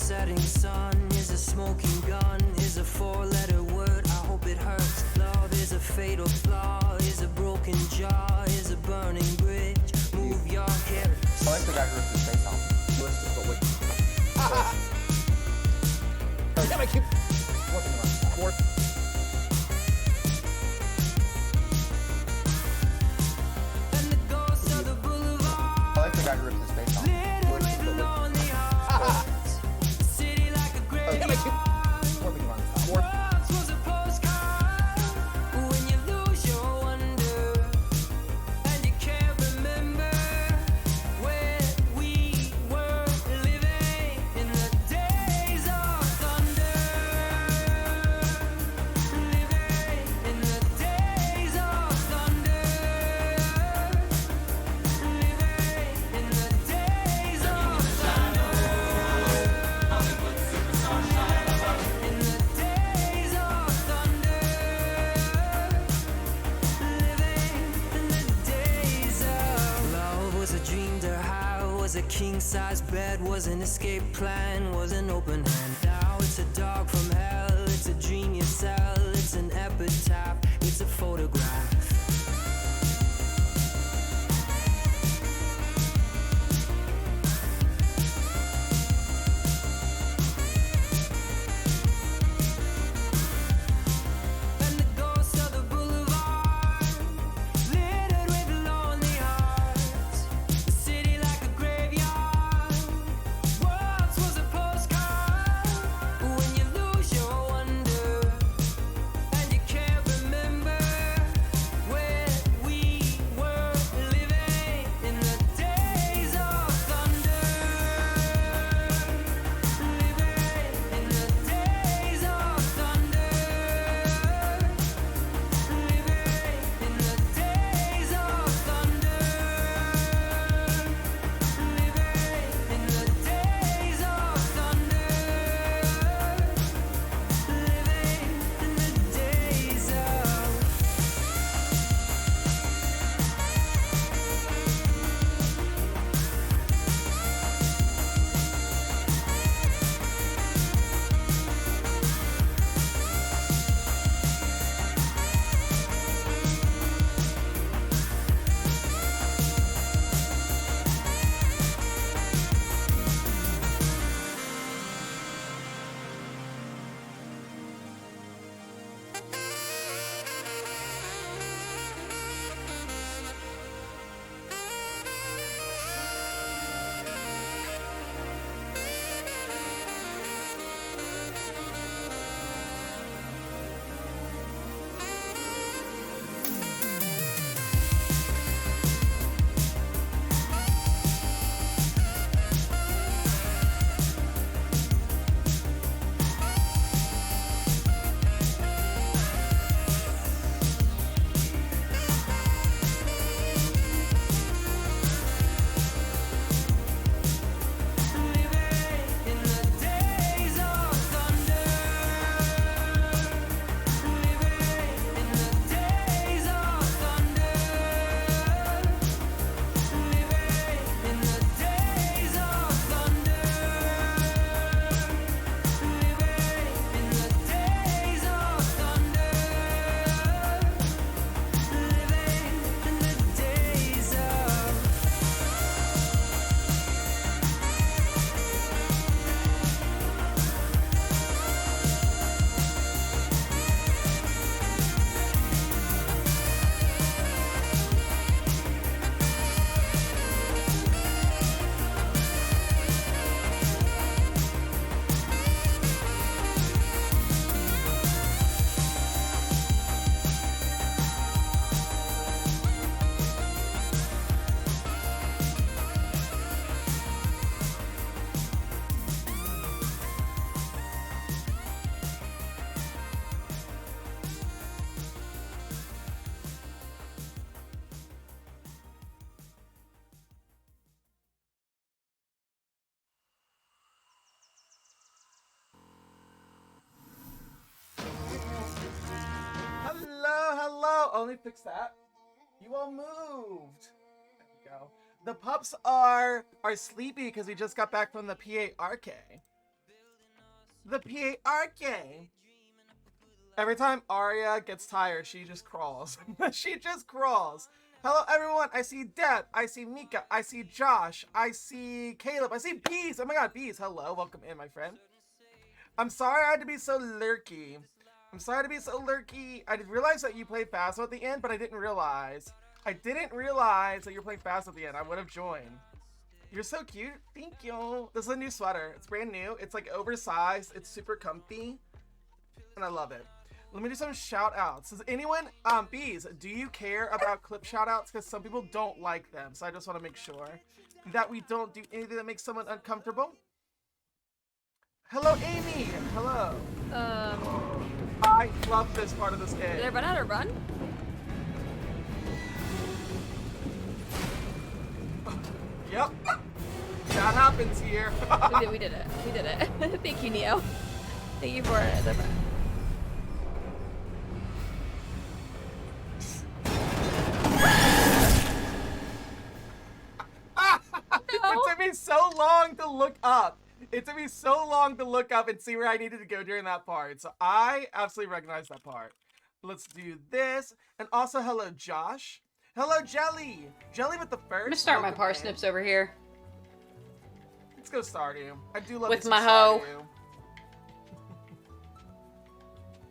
setting sun? Is a smoking gun? Is a four-letter word? I hope it hurts. Love is a fatal flaw. Is a broken jaw? Is a burning bridge? Move your hips. I like the guy who ripped his face off. Damn, I keep working around. More. And the ghost of the boulevard. I like the guy who ripped his face off. Littered with lonely hearts. City like a graveyard. Damn, I keep working around. More. Once was a postcard. When you lose your wonder, and you can't remember where we were living in the days of thunder. Living in the days of thunder. Living in the days of thunder. In the days of thunder. Living in the days of love was a dream to have, was a king-size bed, was an escape plan, was an open hand. Now it's a dog from hell, it's a dream you sell, it's an epitaph, it's a photograph. And the ghost of the boulevard, littered with lonely hearts. The city like a graveyard. Once was a postcard. When you lose your wonder, and you can't remember where we were living in the days of thunder. Living in the days of thunder. Living in the days of thunder. Living in the days of thunder. Living in the days of living in the days of thunder. Living in the days of thunder. Living in the days of thunder. Living in the days of thunder. Living in the days of Hello. Only fix that. You all moved. There we go. The pups are sleepy because we just got back from the PARK. the PARK. Every time Arya gets tired, she just crawls. She just crawls. Hello, everyone. I see Deb. I see Mika. I see Josh. I see Caleb. I see Bees. Oh my god, Bees. Hello. Welcome in, my friend. I'm sorry I had to be so lurky. I'm sorry to be so lurky. I didn't realize that you played Phasmo at the end, but I didn't realize. I didn't realize that you were playing Phasmo at the end. I would have joined. You're so cute. Thank you. This is a new sweater. It's brand new. It's like oversized. It's super comfy. And I love it. Let me do some shout outs. Does anyone, Bees, do you care about clip shout outs? Because some people don't like them. So I just want to make sure that we don't do anything that makes someone uncomfortable. Hello, Amy. Hello. I love this part of this game. Did I run out of run? Yep. That happens here. We did it. We did it. Thank you, Neo. Thank you for the run. It took me so long to look up. It took me so long to look up and see where I needed to go during that part. So I absolutely recognize that part. Let's do this. And also, hello, Josh. Hello, Jelly. Jelly with the first. I'm gonna start my parsnips over here. Let's go Stardew. I do love With me my some hoe. Stardew.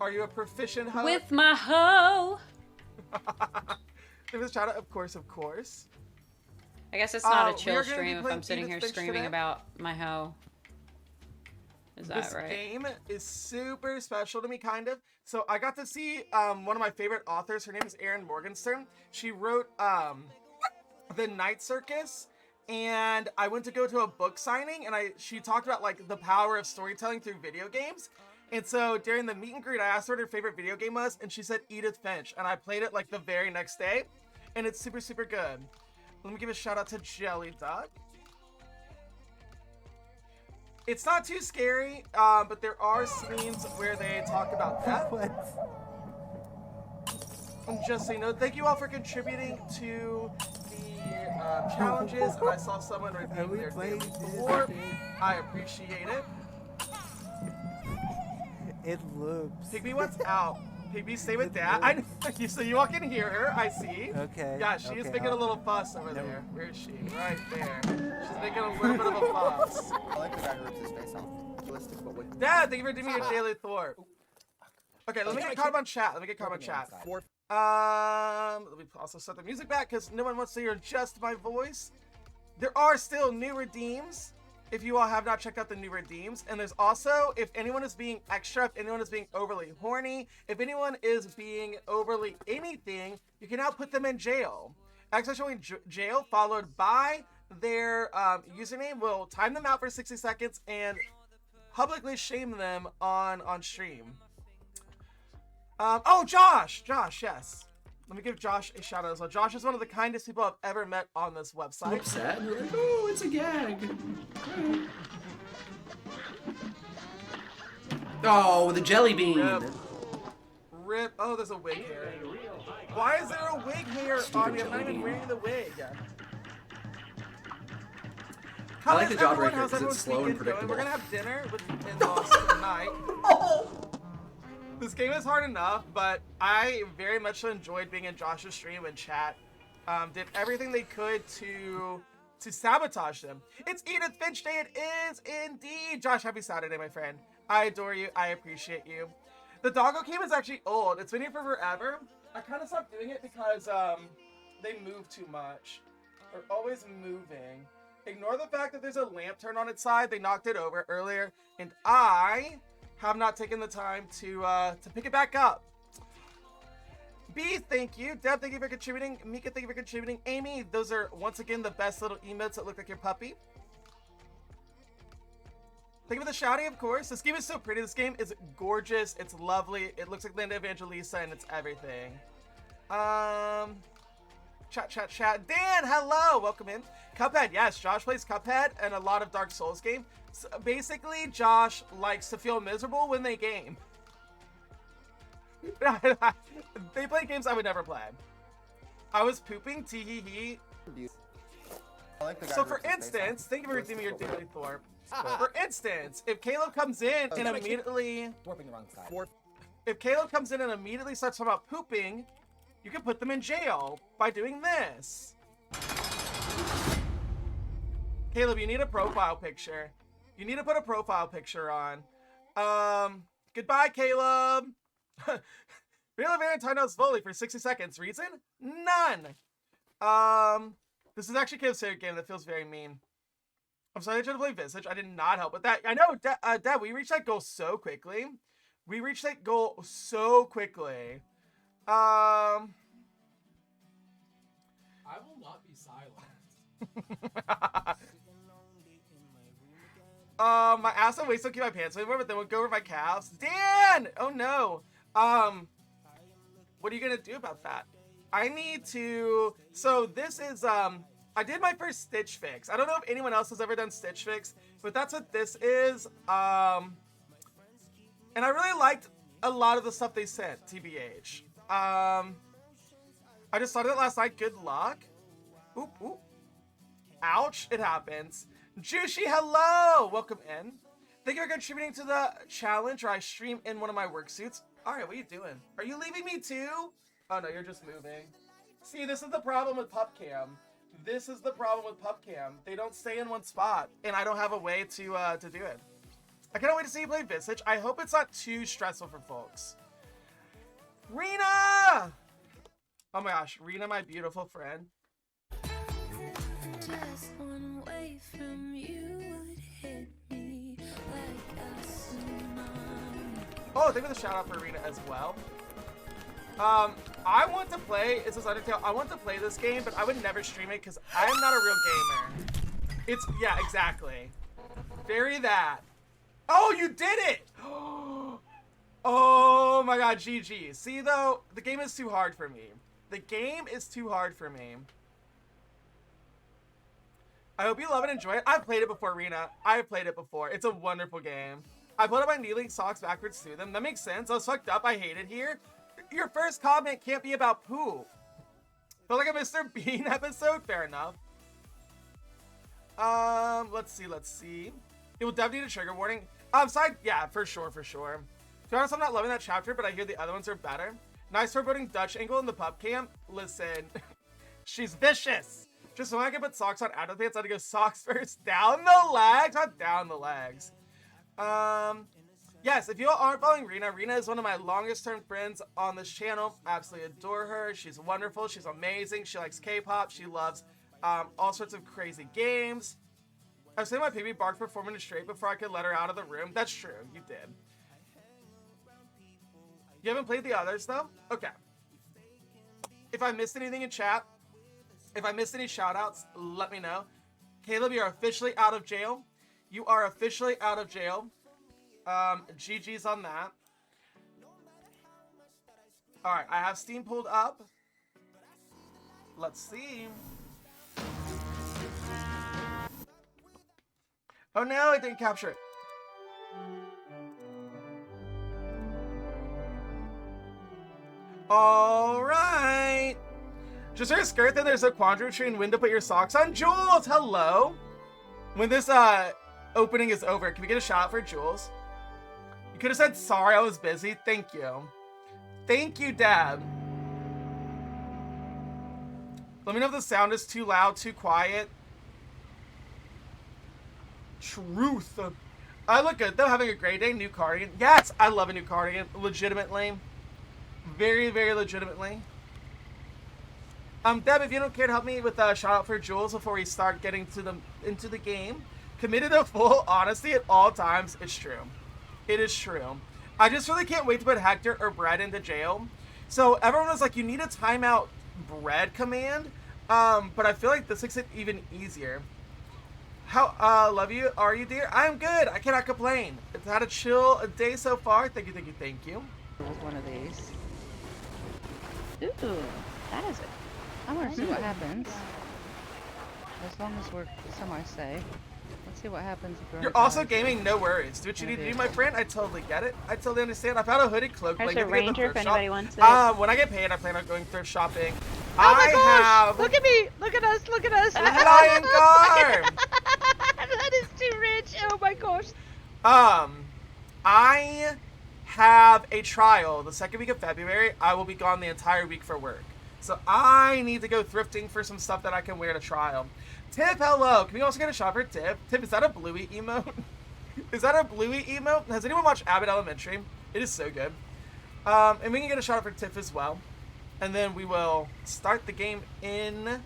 Are you a proficient hoe? With my hoe. Give us a shout out, of course, of course. I guess it's not a we are chill gonna be stream if playing I'm sitting Edith here Finch screaming today. about my hoe. Is that This right? game is super special to me, kind of. So I got to see one of my favorite authors. Her name is Erin Morgenstern. She wrote The Night Circus, and I went to go to a book signing, and she talked about like the power of storytelling through video games. And so during the meet and greet, I asked her what her favorite video game was, and she said Edith Finch, and I played it like the very next day, and it's super, super good. Let me give a shout out to Jelly Duck. It's not too scary, but there are scenes where they talk about death. And just so you know, thank you all for contributing to the challenges, and I saw someone redeem their daily before. I appreciate it. It loops. Piggy, what's out? Piggy, stay with Dad. I know. So you all can hear her. I see. Okay. Yeah, she is okay, making a little fuss over there. Where is she? Right there. She's making a little bit of a fuss. I like the guy who rips his face off. Ballistic, but with Dad, thank you for doing your daily Thorpe. Okay, let me get caught up on chat. Let me get caught up on chat. Let me also set the music back because no one wants to hear just my voice. There are still new redeems. If you all have not checked out the new redeems, and there's also, if anyone is being extra, if anyone is being overly horny, if anyone is being overly anything, you can now put them in jail. Actually showing jail followed by their username will time them out for 60 seconds and publicly shame them on stream. Oh, Josh, yes. Let me give Josh a shout out as well. Josh is one of the kindest people I've ever met on this website. Upset and you're like, oh, it's a gag. Oh, the jelly bean. Rip. Oh, there's a wig here. Why is there a wig here on me? I'm not even wearing the wig. I like the How's Jawbreaker everyone's 'cause it's slow and weekend going? predictable. We're gonna have dinner with in-laws tonight. This game is hard enough, but I very much enjoyed being in Josh's stream and chat. Did everything they could to sabotage them. It's Edith Finch Day. It is indeed. Josh, happy Saturday, my friend. I adore you. I appreciate you. The doggo game is actually old. It's been here for forever. I kind of stopped doing it because they move too much. They're always moving. Ignore the fact that there's a lamp turned on its side. They knocked it over earlier, and I have not taken the time to pick it back up. B, thank you. Deb, thank you for contributing. Mika, thank you for contributing. Amy, those are once again the best little emotes that look like your puppy. Thank you for the shouting, of course. This game is so pretty. This game is gorgeous. It's lovely. It looks like Linda Evangelista, and it's everything. Chat. Dan, hello. Welcome in. Cuphead, yes. Josh plays Cuphead and a lot of Dark Souls games. So basically, Josh likes to feel miserable when they game. They play games I would never play. I was pooping, tee hee hee. I like the guy So who for rips his face instance, off. thank you for redeeming your daily Thorpe. But For instance, if Caleb comes in and sorry. immediately, warping the wrong side. if Caleb comes in and immediately starts talking about pooping, you can put them in jail by doing this. Caleb, you need a profile picture. You need to put a profile picture on. Goodbye, Caleb. Real Valentine knows Volley for 60 seconds. Reason? None. This is actually Caleb's favorite game. That feels very mean. I'm sorry I tried to play Visage. I did not help with that. I know, Deb, we reached that goal so quickly. We reached that goal so quickly. I will not be silent. My ass and waist don't keep my pants anymore, but then we'll go over my calves. Dan! Oh no. What are you gonna do about that? I need to, so this is, I did my first Stitch Fix. I don't know if anyone else has ever done Stitch Fix, but that's what this is. And I really liked a lot of the stuff they sent, TBH. I just started it last night. Good luck. Oop, oop. Ouch, it happens. Jushi, hello! Welcome in. Thank you for contributing to the challenge, or I stream in one of my work suits. Alright, what are you doing? Are you leaving me too? Oh no, you're just moving. See, this is the problem with PubCam. This is the problem with PubCam. They don't stay in one spot, and I don't have a way to do it. I cannot wait to see you play Visage. I hope it's not too stressful for folks. Rena! Oh my gosh, Rena, my beautiful friend. Just one way from you would hit me like a tsunami. Oh, thank you for the shout out for Rena as well. I want to play, it's this Undertale, I want to play this game, but I would never stream it because I am not a real gamer. It's, yeah, exactly. Very that. Oh, you did it! Oh my god, GG. See though, the game is too hard for me. The game is too hard for me. I hope you love and enjoy it. I've played it before, Rena. I've played it before. It's a wonderful game. I put up my kneeling socks backwards through them. That makes sense. I was fucked up. I hate it here. Your first comment can't be about poop. Felt like a Mr. Bean episode? Fair enough. Let's see. It will definitely need a trigger warning. Side, yeah, for sure. To be honest, I'm not loving that chapter, but I hear the other ones are better. Nice foreboding Dutch angle in the pub camp. Listen, she's vicious. Just so I can put socks on out of the pants, I had to go socks first. Down the legs, not down the legs. Yes, if you all aren't following Rena, Rena is one of my longest term friends on this channel. Absolutely adore her. She's wonderful. She's amazing. She likes K-pop. She loves all sorts of crazy games. I was saying my baby barked for 4 minutes straight before I could let her out of the room. That's true. You did. You haven't played the others, though? Okay. If I missed anything in chat, if I missed any shout-outs, let me know. Caleb, you're officially out of jail. You are officially out of jail. GG's on that. Alright, I have Steam pulled up. Let's see. Oh no, I didn't capture it. Alright. Just her skirt, then there's a quandary between when to put your socks on. Jules, hello. When this opening is over, can we get a shout out for Jules? You could have said sorry, I was busy. Thank you. Thank you, Deb. Let me know if the sound is too loud, too quiet. Truth. I look good though, having a great day. New cardigan. Yes, I love a new cardigan. Legitimately. Very, very legitimately. Deb, if you don't care to help me with a shout out for Jules before we start getting into the game. Committed to full honesty at all times. It's true. It is true. I just really can't wait to put Hector or Brett into jail. So everyone was like, you need a timeout Brett command. But I feel like this makes it even easier. How love you, are you, dear? I'm good. I cannot complain. It's had a chill day so far. Thank you. One of these. Ooh, that is it. I want to see what happens. As long as we're semi-safe. Let's see what happens if we're You're also gaming, no worries. Do what you need to do, my friend. I totally get it. I totally understand. I found a hooded cloak. There's like, a Ranger if anybody wants it. When I get paid, I plan on going thrift shopping. Oh my I gosh! have Look at me! Look at us! Look at us! flying car. That is too rich! Oh my gosh! I have a trial the second week of February. I will be gone the entire week for work. So I need to go thrifting for some stuff that I can wear to trial. Tiff, hello. Can we also get a shot for Tiff? Tiff, is that a Bluey emote? Is that a Bluey emote? Has anyone watched Abbott Elementary? It is so good. And we can get a shot for Tiff as well. And then we will start the game in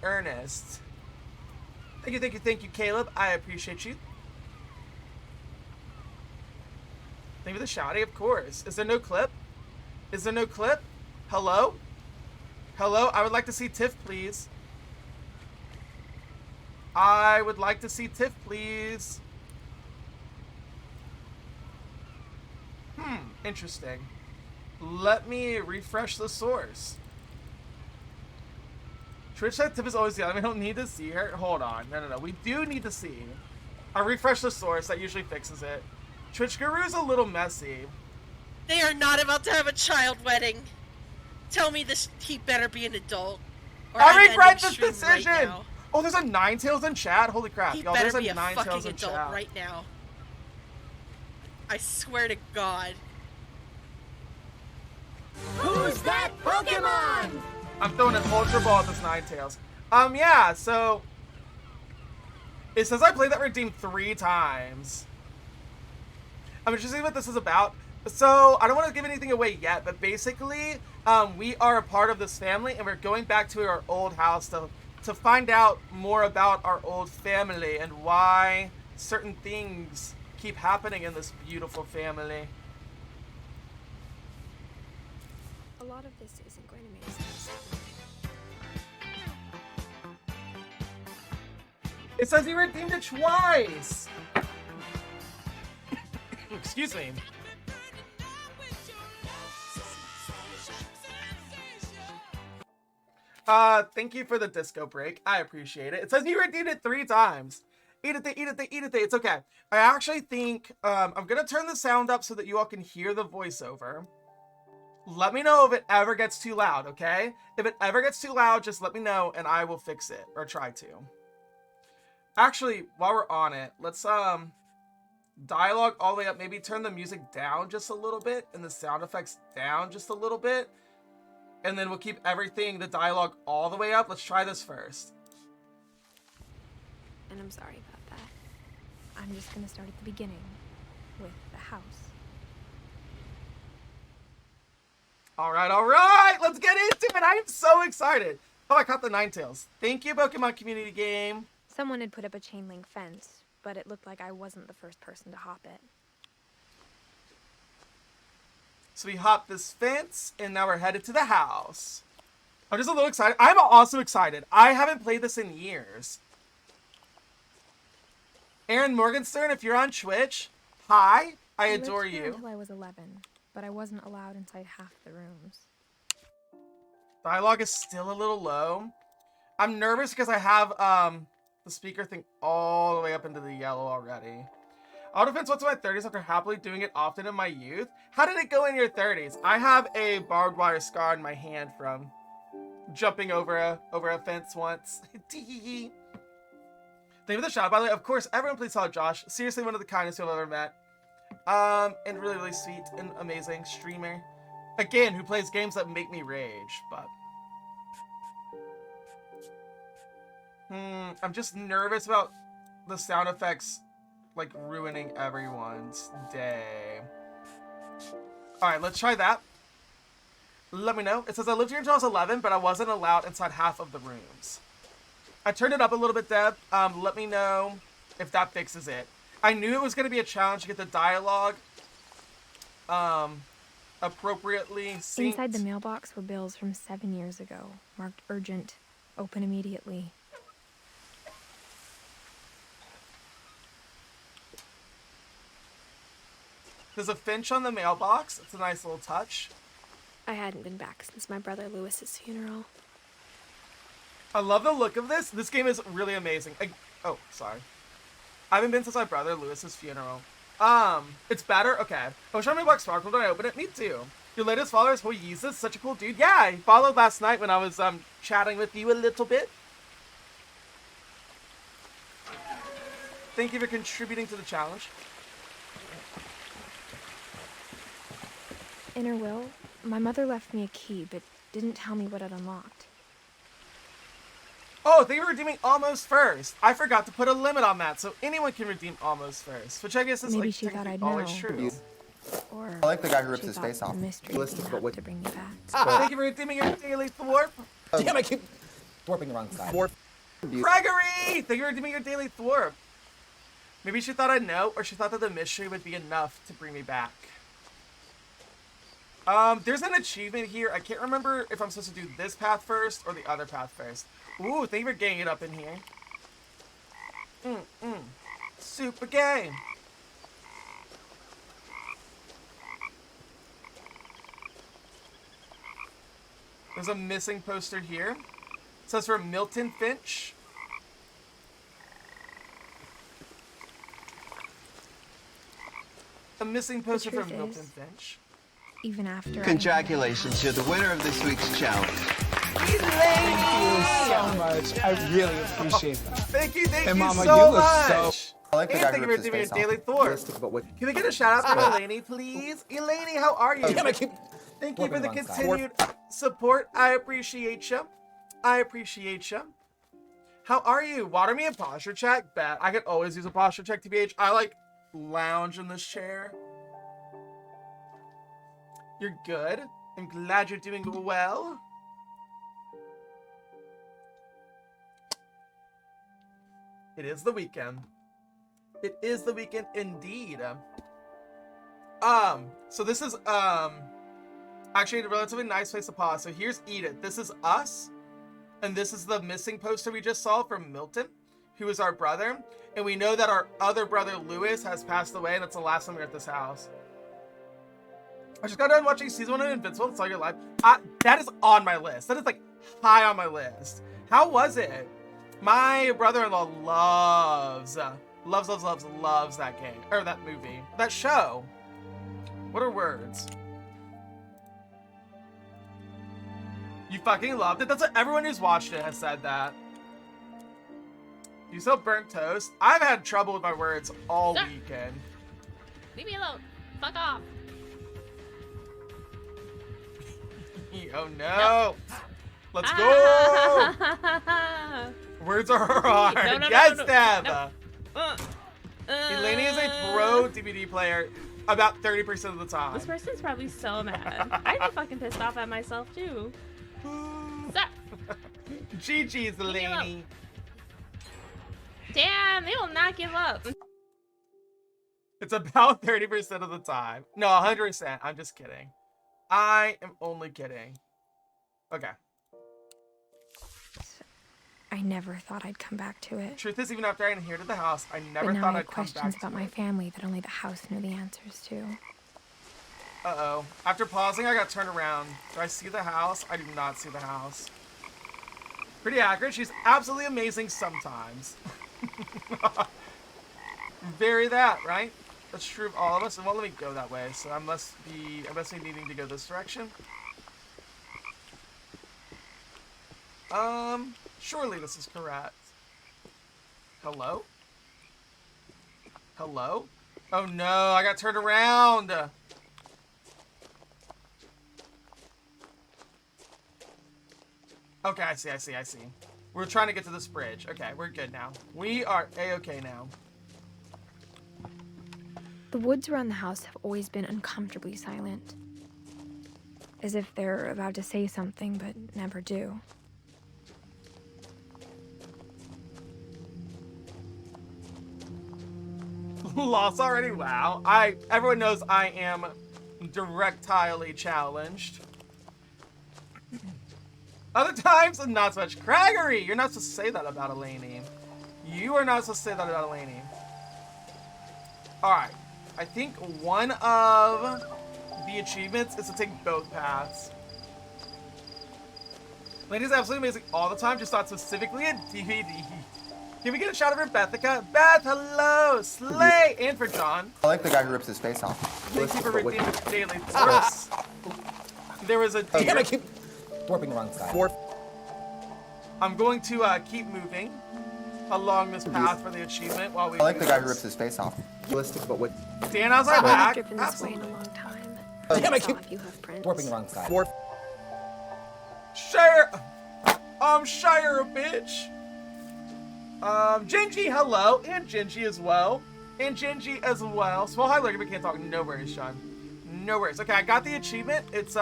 earnest. Thank you, Caleb. I appreciate you. Thank you for the shouty, of course. Is there no clip? Is there no clip? Hello? Hello? I would like to see Tiff, please. I would like to see Tiff, please. Interesting. Let me refresh the source. Twitch said Tiff is always the other. We don't need to see her. Hold on. No. We do need to see. I'll refresh the source. That usually fixes it. Twitch Guru's a little messy. They are not about to have a child wedding. Tell me this. He better be an adult. Or I I'm regret ending this stream decision. Right now. Oh, there's a Ninetales in chat. Holy crap, He y'all! better There's a be a Ninetales fucking in adult chat. right now. I swear to God. Who's that Pokemon? I'm throwing an Ultra Ball at this Ninetales. Yeah. So it says I played that redeem 3 times. I'm interested in what this is about. So I don't want to give anything away yet, but basically, we are a part of this family, and we're going back to our old house to find out more about our old family and why certain things keep happening in this beautiful family. A lot of this isn't going to make sense. It says he redeemed it twice. Excuse me. Thank you for the disco break. I appreciate it. It says you redeemed it 3 times. Eat it, eat it, eat it. It's okay. I actually think I'm gonna turn the sound up so that you all can hear the voiceover. Let me know if it ever gets too loud, okay? If it ever gets too loud, just let me know and I will fix it, or try to. Actually, while we're on it, let's dialogue all the way up. Maybe turn the music down just a little bit and the sound effects down just a little bit. And then we'll keep everything, the dialogue, all the way up. Let's try this first. And I'm sorry about that. I'm just gonna start at the beginning with the house. All right. Let's get into it. I am so excited. Oh, I caught the Ninetales. Thank you, Pokemon Community Game. Someone had put up a chain link fence, but it looked like I wasn't the first person to hop it. So we hopped this fence, and now we're headed to the house. I'm just a little excited. I'm also excited. I haven't played this in years. Aaron Morgenstern, if you're on Twitch, hi. I adore lived here you. until I was 11, but I wasn't allowed inside half the rooms. Dialogue is still a little low. I'm nervous because I have the speaker thing all the way up into the yellow already. Auto defense went to my 30s after happily doing it often in my youth. How did it go in your 30s? I have a barbed wire scar in my hand from jumping over a fence once. Thank you for the shout, by the way. Of course, everyone please follow Josh. Seriously, one of the kindest you've ever met. And really, really sweet and amazing streamer. Again, who plays games that make me rage, but... I'm just nervous about the sound effects, like, ruining everyone's day. Alright, let's try that. Let me know. It says I lived here until I was 11, but I wasn't allowed inside half of the rooms. I turned it up a little bit, Deb. Let me know if that fixes it. I knew it was going to be a challenge to get the dialogue appropriately synced. Inside the mailbox were bills from 7 years ago, marked urgent, open immediately. There's a Finch on the mailbox. It's a nice little touch. I hadn't been back since my brother Lewis's funeral. I love the look of this. This game is really amazing. Oh, sorry. I haven't been since my brother Lewis's funeral. It's better? Okay. Oh, show me Black Sparkle. Did I open it? Me too. Your latest followers, oh Jesus, such a cool dude. Yeah, I followed last night when I was chatting with you a little bit. Thank you for contributing to the challenge. In her will, my mother left me a key, but didn't tell me what it unlocked. Oh, they were redeeming almost first. I forgot to put a limit on that, so anyone can redeem almost first, which I guess is Maybe like she thought technically I'd always know. true. Or I like the guy who rips she his thought face the off. mystery Realistic, would be but enough with to bring me back. Thank you for redeeming your daily thwarp. Damn, I keep warping the wrong side. Gregory! Thank you for redeeming your daily thwarp. Maybe she thought I'd know, or she thought that the mystery would be enough to bring me back. There's an achievement here. I can't remember if I'm supposed to do this path first or the other path first. Ooh, thank you for getting it up in here. Super gay. There's a missing poster here. It says for Milton Finch. A missing poster for truth Milton is- Finch. Even after Congratulations, you're the winner of this week's challenge. So much. I really appreciate that. Thank you And so Mama, much. you look so... I like the And guy thank who you rips for his doing face your off. daily thwarp. Realistic, but with Can we get a shout out to Eleni, please? Eleni, how are you? Damn, I keep Thank you for warping the the wrong side. continued support. I appreciate you. I appreciate you. How are you? Water me a posture check? Bet. I could always use a posture check, TBH. I like lounge in this chair. You're good. I'm glad you're doing well. It is the weekend. It is the weekend indeed. So this is actually a relatively nice place to pause. So here's Edith. This is us. And this is the missing poster we just saw from Milton, who is our brother. And we know that our other brother, Lewis, has passed away, and that's the last time we were at this house. I just got done watching season 1 of Invincible. It's all your life. That is on my list. That is like high on my list. How was it? My brother-in-law loves that game. Or that movie. That show. What are words? You fucking loved it? That's what everyone who's watched it has said that. You still burnt toast? I've had trouble with my words all weekend. Leave me alone. Fuck off. Oh no! Let's go! Words are hard. No, yes, no. Deb! Eleni is a pro DVD player about 30% of the time. This person's probably so mad. I'd be fucking pissed off at myself too. Stop. GG's, Eleni. Damn, they will not give up. It's about 30% of the time. No, 100%. I'm just kidding. I am only kidding. Okay. I never thought I'd come back to it. Truth is, even after I inherited the house, I never But now thought I I'd have come back questions to about my it. family that only the house knew the answers to. Uh-oh. After pausing, I got turned around. Do I see the house? I do not see the house. Pretty accurate. She's absolutely amazing sometimes. Very that, right? That's true of all of us. And won't let me go that way, so I must be needing to go this direction. Surely this is correct. Hello? Hello? Oh no, I got turned around! Okay, I see. We're trying to get to this bridge. Okay, we're good now. We are A-okay now. The woods around the house have always been uncomfortably silent. As if they're about to say something, but never do. Lost already? Wow. Everyone knows I am directilely challenged. Other times, not so much. Gregory, you're not supposed to say that about Eleni. You are not supposed to say that about Eleni. Alright. I think one of the achievements is to take both paths. Eleni's absolutely amazing all the time, just not specifically a DVD. Can we get a shot of Rebethica? Beth, hello! Slay! And for John. I like the guy who rips his face off. Thank you for But with- redeeming the daily thirst. there was a deer. Damn, I keep warping the wrong side. I'm going to keep moving along this path for the achievement while we I like do the guy who this. rips his face off. Realistic, but with Dan, how's my I've back? driven this way in a long time. Damn, I Saw keep a few hoof prints. warping the wrong side. Shire! Shire, bitch! Gingy, hello! And Gingy as well. And Gingy as well. Small high lurker, but can't talk. No worries, Sean. No worries. Okay, I got the achievement. It's,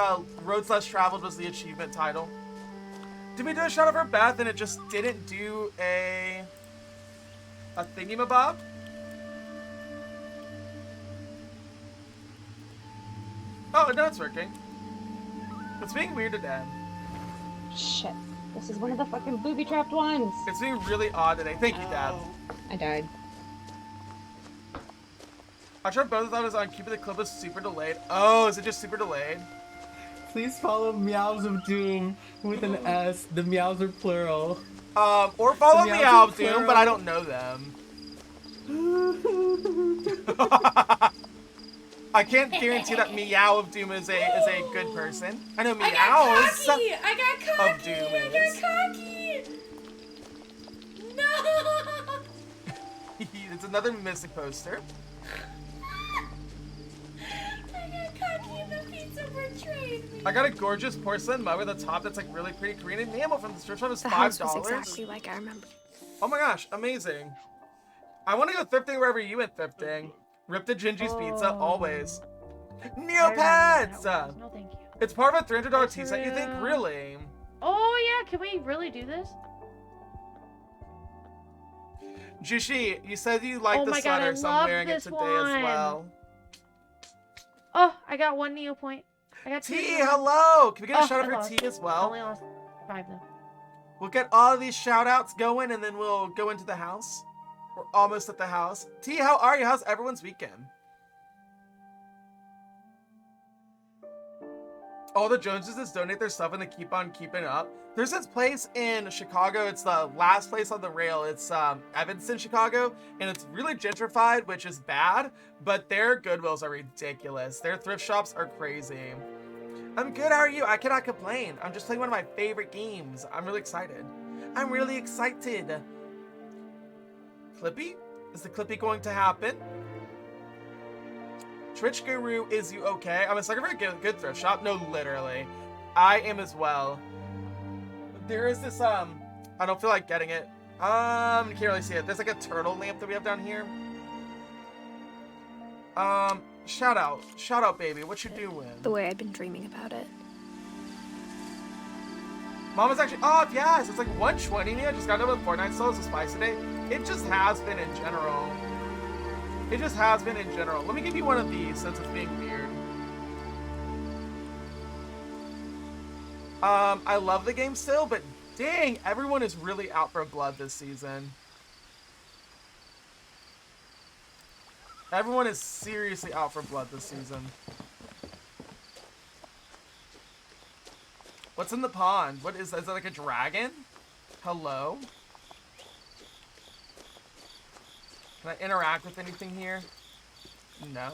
Roads Less Traveled was the achievement title. Did we do a shot of her Beth and it just didn't do a thingamabob? Oh, no, it's working. It's being weird today. Shit. This is one of the fucking booby-trapped ones. It's being really odd today. Thank you, Dad. I died. I tried both of them on keeping the clip was super delayed. Oh, is it just super delayed? Please follow Meows of Doom with an S. The meows are plural. Or follow The me meows out, are Doom, plural. but I don't know them. I can't guarantee that Meow of Doom is a good person. I know Meows I got cocky! of Doom is. Cocky! No! It's another Mystic poster. I got cocky and the pizza betrayed me. I got a gorgeous porcelain mug with a top that's like really pretty Korean enamel from the thrift shop. It's The $5. house was exactly like I remember. Oh my gosh, amazing. I want to go thrifting wherever you went thrifting. Rip the Gingy's Pizza, always. Neopets! No, thank you. It's part of a $300 tea set, you think? Really? Oh yeah, can we really do this? Jushi, you said you liked Oh the my God, sweater, I so I'm love wearing it this today one. as well. Oh, I got one Neo point. I got two. Tea, Neo. hello! Can we get a Oh, shout out I for lost. tea as I well? only lost 5 though. We'll get all of these shout outs going and then we'll go into the house. We're almost at the house. T, how are you? How's everyone's weekend? All the Joneses just donate their stuff and they keep on keeping up. There's this place in Chicago. It's the last place on the rail. It's Evanston, Chicago, and it's really gentrified, which is bad, but their Goodwills are ridiculous. Their thrift shops are crazy. I'm good, how are you? I cannot complain. I'm just playing one of my favorite games. I'm really excited. I'm really excited. Clippy? Is the Clippy going to happen? Twitch Guru, is you okay? I'm a sucker for a good thrift shop. No, literally. I am as well. There is this, I don't feel like getting it. You can't really see it. There's like a turtle lamp that we have down here. Shout out, baby. What you doing? The way I'd been dreaming about it. Mama's actually off, yes. It's like 120. I just got done with Fortnite, so it's a spice today. It just has been in general. It just has been in general. Let me give you one of these since it's being weird. I love the game still, but dang, everyone is really out for blood this season. Everyone is seriously out for blood this season. What's in the pond? What is that? Is that like a dragon? Hello? Can I interact with anything here? No.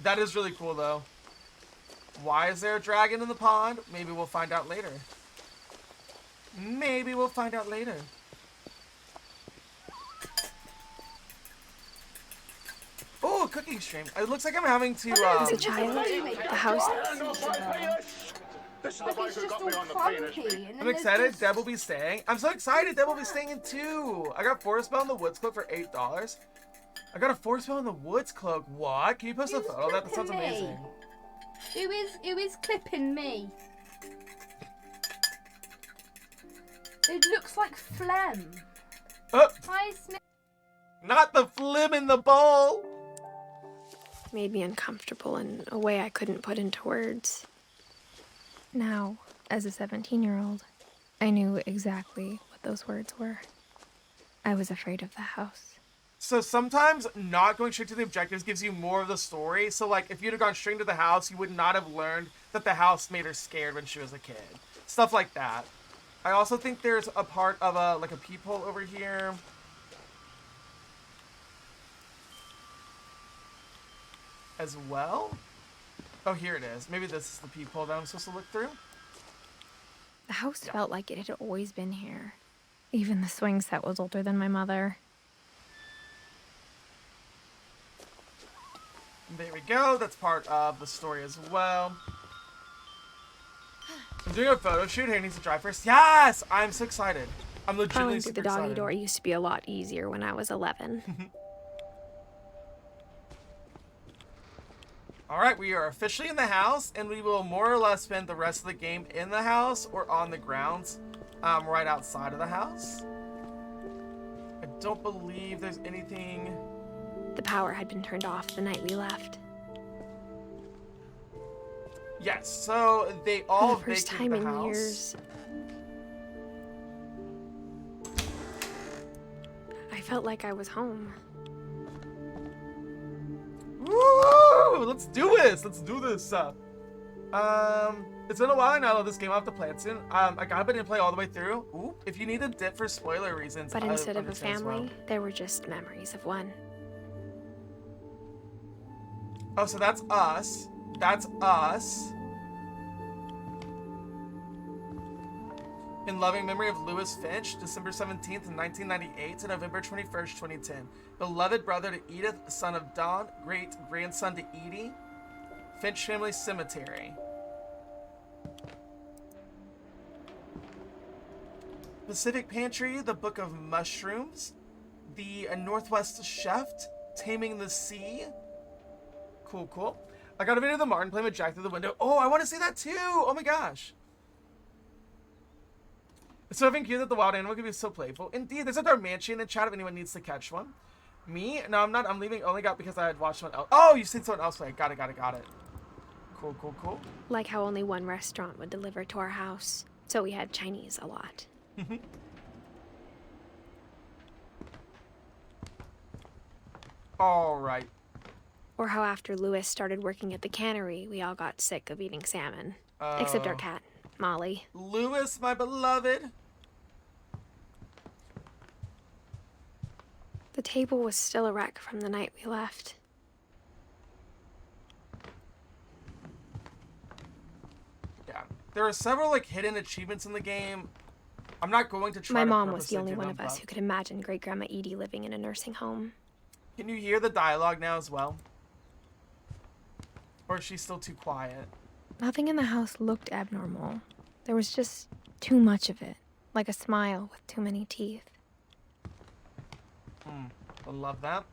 That is really cool though. Why is there a dragon in the pond? Maybe we'll find out later. Maybe we'll find out later. Oh, cooking stream. It looks like I'm having to, As a child, the house. I'm excited. Deb will be staying. I'm so excited. Deb will be staying in too. I got Forest Bell in the Woods cloak for $8. I got a Forest Bell in the Woods cloak. What? Can you post a photo of that? That sounds amazing. Who is clipping me? It looks like phlegm. Hi, Smith. Not the phlegm in the bowl. Made me uncomfortable in a way I couldn't put into words. Now, as a 17-year-old, I knew exactly what those words were. I was afraid of the house. So sometimes not going straight to the objectives gives you more of the story. So like if you'd have gone straight to the house, you would not have learned that the house made her scared when she was a kid. Stuff like that. I also think there's a part of a peephole over here. As well. Oh, here it is. Maybe this is the peephole that I'm supposed to look through. The house felt like it had always been here. Even the swing set was older than my mother. There we go. That's part of the story as well. I'm doing a photo shoot. Here needs to dry first. Yes! I'm so excited. I'm legitimately Crawling through super the doggy excited. door used to be a lot easier when I was 11. Alright, we are officially in the house, and we will more or less spend the rest of the game in the house or on the grounds, right outside of the house. I don't believe there's anything... The power had been turned off the night we left. Yes, so they all For the first vacated time the in house. years, I felt like I was home. Woo! Let's do this! Let's do this! It's been a while now. I love this game. I'll have to play it soon. I got but didn't play all the way through. Ooh, if you need a dip for spoiler reasons, But I instead of a understand as well. family, there were just memories of one. Oh, so that's us. That's us. In loving memory of Lewis Finch, December 17th, 1998 to November 21st, 2010. Beloved brother to Edith, son of Don, great grandson to Edie. Finch Family Cemetery. Pacific Pantry, The Book of Mushrooms. The Northwest Chef, Taming the Sea. Cool, cool. I got a video of the Martin playing with Jack through the window. Oh, I want to see that too! Oh my gosh. It's so cute that the wild animal can be so playful. Indeed, there's a Darmanchi in the chat if anyone needs to catch one. Me? No, I'm not. I'm leaving only got because I had watched someone else. Oh, you've seen someone else play. Got it. Cool, cool, cool. Like how only one restaurant would deliver to our house, so we had Chinese a lot. All right. Or how after Lewis started working at the cannery, we all got sick of eating salmon. Except our cat, Molly. Lewis, my beloved. The table was still a wreck from the night we left. Yeah. There are several like hidden achievements in the game. I'm not going to try My to mom was the purposely only do one them, of us but- who could imagine Great Grandma Edie living in a nursing home. Can you hear the dialogue now as well? Or is she still too quiet? Nothing in the house looked abnormal. There was just too much of it, like a smile with too many teeth. I love that.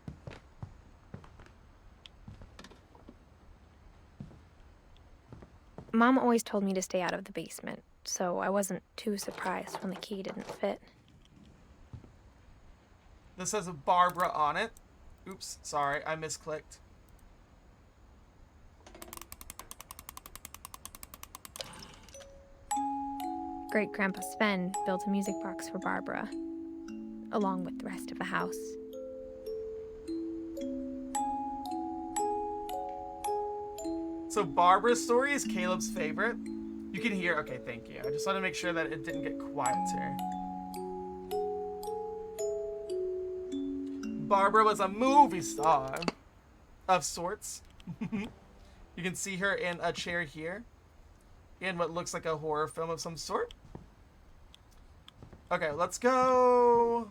Mom always told me to stay out of the basement, so I wasn't too surprised when the key didn't fit. This says Barbara on it. Oops, sorry, I misclicked. Great Grandpa Sven built a music box for Barbara, along with the rest of the house. So Barbara's story is Caleb's favorite. You can hear, okay, thank you. I just want to make sure that it didn't get quieter. Barbara was a movie star of sorts. You can see her in a chair here, in what looks like a horror film of some sort. Okay, let's go.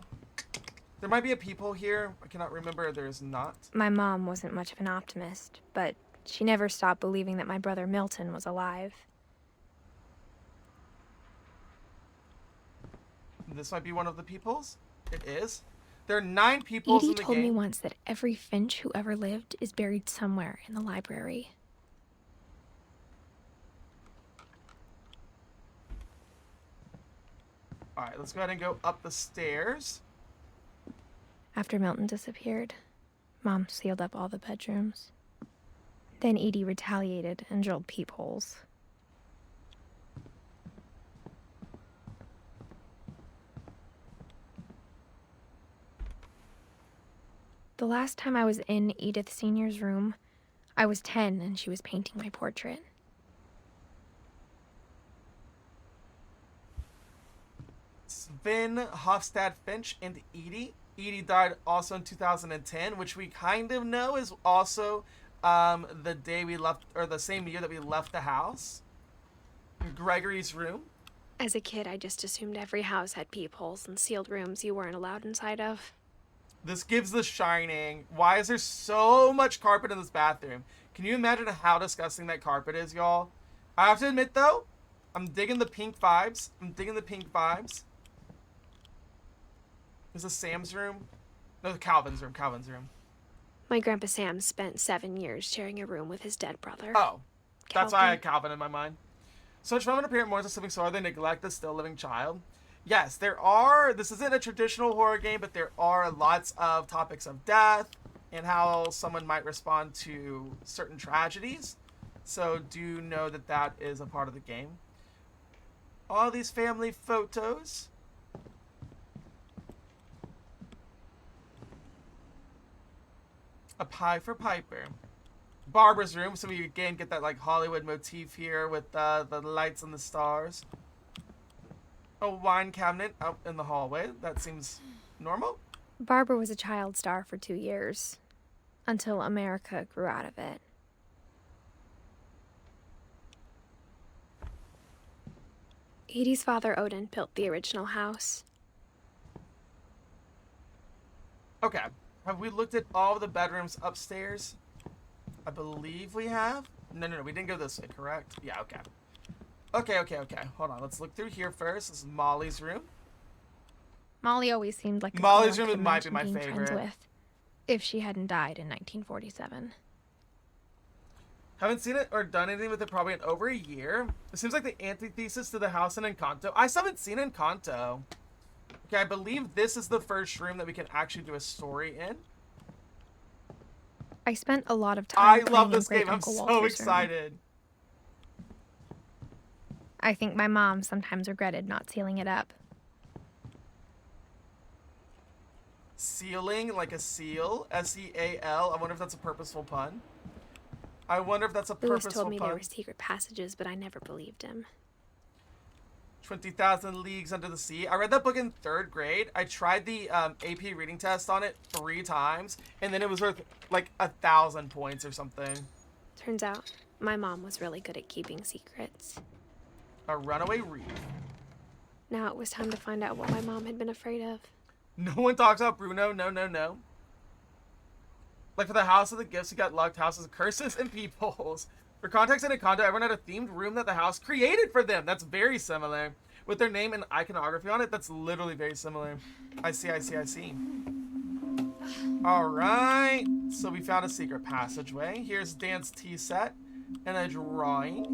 There might be a people here. I cannot remember. There's not. My mom wasn't much of an optimist, but she never stopped believing that my brother Milton was alive. This might be one of the peoples. It is. There are 9 peoples Edie in the told me game. once that every Finch who ever lived is buried somewhere in the library. Alright, let's go ahead and go up the stairs. After Milton disappeared, Mom sealed up all the bedrooms. Then Edie retaliated and drilled peepholes. The last time I was in Edith Sr.'s room, I was 10 and she was painting my portrait. Sven Hofstad Finch and Edie. Edie died also in 2010, which we kind of know is also the day we left, or the same year that we left the house. Gregory's room. As a kid, I just assumed every house had peepholes and sealed rooms you weren't allowed inside of. This gives The Shining. Why is there so much carpet in this bathroom? Can you imagine how disgusting that carpet is, y'all? I have to admit, though, I'm digging the pink vibes. Is this Sam's room? No, Calvin's room. My Grandpa Sam spent 7 years sharing a room with his dead brother. Oh, that's why I had Calvin. Calvin in my mind. So much fun when a parent mourns a living soul, they neglect the still living child. Yes, there are. This isn't a traditional horror game, but there are lots of topics of death and how someone might respond to certain tragedies. So do know that that is a part of the game. All these family photos. A pie for Piper. Barbara's room, so we again get that like Hollywood motif here with the lights and the stars. A wine cabinet out in the hallway. That seems normal. Barbara was a child star for 2 years, until America grew out of it. Edie's father, Odin, built the original house. Okay. Have we looked at all of the bedrooms upstairs? I believe we have. No, we didn't go this way, correct? Yeah, okay. Okay. Hold on, let's look through here first. This is Molly's room. Molly always seemed like a Molly's girl I room could might be imagine my being friends favorite. with, if she hadn't died in 1947. Haven't seen it or done anything with it probably in over a year. It seems like the antithesis to the house in Encanto. I still haven't seen Encanto. Okay, I believe this is the first room that we can actually do a story in. I spent a lot of time I playing love in this Great game. I'm Uncle so Walter's room. excited. I think my mom sometimes regretted not sealing it up. Sealing, like a seal. S-E-A-L. I wonder if that's a purposeful pun. Lewis told me there were secret passages, but I never believed him. 20,000 Leagues Under the Sea. I read that book in 3rd grade. I tried the AP reading test on it 3 times, and then it was worth like 1,000 points or something. Turns out, my mom was really good at keeping secrets. A runaway reef. Now it was time to find out what my mom had been afraid of. No one talks about Bruno. No. Like for the House of the Gifts, you got Lucked Houses, Curses, and Peepholes. For context in Encanto, everyone had a themed room that the house created for them. That's very similar. With their name and iconography on it, that's literally very similar. I see. Alright, so we found a secret passageway. Here's Dan's tea set and a drawing.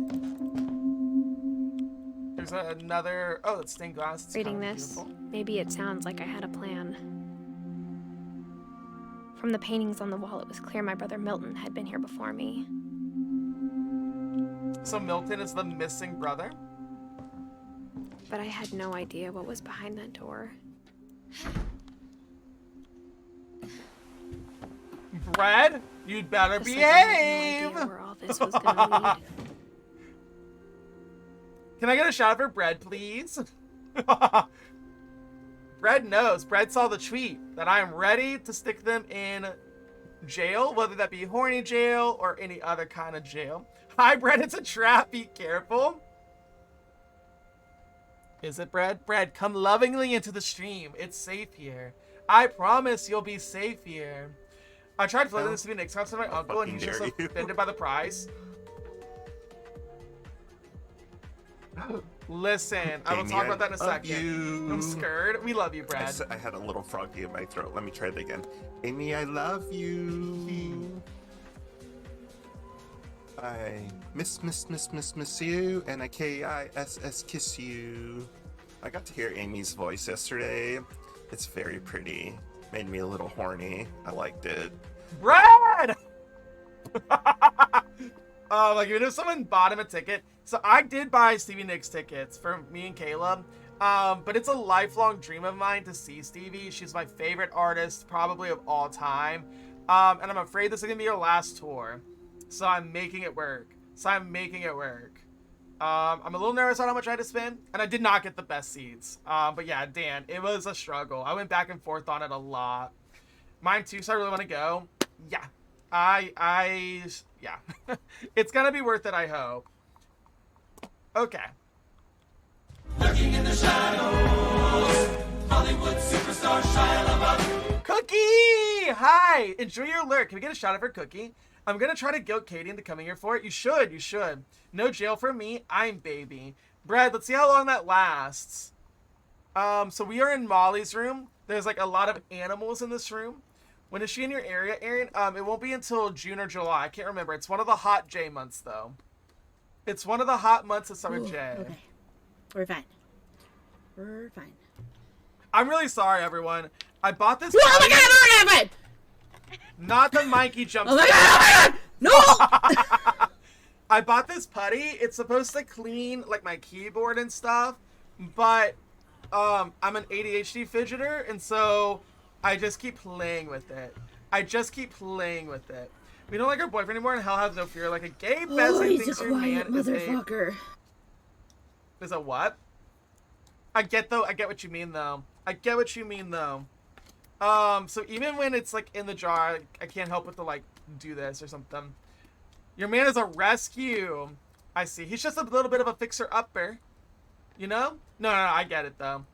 There's another, oh, it's stained glass. It's Reading kinda this, beautiful. maybe it sounds like I had a plan. From the paintings on the wall, it was clear my brother Milton had been here before me. So Milton is the missing brother? But I had no idea what was behind that door. Brad, you'd better Just like I had behave! no idea where all this was gonna lead. Can I get a shout out for Brad, please? Brad knows. Brad saw the tweet that I am ready to stick them in jail, whether that be horny jail or any other kind of jail. Hi, Brad. It's a trap. Be careful. Is it, Brad? Brad, come lovingly into the stream. It's safe here. I promise you'll be safe here. I tried floating this to be an excuse to my uncle, and he's just offended by the price. Listen, I will talk about that in a second. I'm scared. We love you, Brad. I had a little froggy in my throat. Let me try it again. Amy, I love you. I miss you, and I kiss kiss you. I got to hear Amy's voice yesterday. It's very pretty. Made me a little horny. I liked it. Brad! Like even if someone bought him a ticket. So I did buy Stevie Nicks tickets for me and Caleb. But it's a lifelong dream of mine to see Stevie. She's my favorite artist, probably of all time. And I'm afraid this is gonna be her last tour. So I'm making it work. I'm a little nervous on how much I had to spend, and I did not get the best seats. But yeah, Dan, it was a struggle. I went back and forth on it a lot. Mine too, so I really want to go. Yeah, Yeah. It's gonna be worth it, I hope. Okay. Lurking in the shadows, Hollywood superstar Shia LaBeouf. Cookie! Hi! Enjoy your lurk. Can we get a shout out for Cookie? I'm gonna try to guilt Katie into coming here for it. You should. No jail for me. I'm baby. Brad, let's see how long that lasts. So we are in Molly's room. There's like a lot of animals in this room. When is she in your area, Aaron? It won't be until June or July. I can't remember. It's one of the hot J months, though. It's one of the hot months of Summer J. Okay. We're fine. We're fine. I'm really sorry, everyone. I bought this. Oh my god, oh my god! Not the Mikey jump. Oh my god! No! I bought this putty. It's supposed to clean like my keyboard and stuff, but I'm an ADHD fidgeter, and so I just keep playing with it. We don't like our boyfriend anymore, and hell has no fear. Like a gay bestie thinks your man is a what? I get what you mean though. So even when it's like in the jar, I can't help but to like do this or something. Your man is a rescue. I see. He's just a little bit of a fixer-upper. You know? No, I get it though.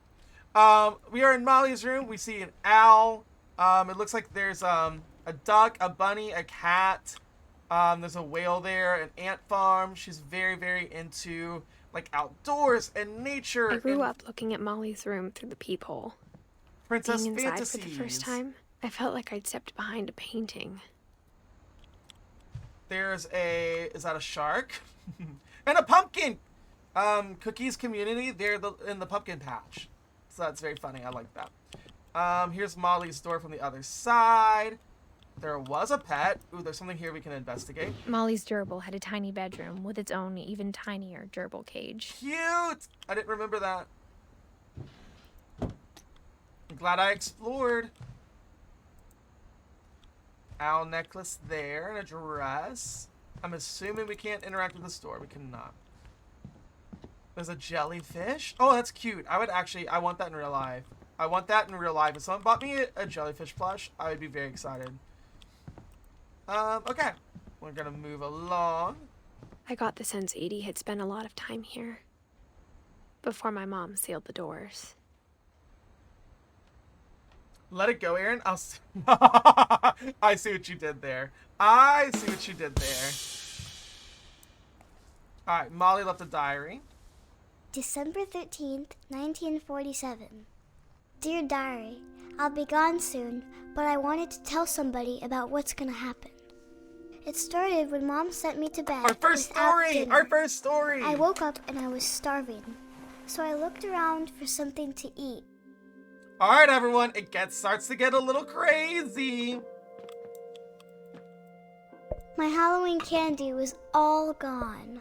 We are in Molly's room. We see an owl. It looks like there's a duck, a bunny, a cat. There's a whale there, an ant farm. She's very, very into like outdoors and nature. I grew up looking at Molly's room through the peephole. Princess Being inside Fantasies. for the first time, I felt like I'd stepped behind a painting. Is that a shark? And a pumpkin! Cookie's community, they're in the pumpkin patch. So that's very funny, I like that. Here's Molly's door from the other side. There was a pet. Ooh, there's something here we can investigate. Molly's gerbil had a tiny bedroom with its own even tinier gerbil cage. Cute! I didn't remember that. I'm glad I explored. Owl necklace there and a dress. I'm assuming we can't interact with the store. We cannot. There's a jellyfish. Oh, that's cute. I want that in real life. If someone bought me a jellyfish plush, I would be very excited. Okay. We're gonna move along. I got the sense Edie had spent a lot of time here before my mom sealed the doors. Let it go, Aaron. I see what you did there. Alright, Molly left a diary. December 13th, 1947. Dear Diary, I'll be gone soon, but I wanted to tell somebody about what's gonna happen. It started when Mom sent me to bed. Our first story! I woke up and I was starving, so I looked around for something to eat. Alright, everyone, starts to get a little crazy. My Halloween candy was all gone.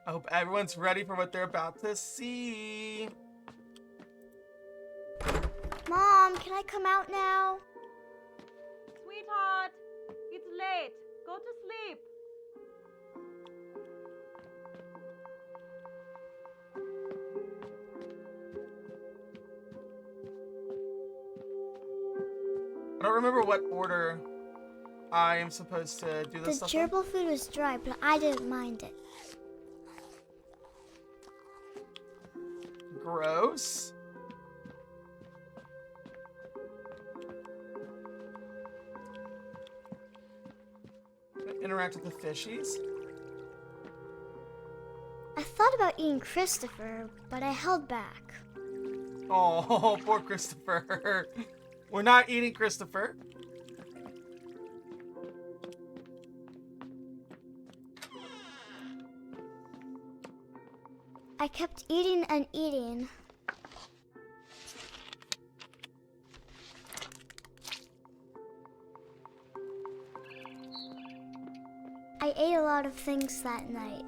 I hope everyone's ready for what they're about to see. Mom, can I come out now? Sweetheart, it's late. Go to sleep. I don't remember what order I am supposed to do this stuff. The gerbil food was dry, but I didn't mind it. Gross. Interact with the fishies. I thought about eating Christopher, but I held back. Oh, poor Christopher. We're not eating Christopher. I kept eating and eating. I ate a lot of things that night.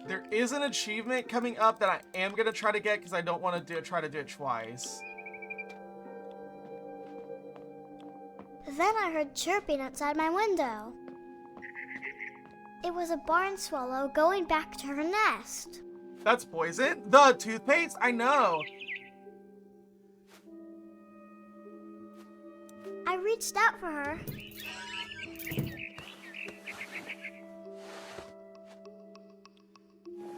There is an achievement coming up that I am gonna try to get because I don't want to try to do it twice. Then I heard chirping outside my window. It was a barn swallow going back to her nest. That's poison? The toothpaste? I know. reached out for her.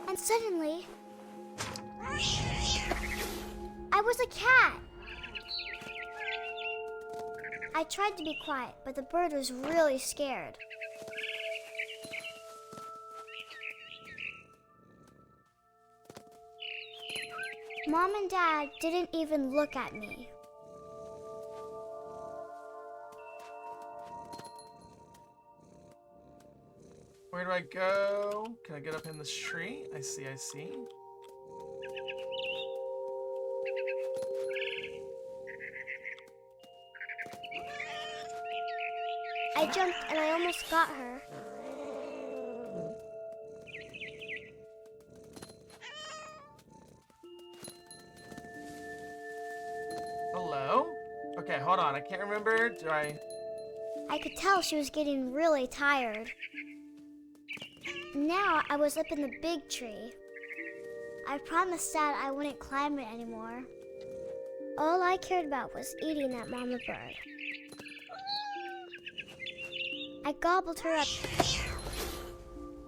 And suddenly, I was a cat. I tried to be quiet, but the bird was really scared. Mom and Dad didn't even look at me. Where do I go? Can I get up in this tree? I see, I see. I jumped and I almost got her. Hello? Okay, hold on. I can't remember. Do I... I could tell she was getting really tired. Now I was up in the big tree. I promised Dad I wouldn't climb it anymore. All I cared about was eating that mama bird. I gobbled her up.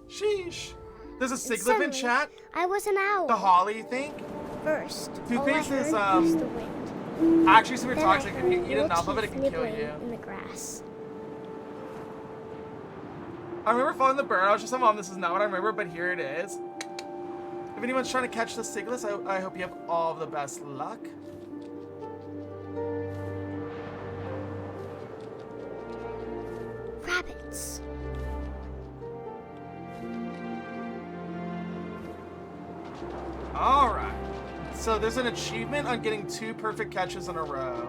Sheesh. There's a And Siglip in suddenly, chat. I was an owl. The holly, you think? First, Toothpaste all I is, heard was the wind. actually super Then toxic. I If you heard eat enough of it, teeth it can kill nibbling you. in the grass. I remember following the bird. I was just like, Mom, this is not what I remember, but here it is. If anyone's trying to catch the Sigless, I hope you have all of the best luck. Rabbits. Alright. So there's an achievement on getting 2 perfect catches in a row.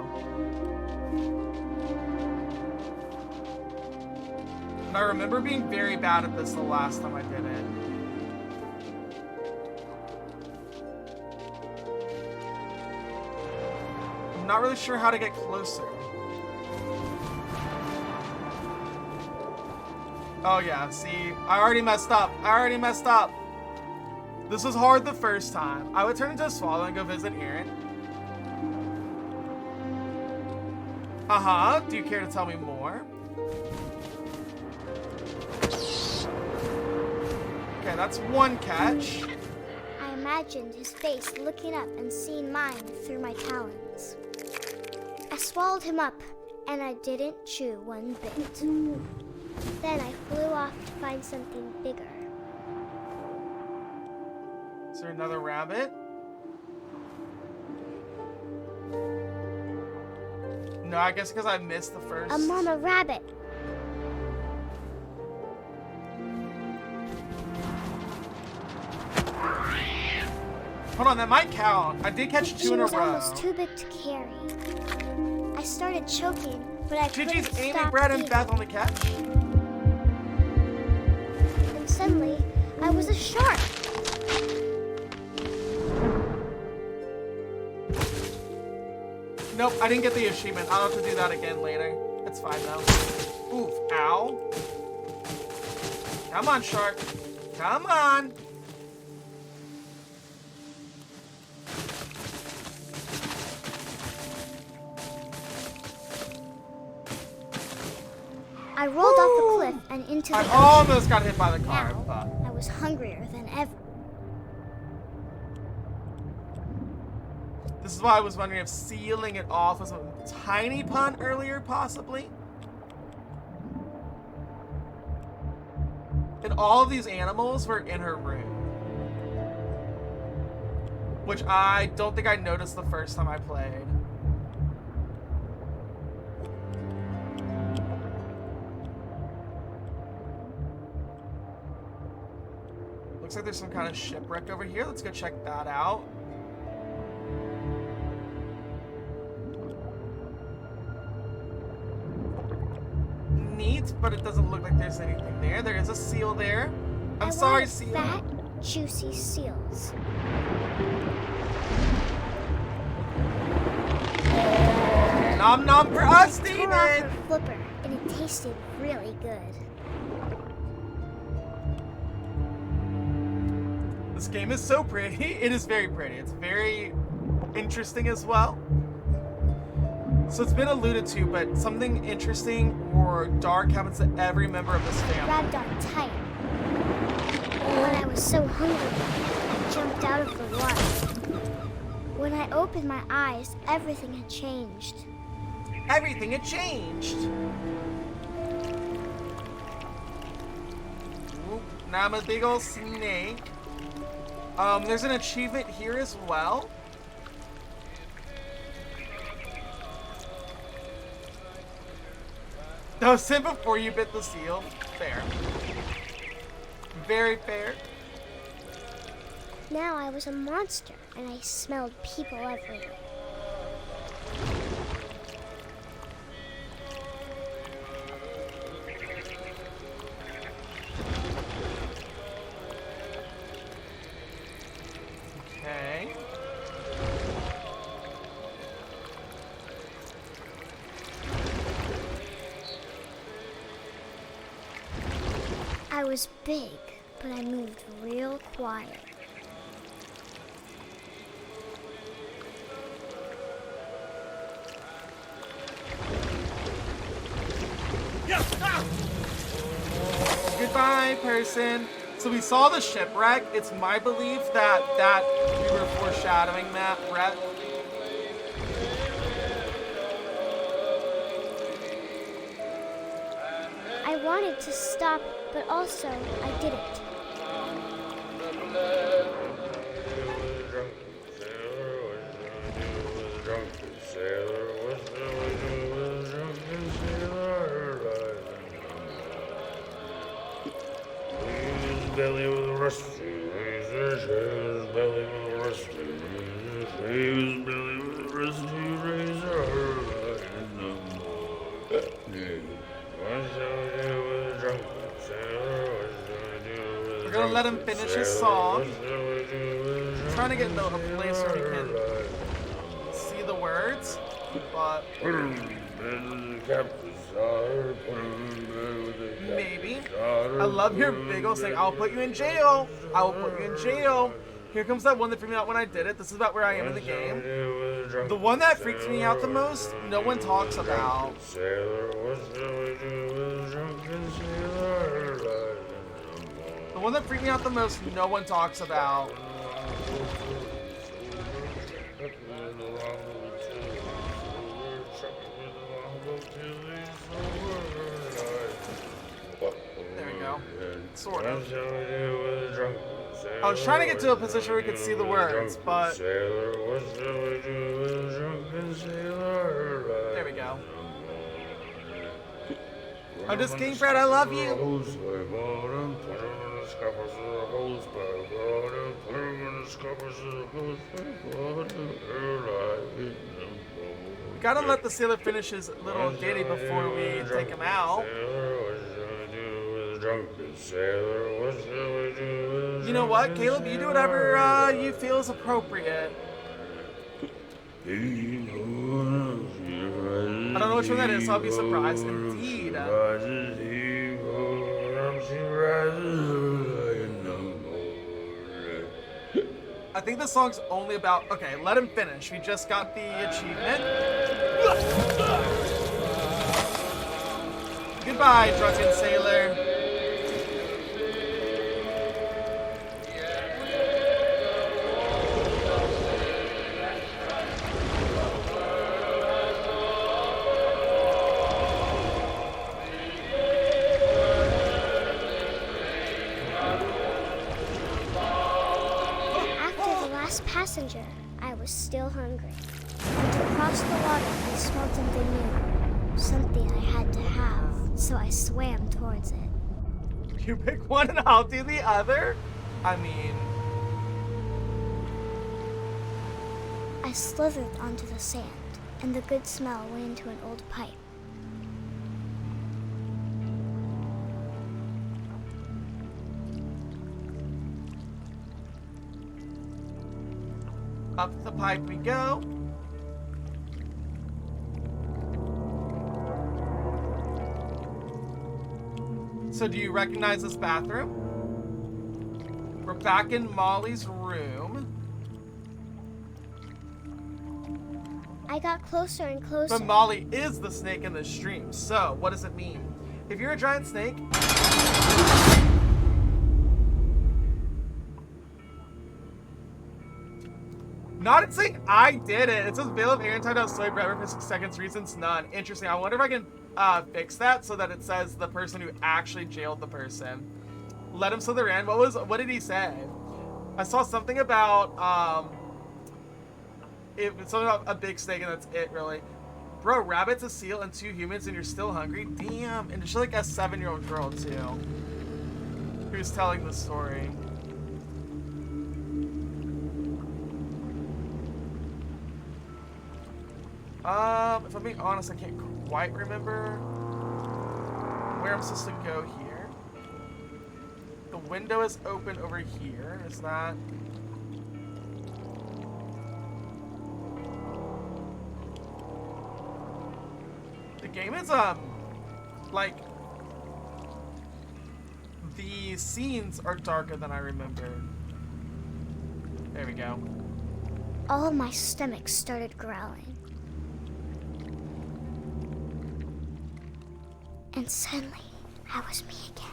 And I remember being very bad at this the last time I did it. I'm not really sure how to get closer. Oh yeah, see, I already messed up. This was hard the first time. I would turn into a swallow and go visit Aaron. Uh-huh, do you care to tell me more? Okay, that's 1 catch. I imagined his face looking up and seeing mine through my talons. I swallowed him up, and I didn't chew one bit. Then I flew off to find something bigger. Is there another rabbit? No, I guess because I missed the first. A mama rabbit. Hold on, that might count. I did catch 2 in a row. She was almost too big to carry. I started choking, but I couldn't GG's Amy, stop Brad, and eating. Beth on the catch. And suddenly, I was a shark. Nope, I didn't get the achievement. I'll have to do that again later. It's fine though. Oof, ow. Come on, shark. Come on. I rolled off the cliff and into the I ocean. almost got hit by the car, Now, but... I was hungrier than ever. This is why I was wondering if sealing it off was a tiny pun earlier, possibly. And all of these animals were in her room. Which I don't think I noticed the first time I played. Looks like there's some kind of shipwreck over here. Let's go check that out. Neat, but it doesn't look like there's anything there. There is a seal there. I'm sorry, wanted seal. Fat, juicy seals. Nom nom for us, I tore off Steven! her flipper, and it tasted really good. This game is so pretty. It is very pretty. It's very interesting as well. So it's been alluded to, but something interesting or dark happens to every member of this family. Grabbed on tight. When I was so hungry, I jumped out of the water. When I opened my eyes, everything had changed. Everything had changed. Oop, now I'm a big old snake. There's an achievement here as well. No, sin before you bit the seal. Fair. Very fair. Now I was a monster, and I smelled people everywhere. Okay. I was big, but I moved real quiet. Goodbye, person. So we saw the shipwreck. It's my belief that we were foreshadowing that, Brett. I wanted to stop, but also I didn't. Belly with a rusty razor, his belly with a rusty razor, his belly with a rusty razor, and no more. What shall I do with a drunken sailor? What shall I do with a We're gonna let him finish his song. Trying to get into a place where we can see the words, but maybe. I love your big old saying, I'll put you in jail. I will put you in jail. Here comes that one that freaked me out when I did it. This is about where I am in the game. The one that freaks me out the most, no one talks about. The one that freaked me out the most, no one talks about. There we go. Sort of. I was trying to get to a position where we could see the words, but... There we go. I'm just kidding, Fred, I love you. We gotta let the sailor finish his little ditty before we take him out. You know what, Caleb? You do whatever you feel is appropriate. I don't know which one that is, so I'll be surprised. Indeed. I think the song's only about... Okay, let him finish. We just got the achievement. Goodbye, drunken sailor. Passenger, I was still hungry. And to cross the water, I smelled something new. Something I had to have, so I swam towards it. You pick one and I'll do the other? I mean... I slithered onto the sand, and the good smell went into an old pipe. Up the pipe we go. So do you recognize this bathroom? We're back in Molly's room. I I got closer and closer. But Molly is the snake in this stream, so what does it mean? If you're a giant snake... Not saying I did it. It says Veil of Aaron timed out slave forever for 6 seconds, reasons none. Interesting. I wonder if I can fix that so that it says the person who actually jailed the person. Let him slither in. What did he say? I saw something about something about a big snake, and that's it really. Bro, rabbit's a seal and 2 humans and you're still hungry? Damn. And she's like a 7-year-old girl too, who's telling the story. If I'm being honest, I can't quite remember where I'm supposed to go here. The window is open over here. Is that... The game is, like... The scenes are darker than I remember. There we go. All my stomach started growling. And suddenly, I was me again.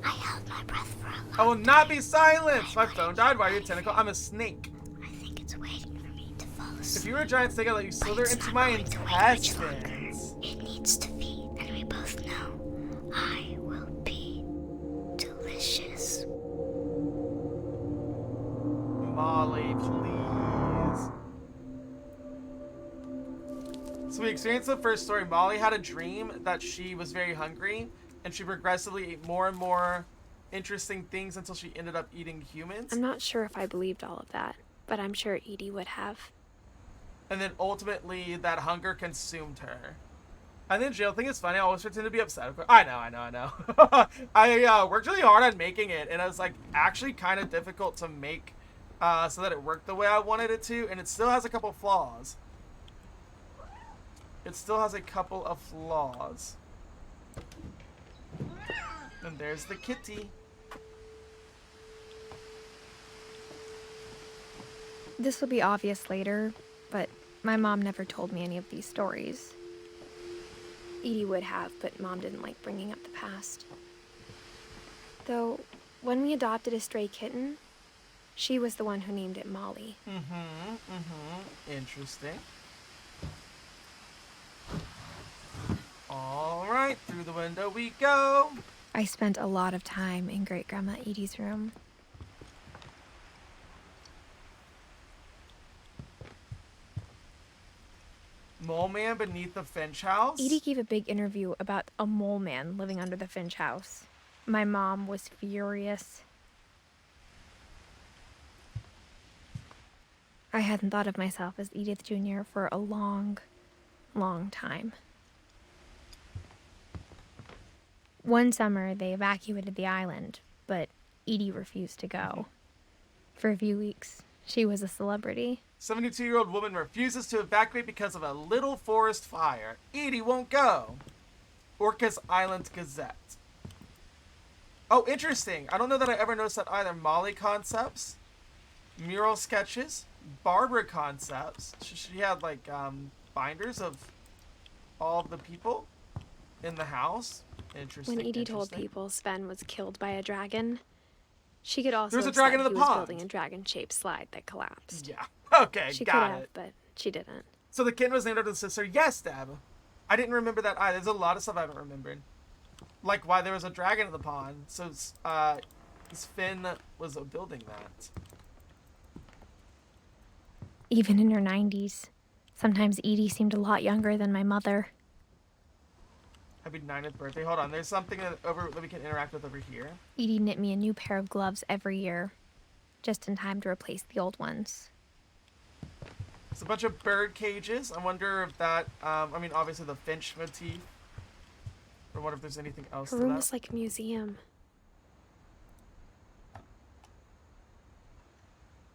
I held my breath for a long I will not be silenced! My phone died. Why are you a tentacle? I'm a snake. I think it's waiting for me to fall asleep. If you were a giant snake, I'd let you slither into my intestines. It needs to feed, and we both know I will be delicious. Molly, please. So we experienced the first story. Molly had a dream that she was very hungry, and she progressively ate more and more interesting things until she ended up eating humans. I'm not sure if I believed all of that, but I'm sure Edie would have. And then ultimately, that hunger consumed her. And the jail thing is funny. I always pretend to be upset. I know. I worked really hard on making it, and it was like actually kind of difficult to make so that it worked the way I wanted it to, and it still has a couple flaws. And there's the kitty. This will be obvious later, but my mom never told me any of these stories. Edie would have, but Mom didn't like bringing up the past. Though, when we adopted a stray kitten, she was the one who named it Molly. Interesting. Alright, through the window we go. I spent a lot of time in Great-Grandma Edie's room. Mole man beneath the Finch house? Edie gave a big interview about a mole man living under the Finch house. My mom was furious. I hadn't thought of myself as Edith Jr. for a long, long time. One summer, they evacuated the island, but Edie refused to go. For a few weeks, she was a celebrity. 72-year-old woman refuses to evacuate because of a little forest fire. Edie won't go. Orcas Island Gazette. Oh, interesting. I don't know that I ever noticed that either. Molly concepts, mural sketches, Barbara concepts. She had like binders of all of the people in the house. Interesting. When Edie told people Sven was killed by a dragon, she could also There's a have dragon said in the he was pond. building a dragon-shaped slide that collapsed. Yeah. Okay, She got could it. have, but she didn't. So the kitten was named after the sister. Yes, Deb. I didn't remember that either. There's a lot of stuff I haven't remembered. Like why there was a dragon in the pond. So Finn was building that. Even in her 90s, sometimes Edie seemed a lot younger than my mother. Happy 90th birthday. Hold on. There's something that we can interact with over here. Edie knit me a new pair of gloves every year, just in time to replace the old ones. It's a bunch of bird cages. I wonder if that, I mean, obviously the Finch motif. Or what if there's anything else Her to room that? was like a museum.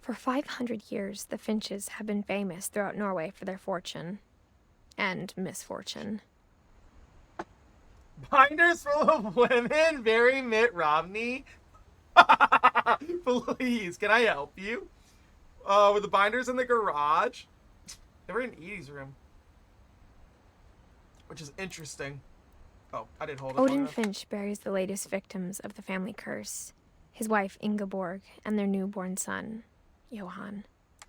For 500 years, the Finches have been famous throughout Norway for their fortune and misfortune. Binders full of women? Very Mitt Romney? Please, can I help you? With the binders in the garage? They were in Edie's room. Which is interesting. Oh, I did hold it. Odin Finch buries the latest victims of the family curse, his wife Ingeborg and their newborn son, Johann.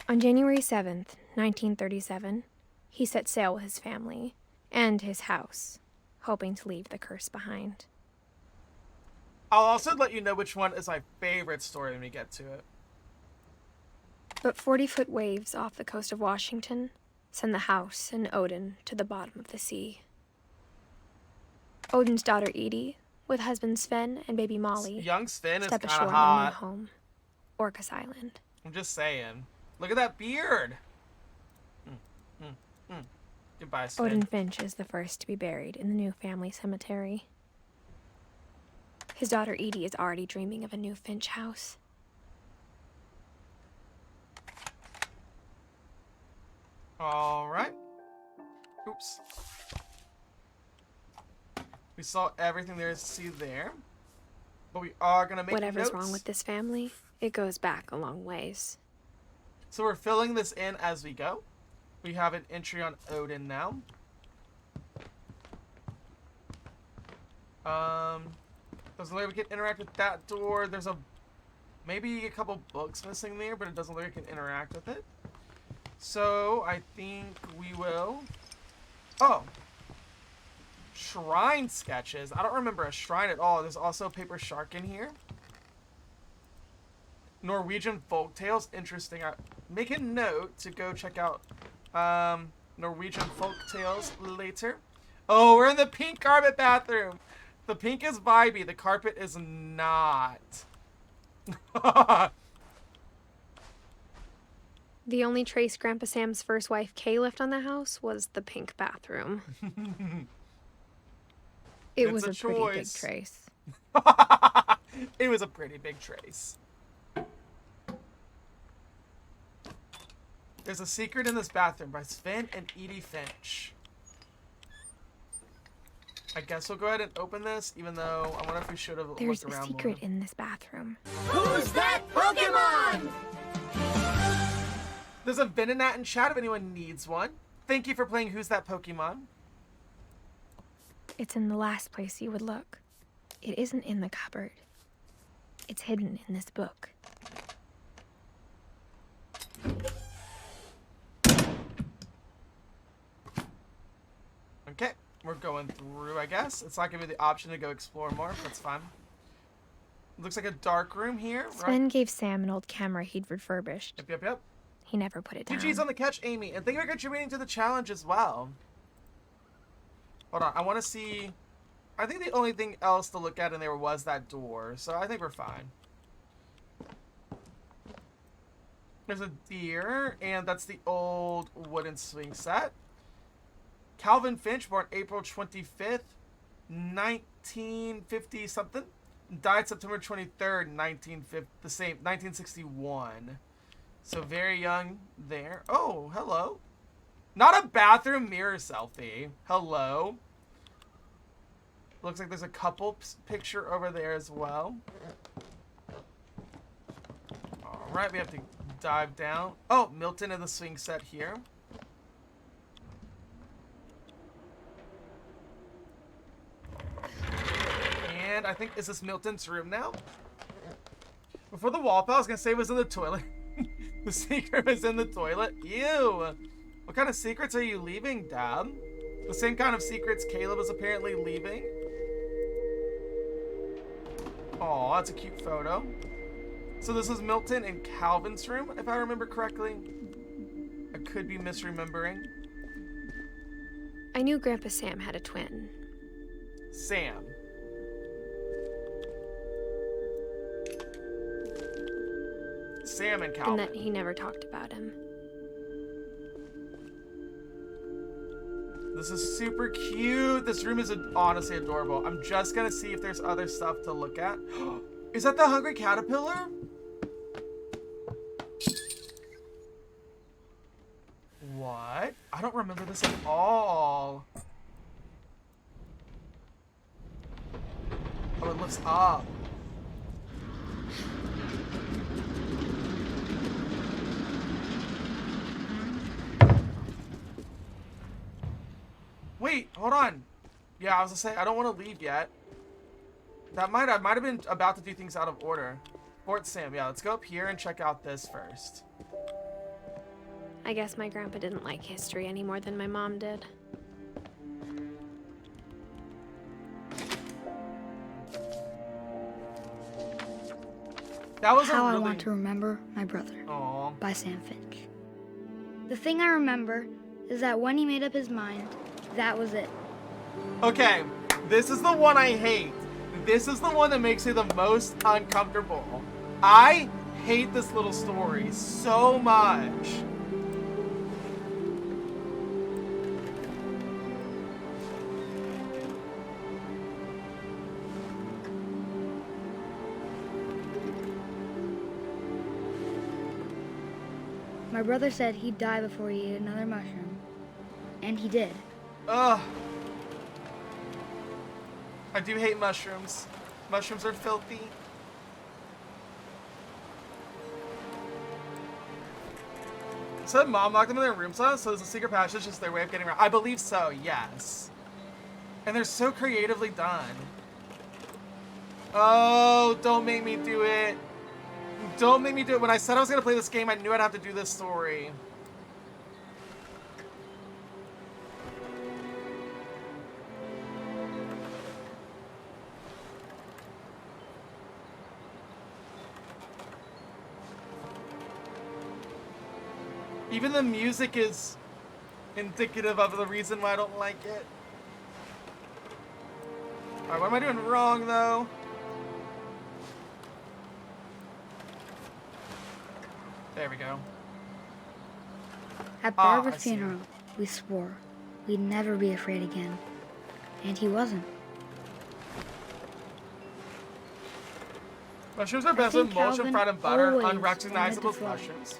On January 7th, 1937, he set sail with his family and his house, hoping to leave the curse behind. I'll also let you know which one is my favorite story when we get to it. But 40-foot waves off the coast of Washington send the house and Odin to the bottom of the sea. Odin's daughter Edie, with husband Sven and baby Molly, young Sven is step kind ashore of on their new hot. home, Orcas Island. I'm just saying. Look at that beard. Goodbye, Sven. Odin Finch is the first to be buried in the new family cemetery. His daughter Edie is already dreaming of a new Finch house. All right. Oops. We saw everything there is to see there. But we are going to make Whatever's notes. wrong with this family, it goes back a long ways. So we're filling this in as we go. We have an entry on Odin now. There's a way we can interact with that door. There's maybe a couple books missing there, but it doesn't look like we can interact with it. So I think we will. Oh, shrine sketches. I don't remember a shrine at all. There's also a paper shark in here. Norwegian folk tales. Interesting. Make a note to go check out Norwegian folk tales later. Oh, we're in the pink carpet bathroom. The pink is vibey. The carpet is not. The only trace Grandpa Sam's first wife Kay left on the house was the pink bathroom. It was a pretty big trace. It was a pretty big trace. There's a secret in this bathroom by Sven and Edith Finch. I guess we'll go ahead and open this, even though I wonder if we should have There's looked a around secret more. in this bathroom. Who's that Pokemon? There's a Venonat in chat if anyone needs one. Thank you for playing Who's That Pokemon? It's in the last place you would look. It isn't in the cupboard. It's hidden in this book. Okay, we're going through, I guess. It's not giving me the option to go explore more. That's fine. Looks like a dark room here, right? Sven gave Sam an old camera he'd refurbished. Yep. He never put it down. GG's on the catch, Amy. And thank you for contributing to the challenge as well. Hold on, I want to see... I think the only thing else to look at in there was that door, so I think we're fine. There's a deer, and that's the old wooden swing set. Calvin Finch, born April 25th, 1950-something. Died September 23rd, 1961. So very young there. Oh, hello. Not a bathroom mirror selfie. Hello. Looks like there's a couple picture over there as well. All right, we have to dive down. Oh, Milton in the swing set here. And I think, is this Milton's room now? Before the wall fell, I was gonna say it was in the toilet. The secret was in the toilet. Ew. What kind of secrets are you leaving, Dad? The same kind of secrets Caleb is apparently leaving. Oh, that's a cute photo. So this is Milton and Calvin's room, if I remember correctly. I could be misremembering. I knew Grandpa Sam had a twin. Sam. Sam and Calvin. And that he never talked about him. This is super cute. This room is honestly adorable. I'm just gonna see if there's other stuff to look at. Is that the Hungry Caterpillar? What? I don't remember this at all. Oh, it lifts up. Wait, hold on. Yeah, I was gonna say, I don't want to leave yet. I might have been about to do things out of order. Fort Sam, yeah, let's go up here and check out this first. I guess my grandpa didn't like history any more than my mom did. That was How a really... I Want to Remember My Brother Aww. by Sam Finch. The thing I remember is that when he made up his mind, that was it. Okay, this is the one I hate. This is the one that makes me the most uncomfortable. I hate this little story so much. My brother said he'd die before he ate another mushroom. And he did. Ugh. I do hate mushrooms. Mushrooms are filthy. So mom locked them in their room, so is the secret passage just their way of getting around? I believe so, yes. And they're so creatively done. Oh, don't make me do it. Don't make me do it. When I said I was going to play this game, I knew I'd have to do this story. Even the music is indicative of the reason why I don't like it. Alright, what am I doing wrong, though? There we go. At Barbara's I see. funeral, we swore we'd never be afraid again. And he wasn't. Mushrooms are best with think mulch and Calvin fried and butter, always unrecognizable as wanted to fly. mushrooms.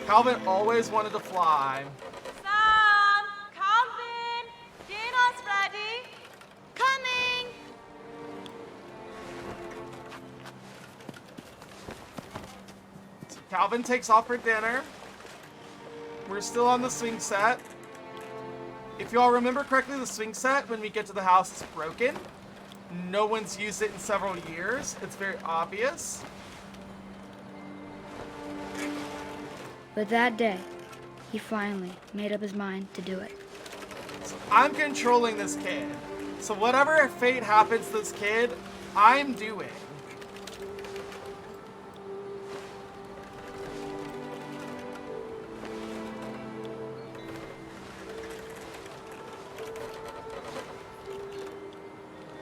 Calvin always wanted to fly. Sam! Calvin! Dinner's ready! Coming! Calvin takes off for dinner. We're still on the swing set. If you all remember correctly, the swing set, when we get to the house, is broken. No one's used it in several years. It's very obvious. But that day, he finally made up his mind to do it. So I'm controlling this kid. So whatever fate happens to this kid, I'm doing.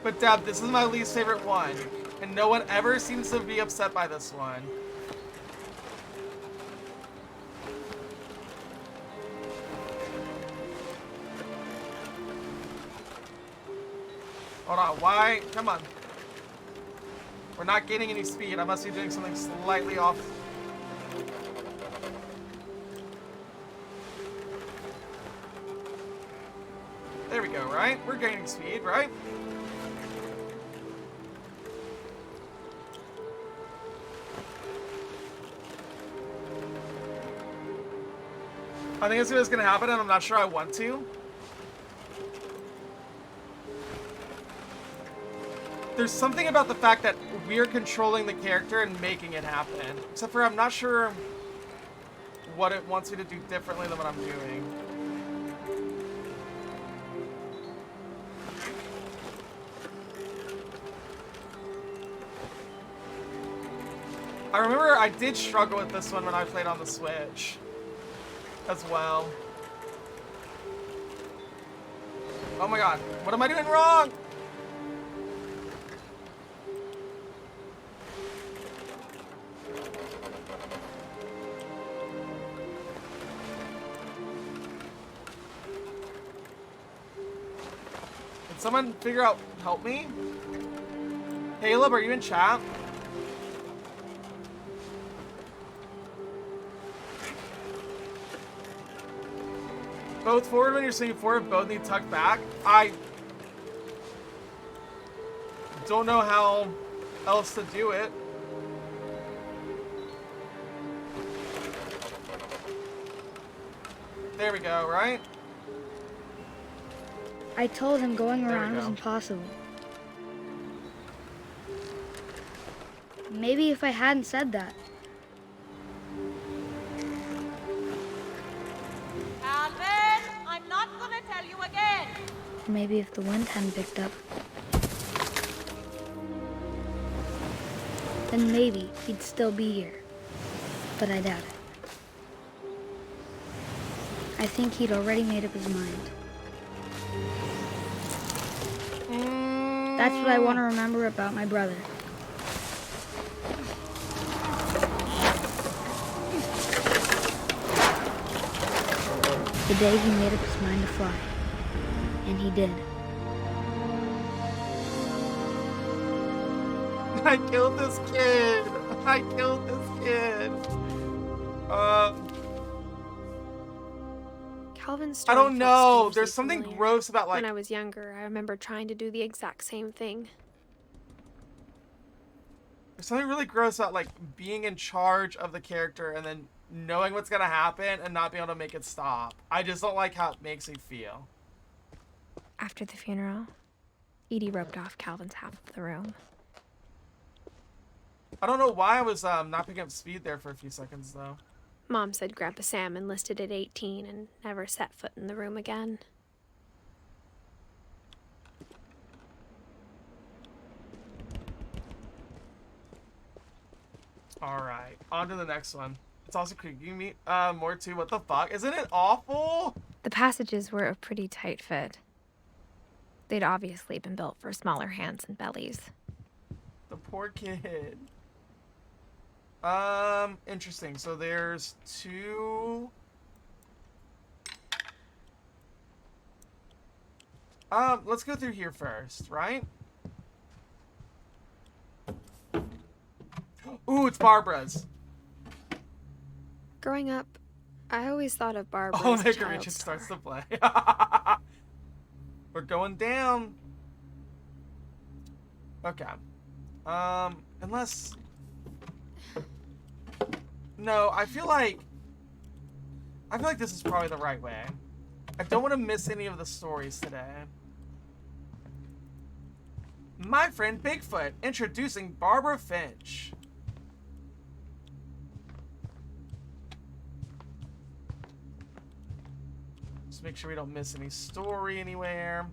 But Deb, this is my least favorite one. And no one ever seems to be upset by this one. Hold on, why? Come on. We're not gaining any speed. I must be doing something slightly off. There we go, right? We're gaining speed, right? I think it's what's gonna happen, and I'm not sure I want to. There's something about the fact that we're controlling the character and making it happen. Except for I'm not sure what it wants me to do differently than what I'm doing. I remember I did struggle with this one when I played on the Switch as well. Oh my god, what am I doing wrong? Can someone figure out, help me? Caleb, are you in chat? Both forward when you're swinging forward, both need tucked back. I don't know how else to do it. There we go, right? I told him going There we around was go. impossible. Maybe if I hadn't said that. Calvin, I'm not gonna tell you again. Maybe if the wind hadn't picked up. Then maybe he'd still be here. But I doubt it. I think he'd already made up his mind. That's what I want to remember about my brother. The day he made up his mind to fly. And he did. I killed this kid. I killed this kid. Calvin's I story don't felt know. strangely There's something familiar. gross about like When I was younger, I remember trying to do the exact same thing. there's something really gross about like being in charge of the character and then knowing what's gonna happen and not being able to make it stop. I just don't like how it makes me feel. After the funeral, Edie roped off Calvin's half of the room. I don't know why I was not picking up speed there for a few seconds though. Mom said Grandpa Sam enlisted at 18 and never set foot in the room again. Alright, on to the next one. It's also creeping me more too. What the fuck? Isn't it awful? The passages were a pretty tight fit. They'd obviously been built for smaller hands and bellies. The poor kid. Interesting. So there's two. Let's go through here first, right? Ooh, it's Barbara's. Growing up, I always thought of Barbara Oh, as a there child Richard star. starts to play. We're going down. Okay. Unless... No, I feel like this is probably the right way. I don't want to miss any of the stories today. My friend Bigfoot, introducing Barbara Finch. Just make sure we don't miss any story anywhere.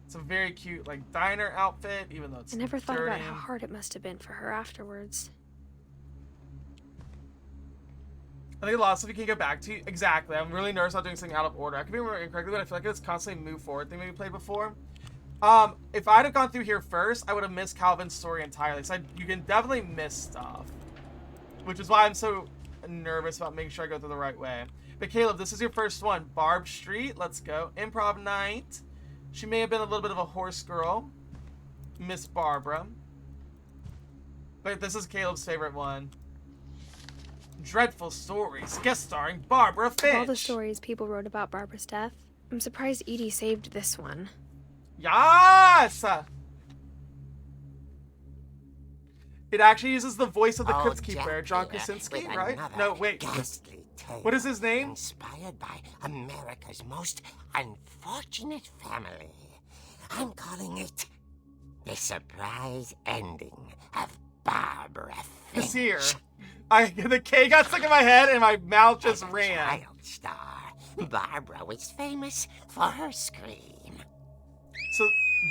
It's a very cute, like, diner outfit, even though it's I never thought dirty. about how hard it must have been for her afterwards. I think a lot of stuff you can go back to. Exactly. I'm really nervous about doing something out of order. I could be remembering incorrectly, but I feel like it's constantly move forward thing we played before. If I'd have gone through here first, I would have missed Calvin's story entirely. So you can definitely miss stuff. Which is why I'm so nervous about making sure I go through the right way. But Caleb, this is your first one. Barb Street. Let's go. Improv night. She may have been a little bit of a horse girl. Miss Barbara. But this is Caleb's favorite one. Dreadful Stories, guest starring Barbara Finch. Of all the stories people wrote about Barbara's death, I'm surprised Edie saved this one. Yes! It actually uses the voice of the Crypt Keeper, John Krasinski, right? No, wait. What is his name? Inspired by America's most unfortunate family. I'm calling it The Surprise Ending of Barbara Finch. It's here. The K got stuck in my head and my mouth just ran. Child star, Barbara was famous for her scream. So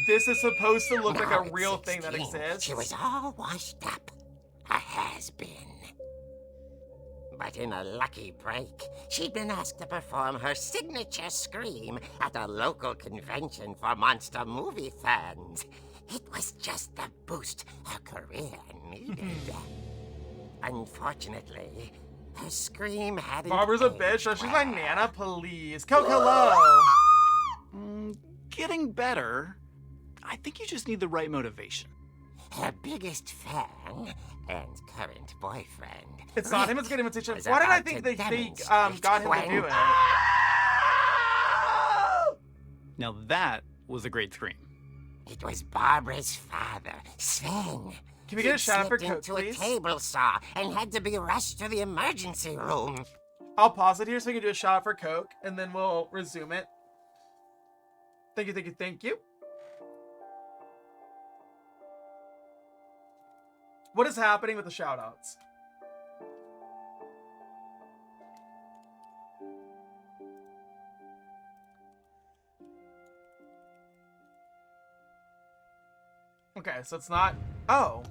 this is supposed to look like Now a at real thing that 16, exists? She was all washed up. A has-been. But in a lucky break, she'd been asked to perform her signature scream at a local convention for monster movie fans. It was just the boost her career needed. Unfortunately, her scream hadn't... Barbara's a bitch. Oh, she's my Nana, please. Coke, hello. Getting better. I think you just need the right motivation. Her biggest fan and current boyfriend. It's not him, it's getting invitation. was Why did I about think to they demonstrate got him to do when- it? Now that was a great scream. It was Barbara's father, Sven. Can we get a shout out for slipped Coke, into please? a table saw and had to be rushed to the emergency room. I'll pause it here so we can do a shout out for Coke, and then we'll resume it. Thank you, thank you, thank you. What is happening with the shoutouts? Okay, so it's not... Oh.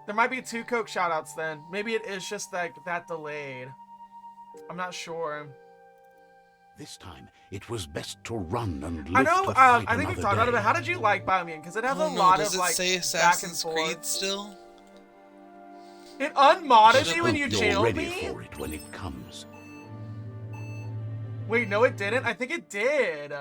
There might be 2 Coke shoutouts then. Maybe it is just like that delayed. I'm not sure. This time, it was best to run and live I know, to fight I think we've another talked about it, day. but how did you like Biomutant? Because it has a Oh, no, lot does of it like say back and Assassin's forth. Creed still? It unmodded Just me when hope you you're channeled ready me? for it when it comes. Wait, no it didn't? I think it did.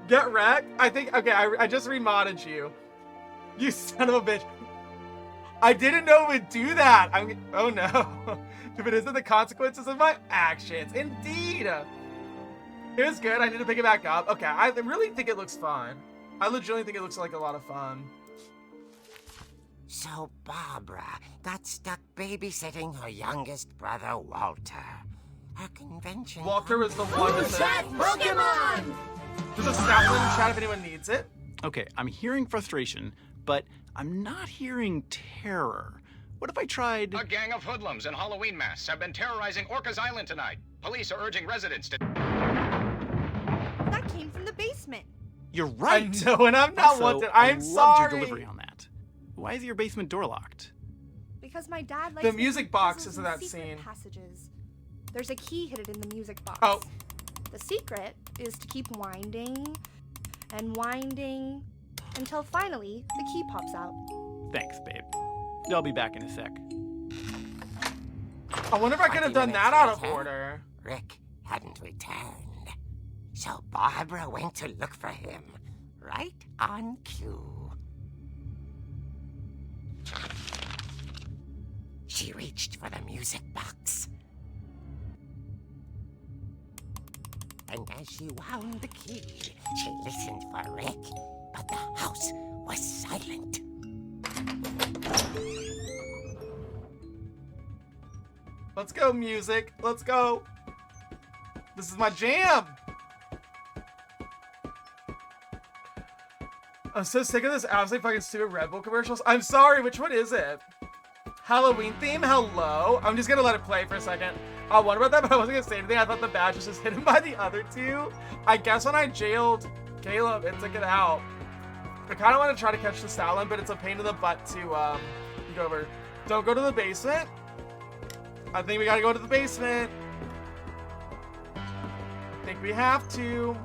Get wrecked? I think, okay, I just remodded you. You son of a bitch. I didn't know it would do that. Oh no. If it isn't the consequences of my actions. Indeed. It was good. I need to pick it back up. Okay, I really think it looks fun. I legitimately think it looks like a lot of fun. So Barbara got stuck babysitting her youngest brother, Walter. Her convention... Walter was the one that said... Pokemon! There's a stat in chat if anyone needs it. Okay, I'm hearing frustration, but I'm not hearing terror. What if I tried... A gang of hoodlums in Halloween masks have been terrorizing Orcas Island tonight. Police are urging residents to... That came from the basement. You're right. I know, and I'm not Also, wanted. I I'm loved sorry. your delivery on that. Why is your basement door locked? Because my dad likes The to music keep box puzzles is in and that secret scene. passages. There's a key hidden in the music box. Oh. The secret is to keep winding and winding until finally the key pops out. Thanks, babe. I'll be back in a sec. I wonder if I could have done that out of order. Rick hadn't returned. So Barbara went to look for him, right on cue. She reached for the music box. And as she wound the key, she listened for Rick, but the house was silent. Let's go, music. Let's go. This is my jam. I'm so sick of this absolutely fucking stupid Red Bull commercials. I'm sorry, which one is it? Halloween theme? Hello? I'm just gonna let it play for a second. I wonder about that, but I wasn't gonna say anything. I thought the badge was just hidden by the other two. I guess when I jailed Caleb, it took it out. I kind of want to try to catch the Stalin, but it's a pain in the butt to go over. Don't go to the basement. I think we gotta go to the basement. I think we have to.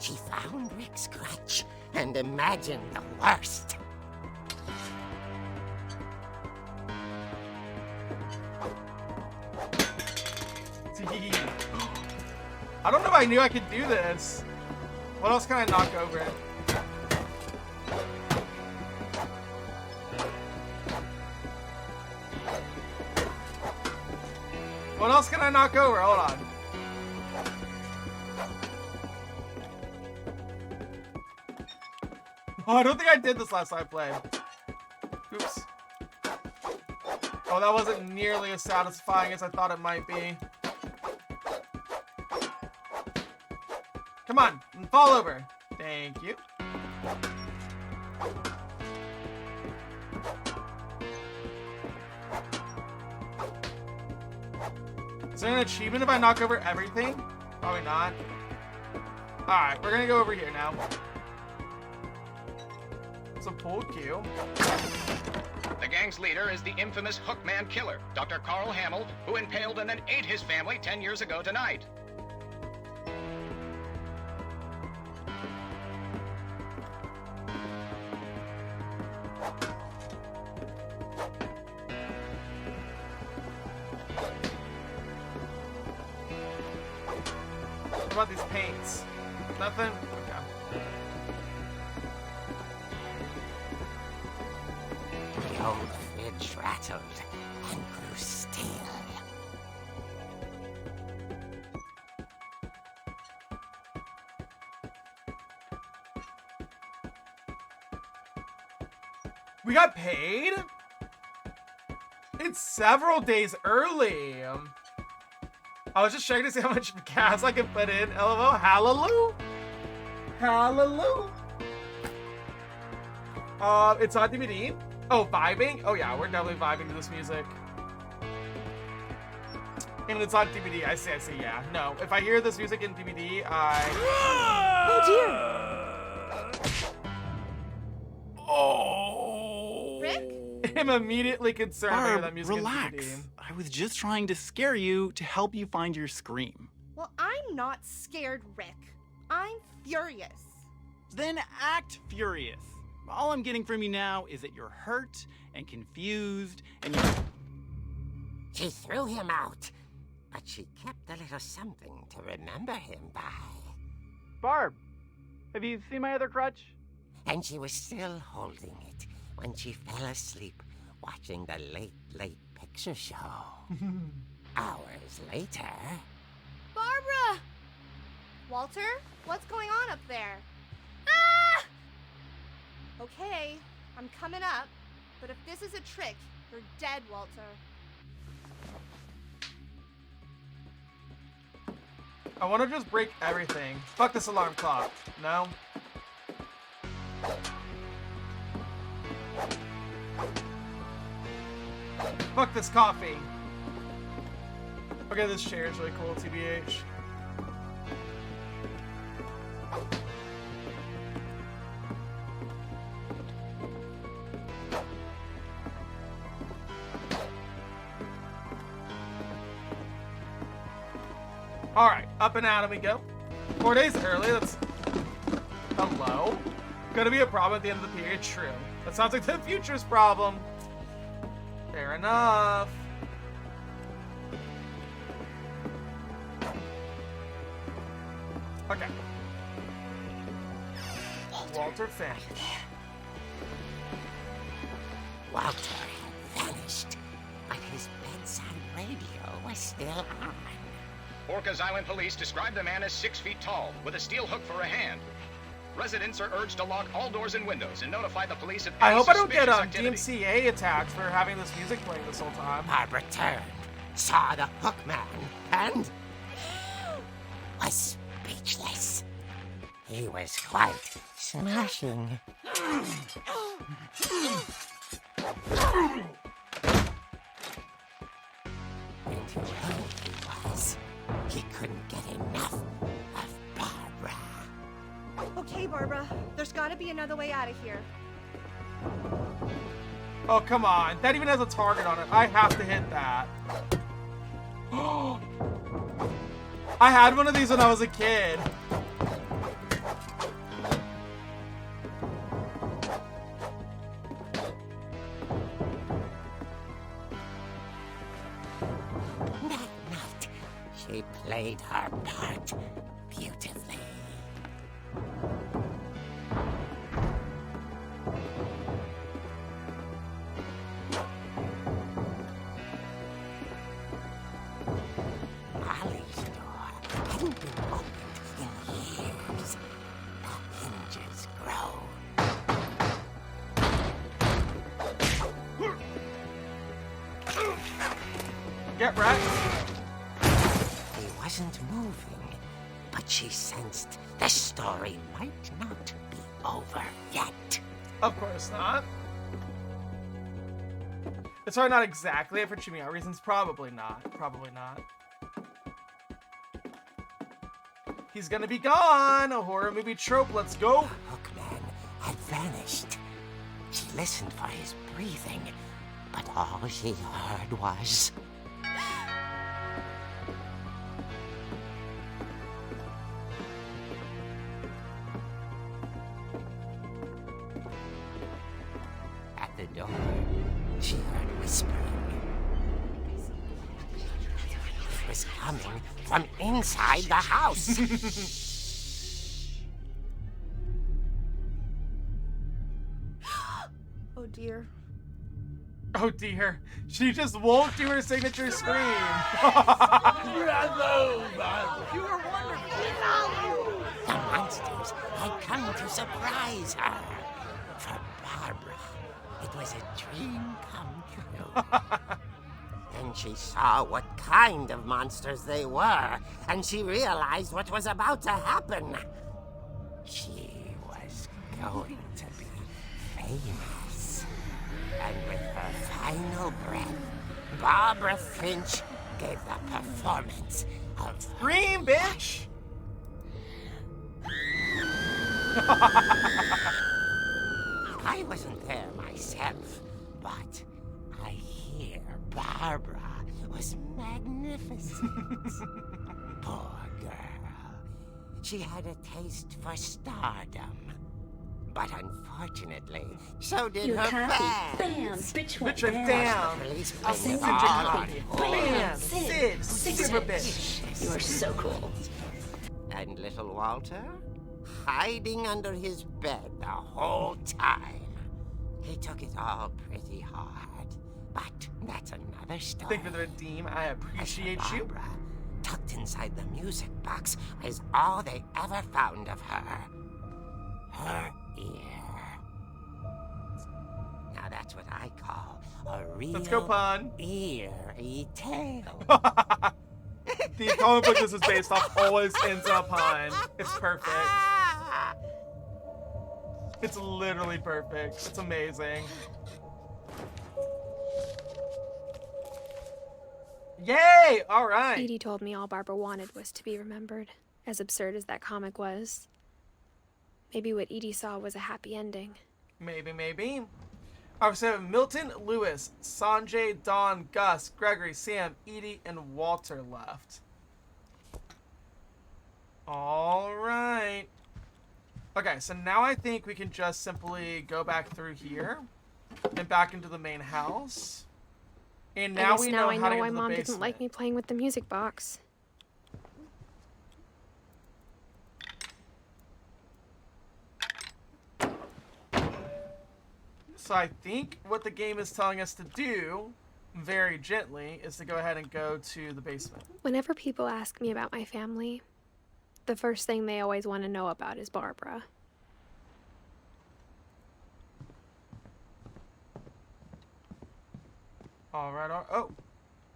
She found Rick's crutch and imagined the worst. I don't know if I knew I could do this. What else can I knock over? What else can I knock over? Hold on. Oh, I don't think I did this last time I played. Oops. Oh, that wasn't nearly as satisfying as I thought it might be. Come on, fall over. Thank you. Is there an achievement if I knock over everything? Probably not. Alright, we're gonna go over here now. It's a pool cue. The gang's leader is the infamous Hookman killer, Dr. Carl Hamill, who impaled and then ate his family 10 years ago tonight. What about these paints? Nothing? Okay. The old fridge rattled and grew still. We got paid? It's several days early. I was just checking to see how much gas I can put in. LOL. Hallelujah. Hallelujah. It's on DVD. Oh, vibing? Oh yeah, we're definitely vibing to this music. And it's on DVD. I see, yeah. No, if I hear this music in DVD, Oh dear! Oh. Rick? I'm immediately concerned when I hear that music relax. in DVD. I was just trying to scare you to help you find your scream. Well, I'm not scared, Rick. I'm furious. Then act furious. All I'm getting from you now is that you're hurt and confused and you're... She threw him out, but she kept a little something to remember him by. Barb, have you seen my other crutch? And she was still holding it when she fell asleep watching the late picture show. Hours later... Barbara! Walter, what's going on up there? Ah! Okay, I'm coming up, but if this is a trick, you're dead, Walter. I want to just break everything. Fuck this alarm clock. No? Fuck this coffee. Okay, this chair is really cool, TBH. Alright, up and out we go. 4 days early, that's... Hello? Gonna be a problem at the end of the period, true. That sounds like the future's problem. Fair enough. Okay. Walter Finch. Walter had vanished, but his bedside radio was still on. Orcas Island police describe the man as 6 feet tall, with a steel hook for a hand. Residents are urged to lock all doors and windows and notify the police of any I hope I don't get suspicious activity. DMCA attacked for having this music playing this whole time. Barbara turned, saw the hook man, and was speechless. He was quite smashing. And who he was, he couldn't get enough of Barbara. Okay, Barbara, there's gotta be another way out of here. Oh, come on. That even has a target on it. I have to hit that. I had one of these when I was a kid. That night, she played her part beautifully. Molly's door hadn't been opened in years. The hinges groaned. Get wrecked. He wasn't moving, but she sensed the story might not be over yet. Of course not. It's probably not exactly for cheating out reasons. Probably not. Probably not. He's gonna be gone. A horror movie trope. Let's go. The hookman had vanished. She listened for his breathing, but all she heard was... At the door, she heard whispering. It was coming from inside the house. Oh dear. Oh dear. She just won't do her signature scream. Bravo, bravo. You are wonderful. The monsters had come to surprise her. For Barbara, it was a dream come true. Then she saw what kind of monsters they were, and she realized what was about to happen. She was going to be famous. And with her final breath, Barbara Finch gave the performance of Scream, bitch! I wasn't there myself, but I hear Barbara was magnificent. Poor girl. She had a taste for stardom. But unfortunately, so did her fans. Bam! Bitch went Bitch went down. down. I'll sing you a copy. Bam! Sid! Super bitch! You are so cool. And little Walter? Hiding under his bed the whole time. He took it all pretty hard. But that's another story. Thank you for the redeem. I appreciate you. Barbara, tucked inside the music box, is all they ever found of her. Her ear. Now that's what I call a real Let's go, pun. eerie tale. The comic book this is based off always ends in a pun. It's perfect. It's literally perfect. It's amazing. Yay! Alright. Edie told me all Barbara wanted was to be remembered, as absurd as that comic was. Maybe what Edie saw was a happy ending. Maybe, maybe. Alright, so we have Milton, Lewis, Sanjay, Dawn, Gus, Gregory, Sam, Edie, and Walter left. Alright. Okay, so now I think we can just simply go back through here and back into the main house. And now we know how to get why to the Mom basement. didn't like me playing with the music box. So I think what the game is telling us to do, very gently, is to go ahead and go to the basement. Whenever people ask me about my family, the first thing they always want to know about is Barbara. Alright, oh.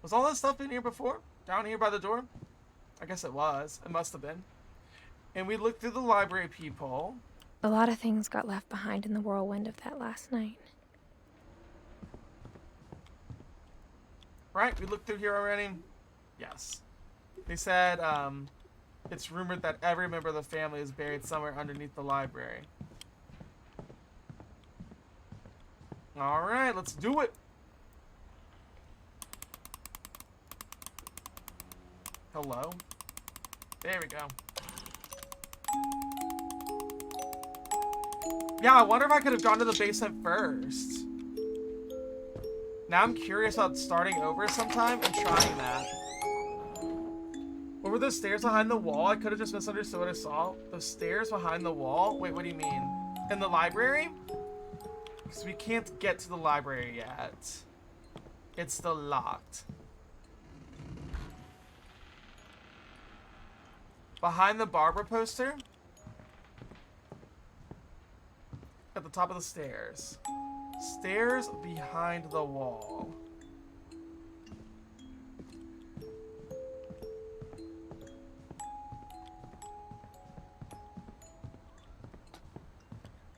Was all this stuff in here before? Down here by the door? I guess it was. It must have been. And we looked through the library peephole. A lot of things got left behind in the whirlwind of that last night. Right? We looked through here already? Yes. They said, it's rumored that every member of the family is buried somewhere underneath the library. Alright, let's do it! Hello? There we go. Yeah, I wonder if I could have gone to the basement first. Now I'm curious about starting over sometime and trying that. What were those stairs behind the wall? I could have just misunderstood what I saw. Those stairs behind the wall? Wait, what do you mean? In the library? Because we can't get to the library yet. It's still locked. Behind the Barbara poster? At the top of the stairs. Stairs behind the wall.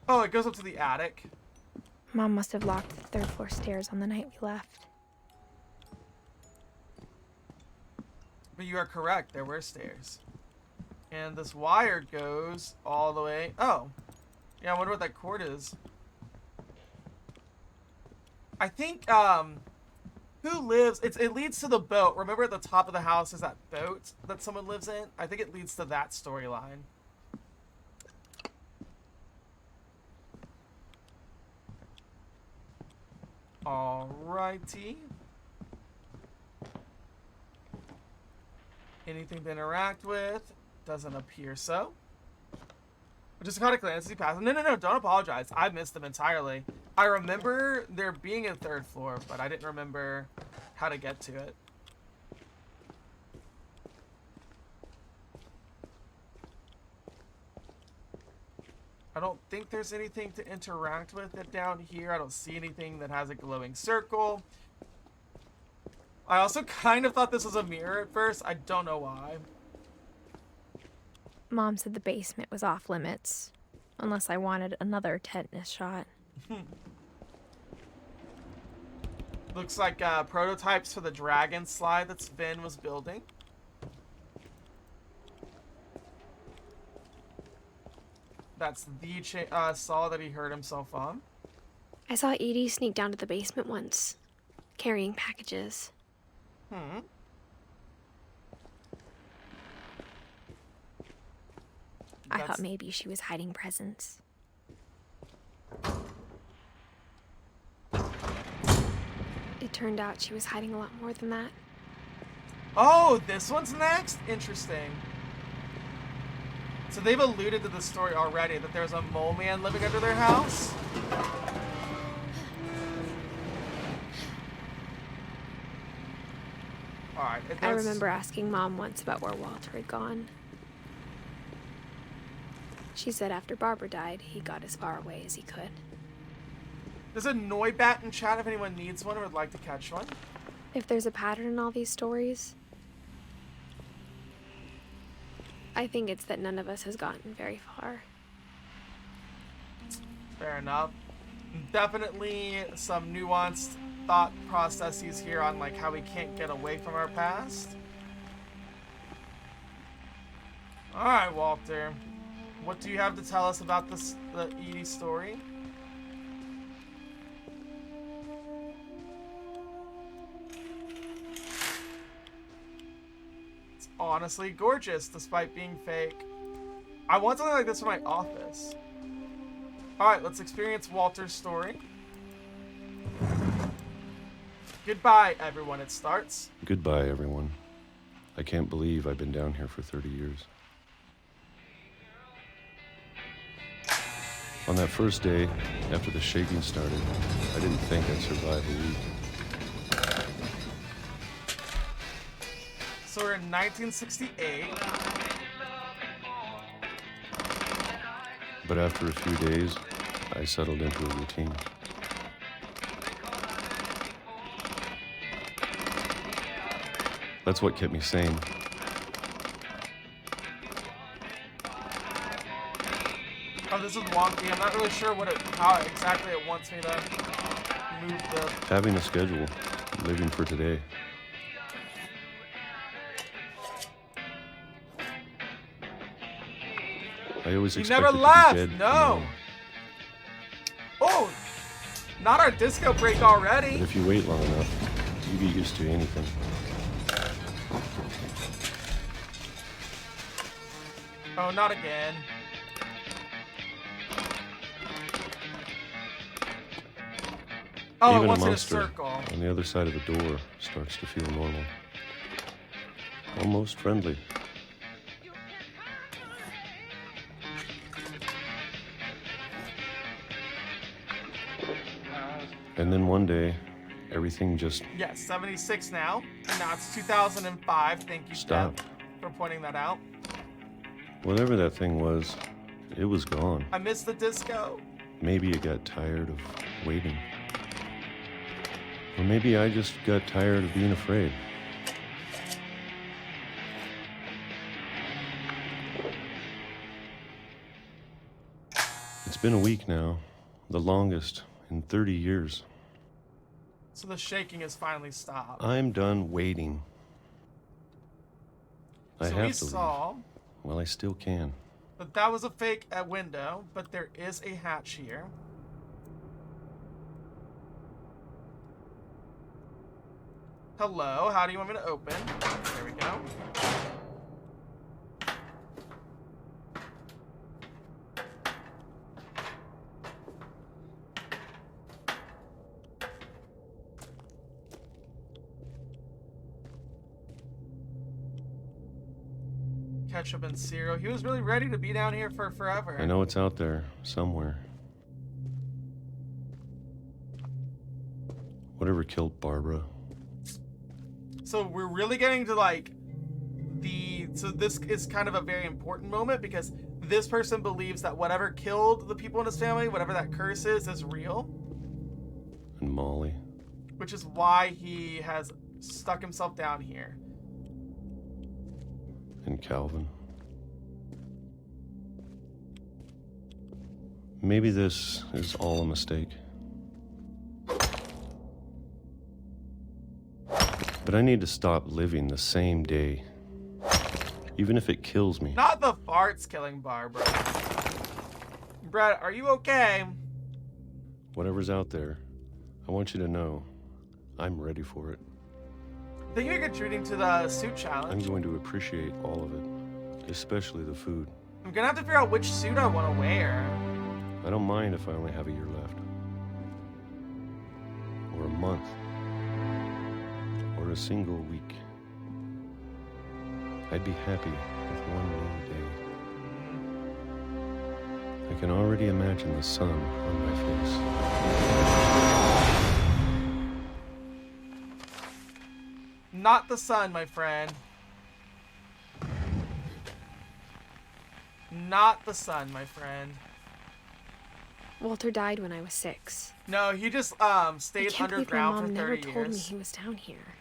Oh, it goes up to the attic. Mom must have locked the third floor stairs on the night we left. But you are correct, there were stairs. And this wire goes all the way. Oh. Yeah, I wonder what that cord is. I think, who lives? It leads to the boat. Remember at the top of the house is that boat that someone lives in? I think it leads to that storyline. Alrighty. Anything to interact with? Doesn't appear so. Just kind of glance as he passes. No, don't apologize. I missed them entirely. I remember there being a third floor, but I didn't remember how to get to it. I don't think there's anything to interact with it down here. I don't see anything that has a glowing circle. I also kind of thought this was a mirror at first. I don't know why. Mom said the basement was off limits, unless I wanted another tetanus shot. Looks like prototypes for the dragon slide that Sven was building. That's the saw that he hurt himself on. I saw Edie sneak down to the basement once, carrying packages. I thought maybe she was hiding presents. It turned out she was hiding a lot more than that. Oh, this one's next? Interesting. So they've alluded to the story already, that there's a mole man living under their house? Alright. I remember asking Mom once about where Walter had gone. She said after Barbara died, he got as far away as he could. There's a Noibat in chat if anyone needs one or would like to catch one. If there's a pattern in all these stories, I think it's that none of us has gotten very far. Fair enough. Definitely some nuanced thought processes here on like how we can't get away from our past. Alright, Walter. What do you have to tell us about this, the Edie story? It's honestly gorgeous, despite being fake. I want something like this for my office. Alright, let's experience Walter's story. Goodbye, everyone, it starts. Goodbye, everyone. I can't believe I've been down here for 30 years. On that first day, after the shaking started, I didn't think I'd survive a week. So we're in 1968. But after a few days, I settled into a routine. That's what kept me sane. Oh, this is wonky. I'm not really sure how exactly it wants me to move the... Having a schedule, living for today. I always You expected never to be left! dead No! Oh! Not our disco break already! But if you wait long enough, you get used to anything. Oh, not again. Oh, Even it wants a in a monster circle. on the other side of the door starts to feel normal. Almost friendly. And then one day, everything just Yes, 76 now. And now it's 2005. Thank you, stopped. Steph, for pointing that out. Whatever that thing was, it was gone. I miss the disco. Maybe it got tired of waiting. Or maybe I just got tired of being afraid. It's been a week now, the longest in 30 years. So the shaking has finally stopped. I'm done waiting. I So have we to saw leave. Well, I still can. that was a fake window, but there is a hatch here. Hello, how do you want me to open? There we go. Ketchup and cereal. He was really ready to be down here for forever. I know it's out there, somewhere. Whatever killed Barbara. So we're really getting to like so this is kind of a very important moment because this person believes that whatever killed the people in his family, whatever that curse is real. And Molly. Which is why he has stuck himself down here. And Calvin. Maybe this is all a mistake. But I need to stop living the same day. Even if it kills me. Not the farts killing Barbara. Brett, are you okay? Whatever's out there, I want you to know I'm ready for it. Thank you for contributing to the suit challenge. I'm going to appreciate all of it, especially the food. I'm gonna have to figure out which suit I want to wear. I don't mind if I only have a year left. Or a month. Or a single week. I'd be happy with one new day. I can already imagine the sun on my face. Not the sun, my friend. Not the sun, my friend. Walter died when I was 6. No, he just stayed underground for 30 years. Never told me he was down here.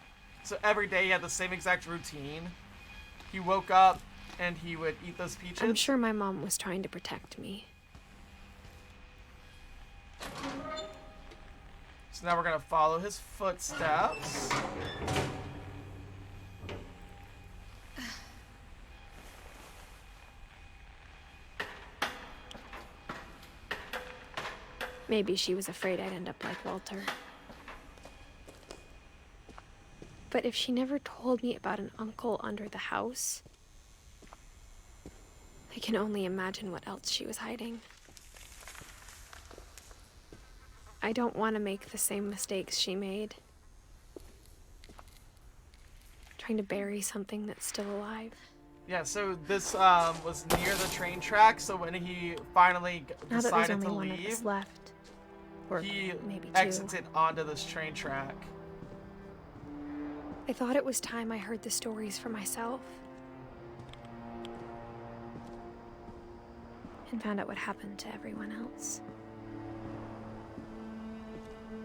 So every day he had the same exact routine. He woke up and he would eat those peaches. I'm sure my mom was trying to protect me. So now we're gonna follow his footsteps. Maybe she was afraid I'd end up like Walter. But if she never told me about an uncle under the house, I can only imagine what else she was hiding. I don't want to make the same mistakes she made. Trying to bury something that's still alive. Yeah, so this was near the train track, so when he finally decided to One of us leave, left. Or he maybe 2. exited onto this train track. I thought it was time I heard the stories for myself. And found out what happened to everyone else.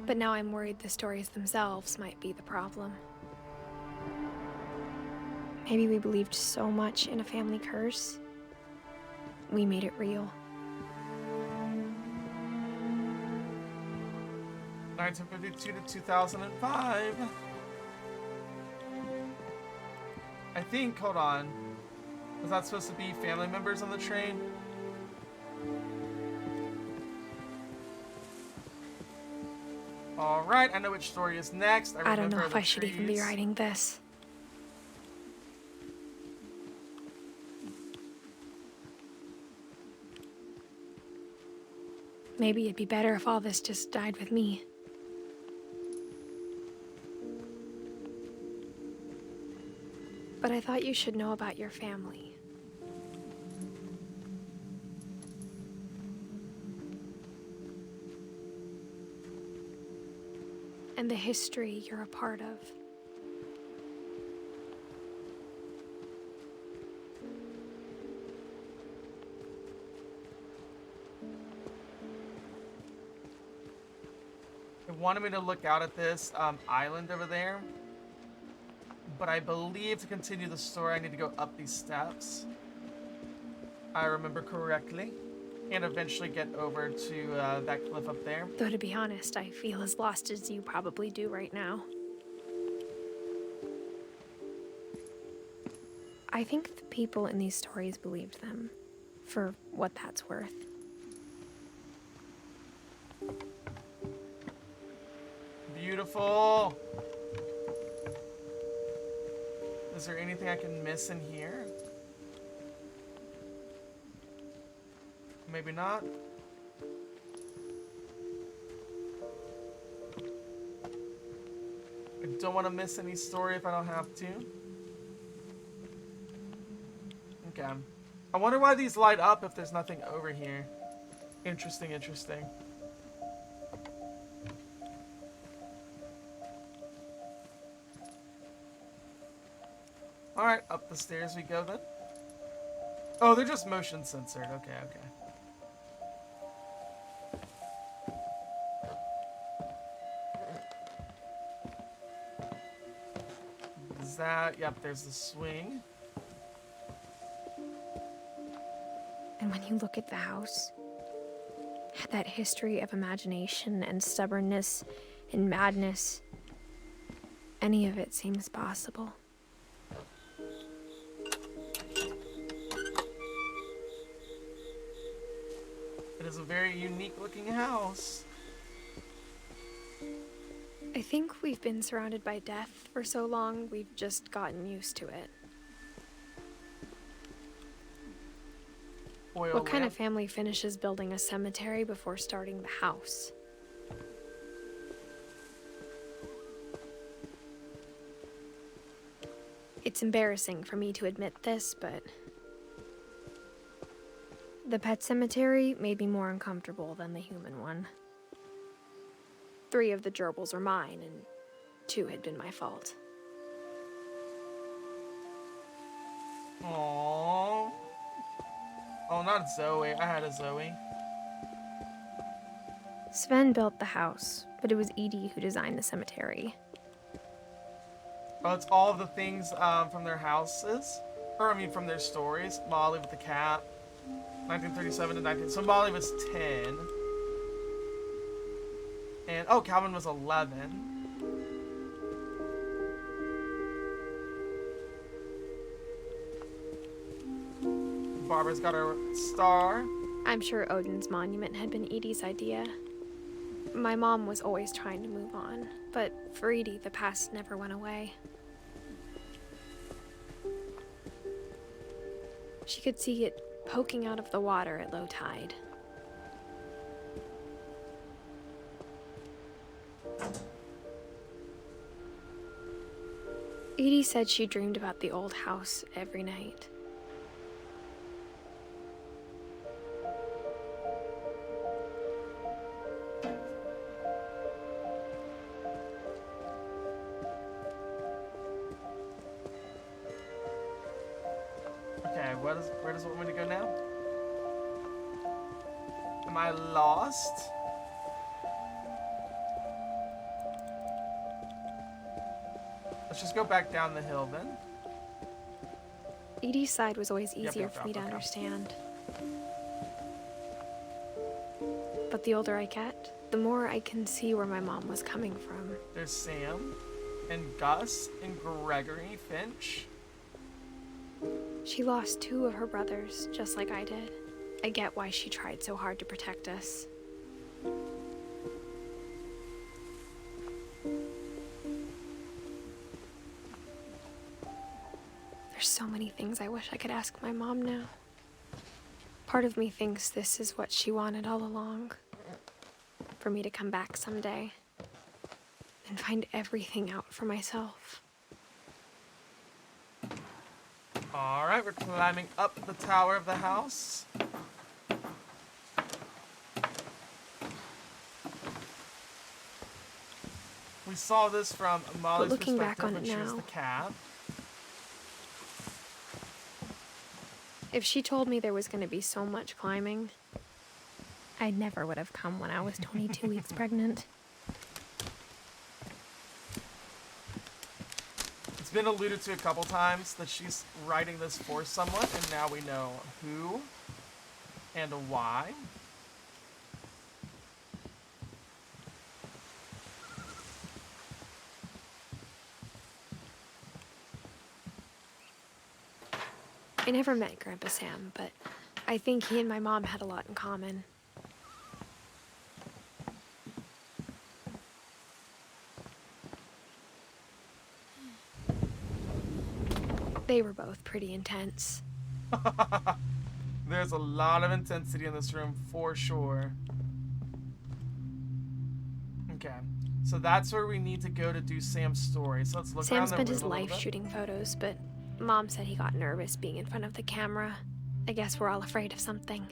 But now I'm worried the stories themselves might be the problem. Maybe we believed so much in a family curse, we made it real. 1952 to 2005. I think, hold on. Was that supposed to be family members on the train? Alright, I know which story is next. I don't know if I should even be writing this. Maybe it'd be better if all this just died with me. But I thought you should know about your family. And the history you're a part of. It wanted me to look out at this island over there. But I believe to continue the story, I need to go up these steps. I remember correctly. And eventually get over to that cliff up there. Though to be honest, I feel as lost as you probably do right now. I think the people in these stories believed them, for what that's worth. Beautiful. Is there anything I can miss in here? Maybe not. I don't want to miss any story if I don't have to. Okay. I wonder why these light up if there's nothing over here. Interesting, interesting. Alright, up the stairs we go then. Oh, they're just motion censored. Okay, okay. Is that? Yep, there's the swing. And when you look at the house, that history of imagination and stubbornness and madness, any of it seems possible. It is a very unique looking house. I think we've been surrounded by death for so long, we've just gotten used to it. What kind of family finishes building a cemetery before starting the house? It's embarrassing for me to admit this, but the pet cemetery made me more uncomfortable than the human one. 3 of the gerbils are mine, and 2 had been my fault. Aww. Oh, not Zoe. I had a Zoe. Sven built the house, but it was Edie who designed the cemetery. Oh, it's all of the things from their houses. Or, I mean, from their stories. Molly with the cat. 1937 to 19... So Molly was 10. And, oh, Calvin was 11. Barbara's got her star. I'm sure Odin's monument had been Edie's idea. My mom was always trying to move on, but for Edie, the past never went away. She could see it poking out of the water at low tide. Edie said she dreamed about the old house every night. Okay, where does it want me to go now? Am I lost? Let's just go back down the hill then. Edie's side was always easier Yep, for me to okay. understand. But the older I get, the more I can see where my mom was coming from. There's Sam, and Gus, and Gregory Finch. She lost 2 of her brothers, just like I did. I get why she tried so hard to protect us. There's so many things I wish I could ask my mom now. Part of me thinks this is what she wanted all along. For me to come back someday and find everything out for myself. Alright, we're climbing up the tower of the house. We saw this from Molly's looking perspective back on when it she was now- the cat. If she told me there was going to be so much climbing, I never would have come when I was 22 weeks pregnant. It's been alluded to a couple times that she's writing this for someone, and now we know who and why. I never met Grandpa Sam, but I think he and my mom had a lot in common. They were both pretty intense. There's a lot of intensity in this room for sure. Okay, so that's where we need to go to do Sam's story. So let's look Sam around the spent room his a little life bit. shooting photos, but Mom said he got nervous being in front of the camera. I guess we're all afraid of something.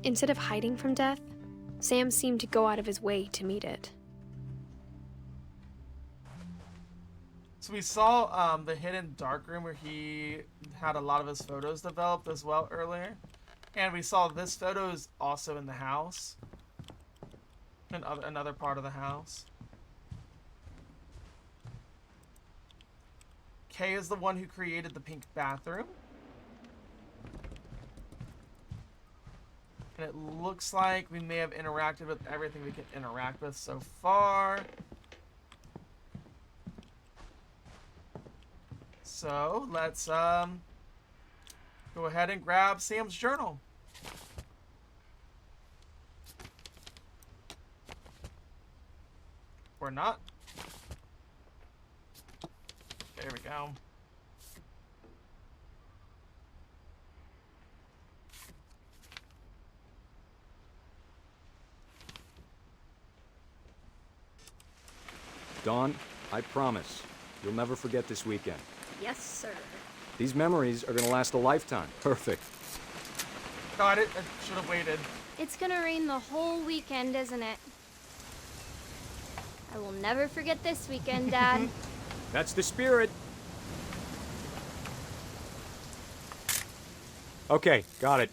Instead of hiding from death, Sam seemed to go out of his way to meet it. So we saw the hidden darkroom where he had a lot of his photos developed as well earlier. And we saw this photo is also in the house. In another part of the house. Kay is the one who created the pink bathroom. And it looks like we may have interacted with everything we can interact with so far. So let's go ahead and grab Sam's journal. Or not. There we go. Dawn, I promise, you'll never forget this weekend. Yes, sir. These memories are gonna last a lifetime. Perfect. Got it. I should have waited. It's gonna rain the whole weekend, isn't it? I will never forget this weekend, Dad. That's the spirit. Okay, got it.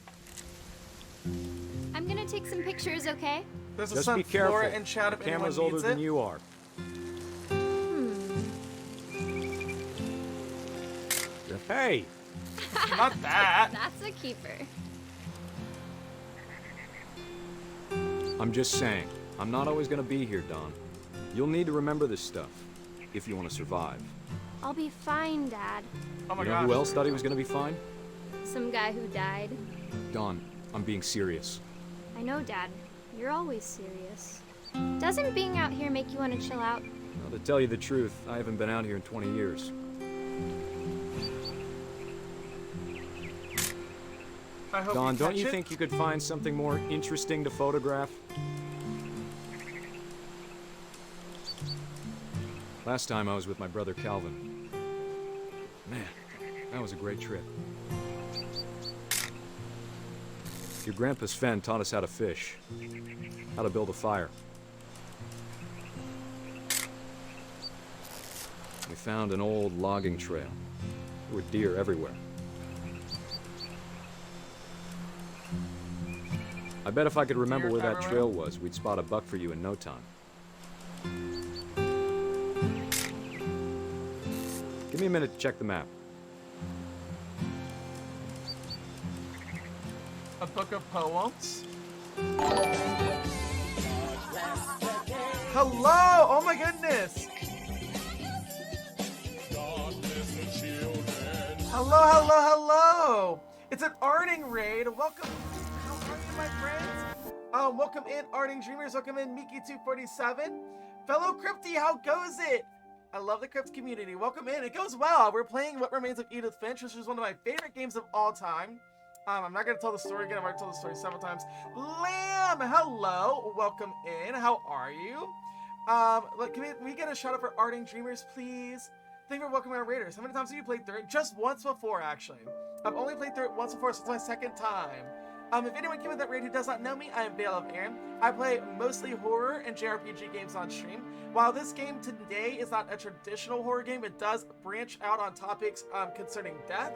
I'm gonna take some pictures, okay? There's a Just be careful. Flora in chat if The camera's anyone older needs than it. you are. Hey! Not that. That's a keeper. I'm just saying, I'm not always gonna be here, Dawn. You'll need to remember this stuff, if you want to survive. I'll be fine, Dad. Oh my You know gosh. who else thought he was gonna be fine? Some guy who died. Dawn, I'm being serious. I know, Dad. You're always serious. Doesn't being out here make you want to chill out? Well, to tell you the truth, I haven't been out here in 20 years. I hope Dawn, don't catch you it. think you could find something more interesting to photograph? Last time I was with my brother Calvin. Man, that was a great trip. Your grandpa Sven taught us how to fish, how to build a fire. We found an old logging trail. There were deer everywhere. I bet if I could remember Deer where that everywhere? trail was, we'd spot a buck for you in no time. Give me a minute to check the map. A book of poems. Hello! Oh my goodness! Hello, hello, hello! It's an Arting raid. Welcome. How are you, my friends? Welcome in, Arting Dreamers. Welcome in, Miki247. Fellow Crypty, how goes it? I love the Crypt community. Welcome in. It goes well. We're playing What Remains of Edith Finch, which is one of my favorite games of all time. I'm not going to tell the story again. I've already told the story several times. Lamb, hello. Welcome in. How are you? Look, can we get a shout out for Arting Dreamers, please? Thank you for welcoming our raiders. How many times have you played through it? Just once before, actually. I've only played through it once before, so it's my second time. If anyone came with that raid who does not know me, I am Vale of Aaron. I play mostly horror and JRPG games on stream. While this game today is not a traditional horror game, it does branch out on topics concerning death.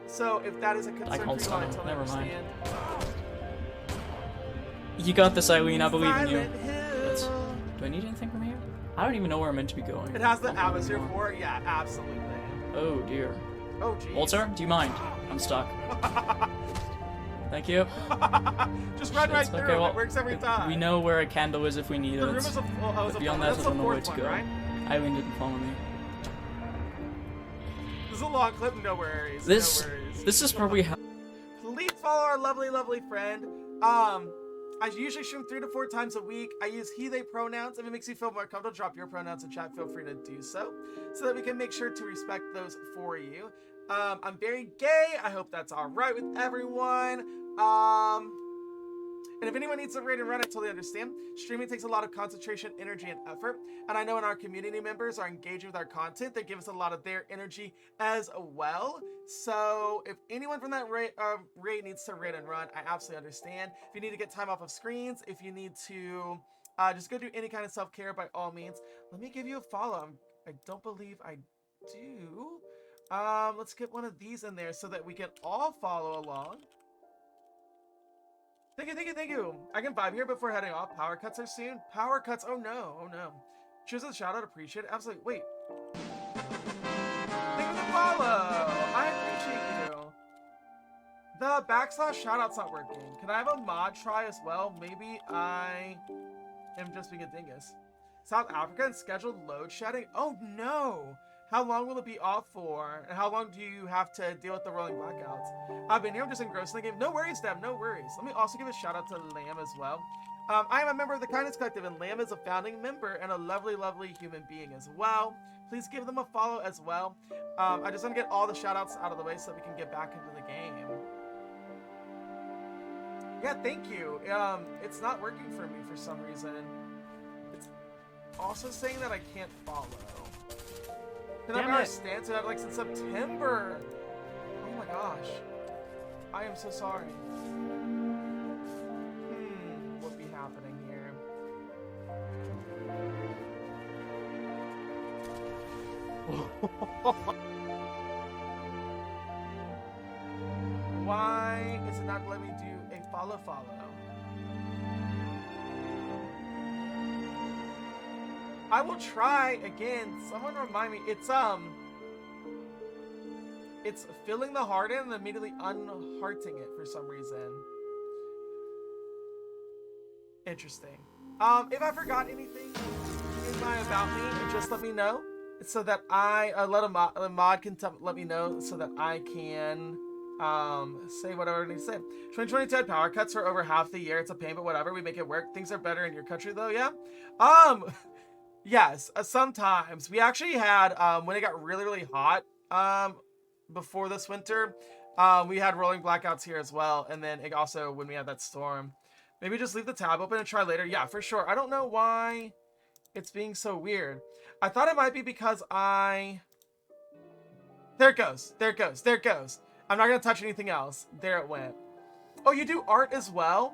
So if that is a concern for you, I totally Never mind. understand. You got this, Eileen. I believe in you. Silent Do I need anything from here? I don't even know where I'm meant to be going. It has the atmosphere for it. Yeah, absolutely. Oh dear. Oh geez. Walter, do you mind? I'm stuck. Thank you. Just run right through Okay, it. well, It works every time. We know where a candle is if we need The it. room is a, But beyond that, I that's don't the know where fourth to one, go. right? Eileen didn't follow me. This is a long clip. No worries. This No worries. this is probably how. Please follow our lovely, lovely friend. I usually stream 3 to 4 times a week. I use he, they pronouns. If it makes you feel more comfortable, drop your pronouns in chat. Feel free to do so that we can make sure to respect those for you. I'm very gay. I hope that's all right with everyone. And if anyone needs to raid and run, I totally understand. Streaming takes a lot of concentration, energy, and effort. And I know when our community members are engaging with our content, they give us a lot of their energy as well. So if anyone from that raid needs to raid and run, I absolutely understand. If you need to get time off of screens, if you need to just go do any kind of self-care, by all means, let me give you a follow. I don't believe I do, let's get one of these in there so that we can all follow along. Thank you, thank you, thank you. I can vibe here before heading off. Power cuts are soon. Power cuts. Oh no, oh no. Cheers to the shout out. Appreciate it. Absolutely. Wait. Thank you for the follow. I appreciate you. The / shout out's not working. Can I have a mod try as well? Maybe I am just being a dingus. South Africa and scheduled load shedding. Oh no. How long will it be off for? And how long do you have to deal with the rolling blackouts? I've been here, I'm just engrossed in the game. No worries, Deb, no worries. Let me also give a shout out to Lamb as well. I am a member of the Kindness Collective, and Lamb is a founding member and a lovely, lovely human being as well. Please give them a follow as well. I just want to get all the shout outs out of the way so we can get back into the game. Yeah, thank you. It's not working for me for some reason. It's also saying that I can't follow. And I've got a stance at like since September. Oh my gosh. I am so sorry. What be happening here? Why is it not letting me do a follow? I will try again. Someone remind me. It's filling the heart in and immediately unhearting it for some reason. Interesting. If I forgot anything in my about me, just let me know so that I let a mod can let me know so that I can say whatever I need to say. 2022 had power cuts for over half the year. It's a pain, but whatever. We make it work. Things are better in your country though. Yeah. Yes, sometimes. We actually had, when it got really, really hot before this winter, we had rolling blackouts here as well. And then it also, when we had that storm, maybe just leave the tab open and try later. Yeah, for sure. I don't know why it's being so weird. I thought it might be because there it goes. There it goes. There it goes. I'm not going to touch anything else. There it went. Oh, you do art as well?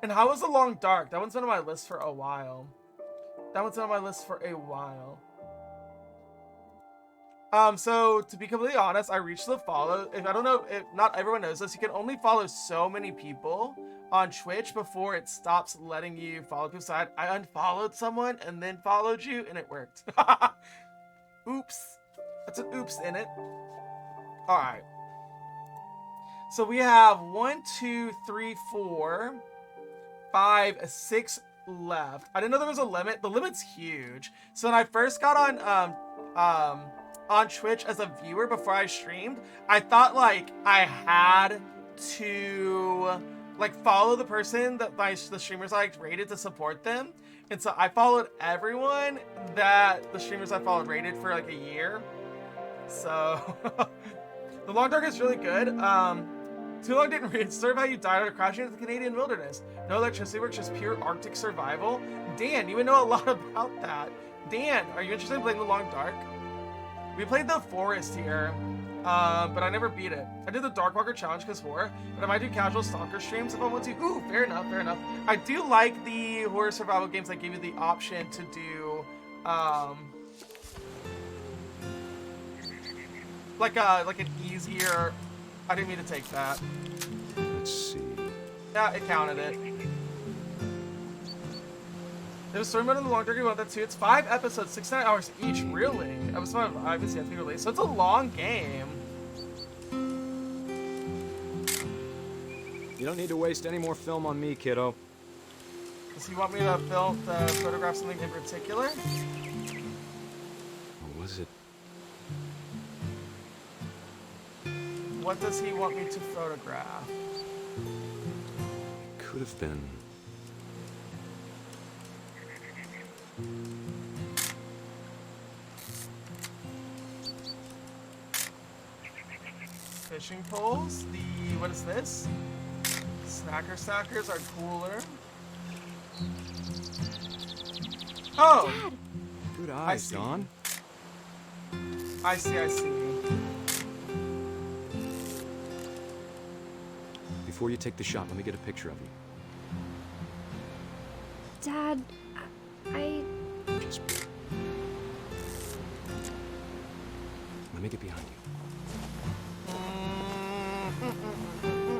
And how was The Long Dark? That one's been on my list for a while. So to be completely honest, I reached the follow. If I don't know, if not everyone knows this, you can only follow so many people on Twitch before it stops letting you follow people. So I unfollowed someone and then followed you, and it worked. Oops. That's an oops in it. All right. So we have 1, 2, 3, 4, 5, 6 left. I didn't know there was a limit. The limit's huge. So when I first got on Twitch as a viewer before I streamed, I thought like I had to like follow the person that the streamers I rated to support them. And so I followed everyone that the streamers I followed rated for like a year. So The Long Dark is really good. Too Long didn't serve how you died after crashing into the Canadian wilderness. No electricity works, just pure Arctic survival. Dan, you would know a lot about that. Dan, are you interested in playing The Long Dark? We played the forest here, but I never beat it. I did the Darkwalker challenge because horror, but I might do casual stalker streams if I want to. Ooh, fair enough, fair enough. I do like the horror survival games that give you the option to do, like an easier. I didn't mean to take that. Let's see. Yeah, it counted it. There's a story mode in The Long Dark about that too. It's 5 episodes, 69 hours each. Really? Episode 5 is yet to be released, so it's a long game. You don't need to waste any more film on me, kiddo. Does he want me to photograph something in particular? What was it? What does he want me to photograph? Could have been. Fishing poles. What is this? Snacker stackers are cooler. Oh! Dad. Good eyes, Don. I see. Before you take the shot, let me get a picture of you. Dad, I... Just... Let me get behind you.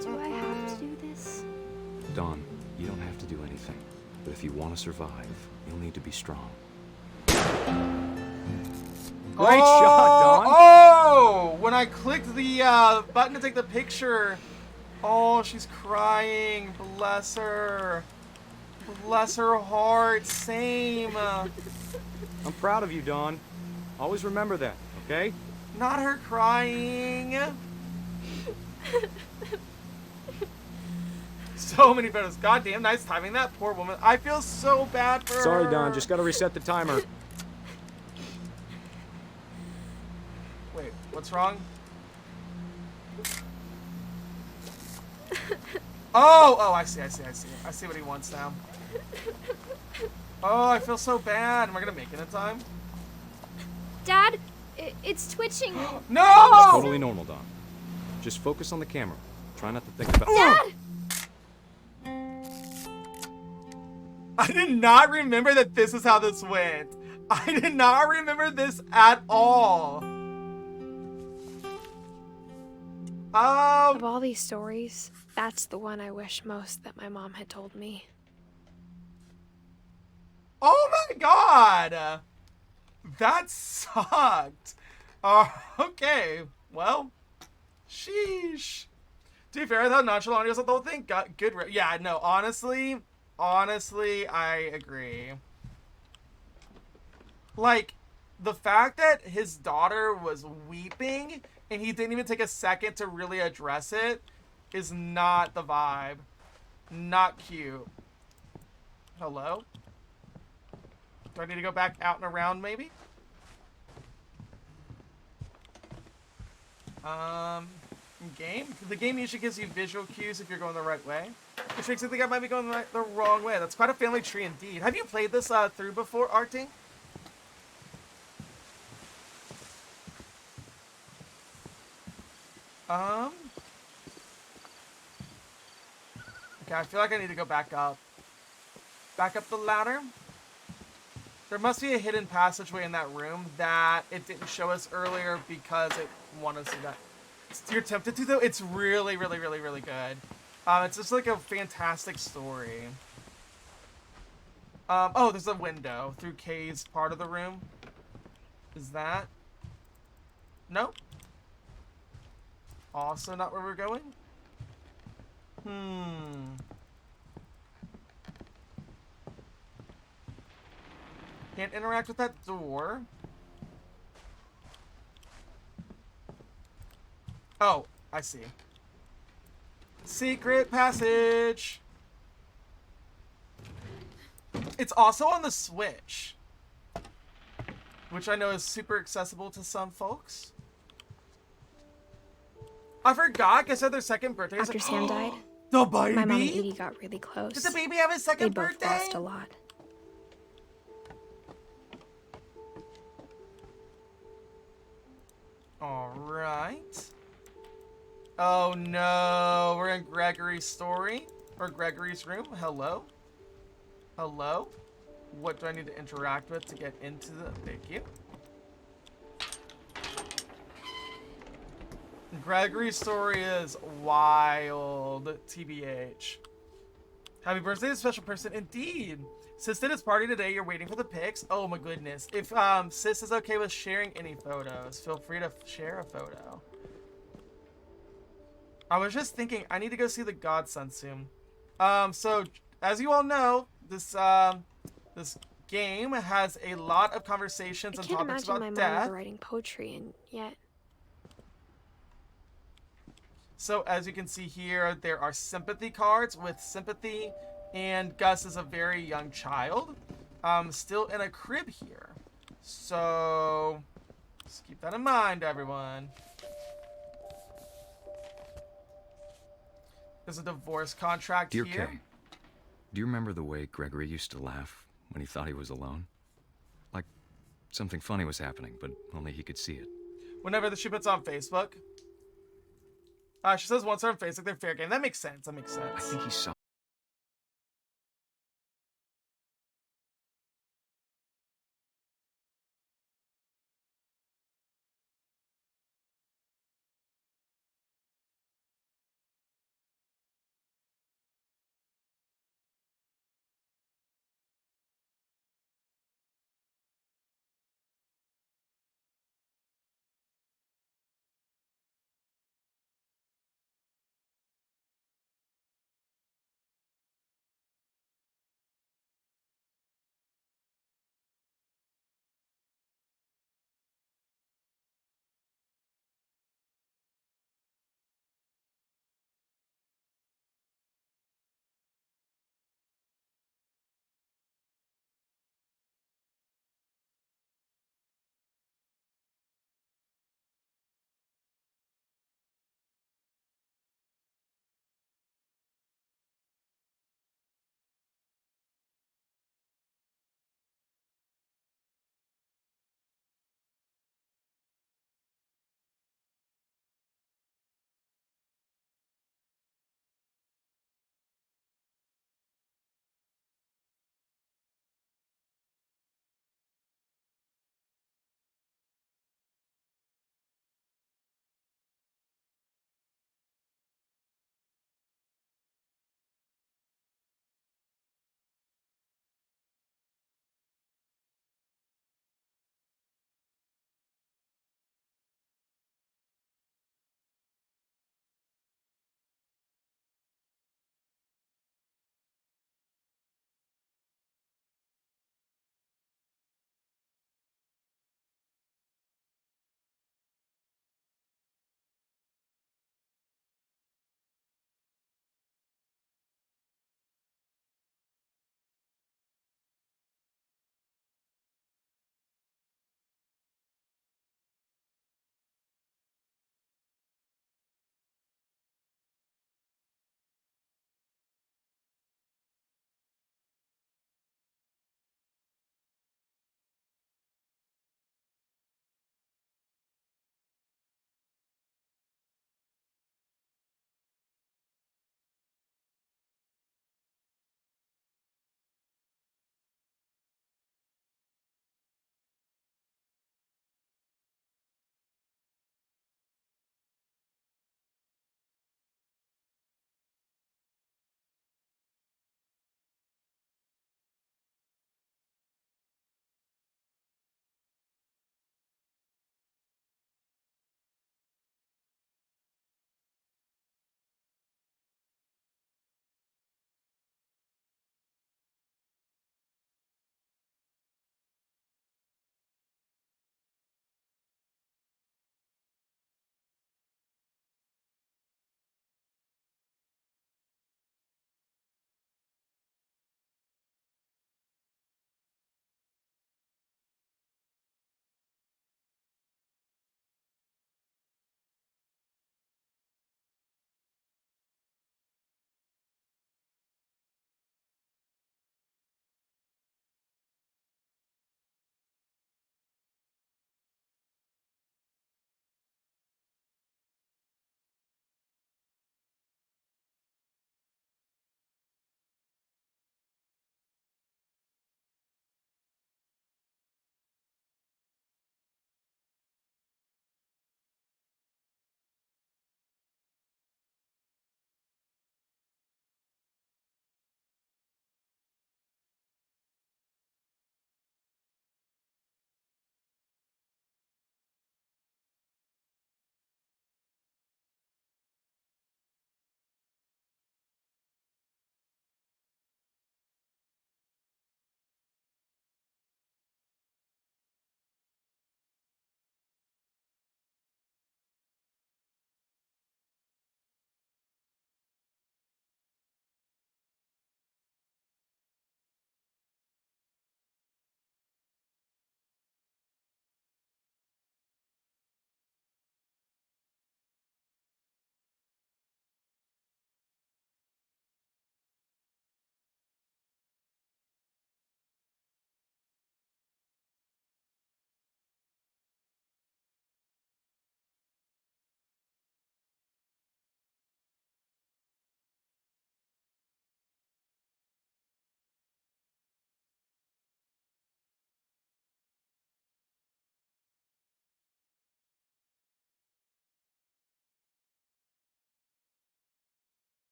Do I have to do this? Dawn, you don't have to do anything. But if you want to survive, you'll need to be strong. Great shot, Dawn! Oh! When I clicked the button to take the picture, oh, she's crying. Bless her. Bless her heart. Same. I'm proud of you, Dawn. Always remember that, okay? Not her crying. So many photos. Goddamn, nice timing. That poor woman. I feel so bad for her. Sorry, Dawn. Just gotta reset the timer. Wait, what's wrong? Oh, I see. I see what he wants now. Oh, I feel so bad. Am I gonna make it in time? Dad, it's twitching. No! It's totally normal, Dawn. Just focus on the camera. Try not to think about. Dad! I did not remember that this is how this went. I did not remember this at all. Of all these stories, that's the one I wish most that my mom had told me. Oh my god! That sucked. Okay. Well, sheesh. To be fair, though, nonchalant is the whole thing. Got good. Yeah, no, honestly, I agree. Like, the fact that his daughter was weeping and he didn't even take a second to really address it is not the vibe. Not cute. Hello? Do I need to go back out and around, maybe? Game? The game usually gives you visual cues if you're going the right way. Which makes me think I might be going the wrong way. That's quite a family tree indeed. Have you played this through before, Arting? Okay, I feel like I need to go back up. Back up the ladder. There must be a hidden passageway in that room that it didn't show us earlier because it wanted us to do that. You're tempted to, though? It's really, really, really, really good. It's just like a fantastic story. Oh, there's a window through Kay's part of the room. Is that? Nope. Also not where we're going? Can't interact with that door. Oh, I see. Secret passage. It's also on the Switch, which I know is super accessible to some folks. I forgot. I said their second birthday. After Sam died, the baby? my mom and Edie got really close. Did the baby have his second birthday? They both lost a lot. All right. Oh no, we're in Gregory's story, or Gregory's room. Hello? Hello? What do I need to interact with to get into the... Thank you. Gregory's story is wild, TBH. Happy birthday to a special person, indeed. Sis did his party today, you're waiting for the pics? Oh my goodness. If Sis is okay with sharing any photos, feel free to share a photo. I was just thinking, I need to go see the Godson soon. So, as you all know, this game has a lot of conversations and topics about I can't imagine my mom writing poetry, and yet... So, as you can see here, there are sympathy cards with sympathy, and Gus is a very young child, still in a crib here. So, just keep that in mind, everyone. There's a divorce contract Dear here. Kay, do you remember the way Gregory used to laugh when he thought he was alone? Like something funny was happening, but only he could see it. Whenever she puts on Facebook. She says once they're on Facebook, they're fair game. That makes sense. That makes sense. I think he saw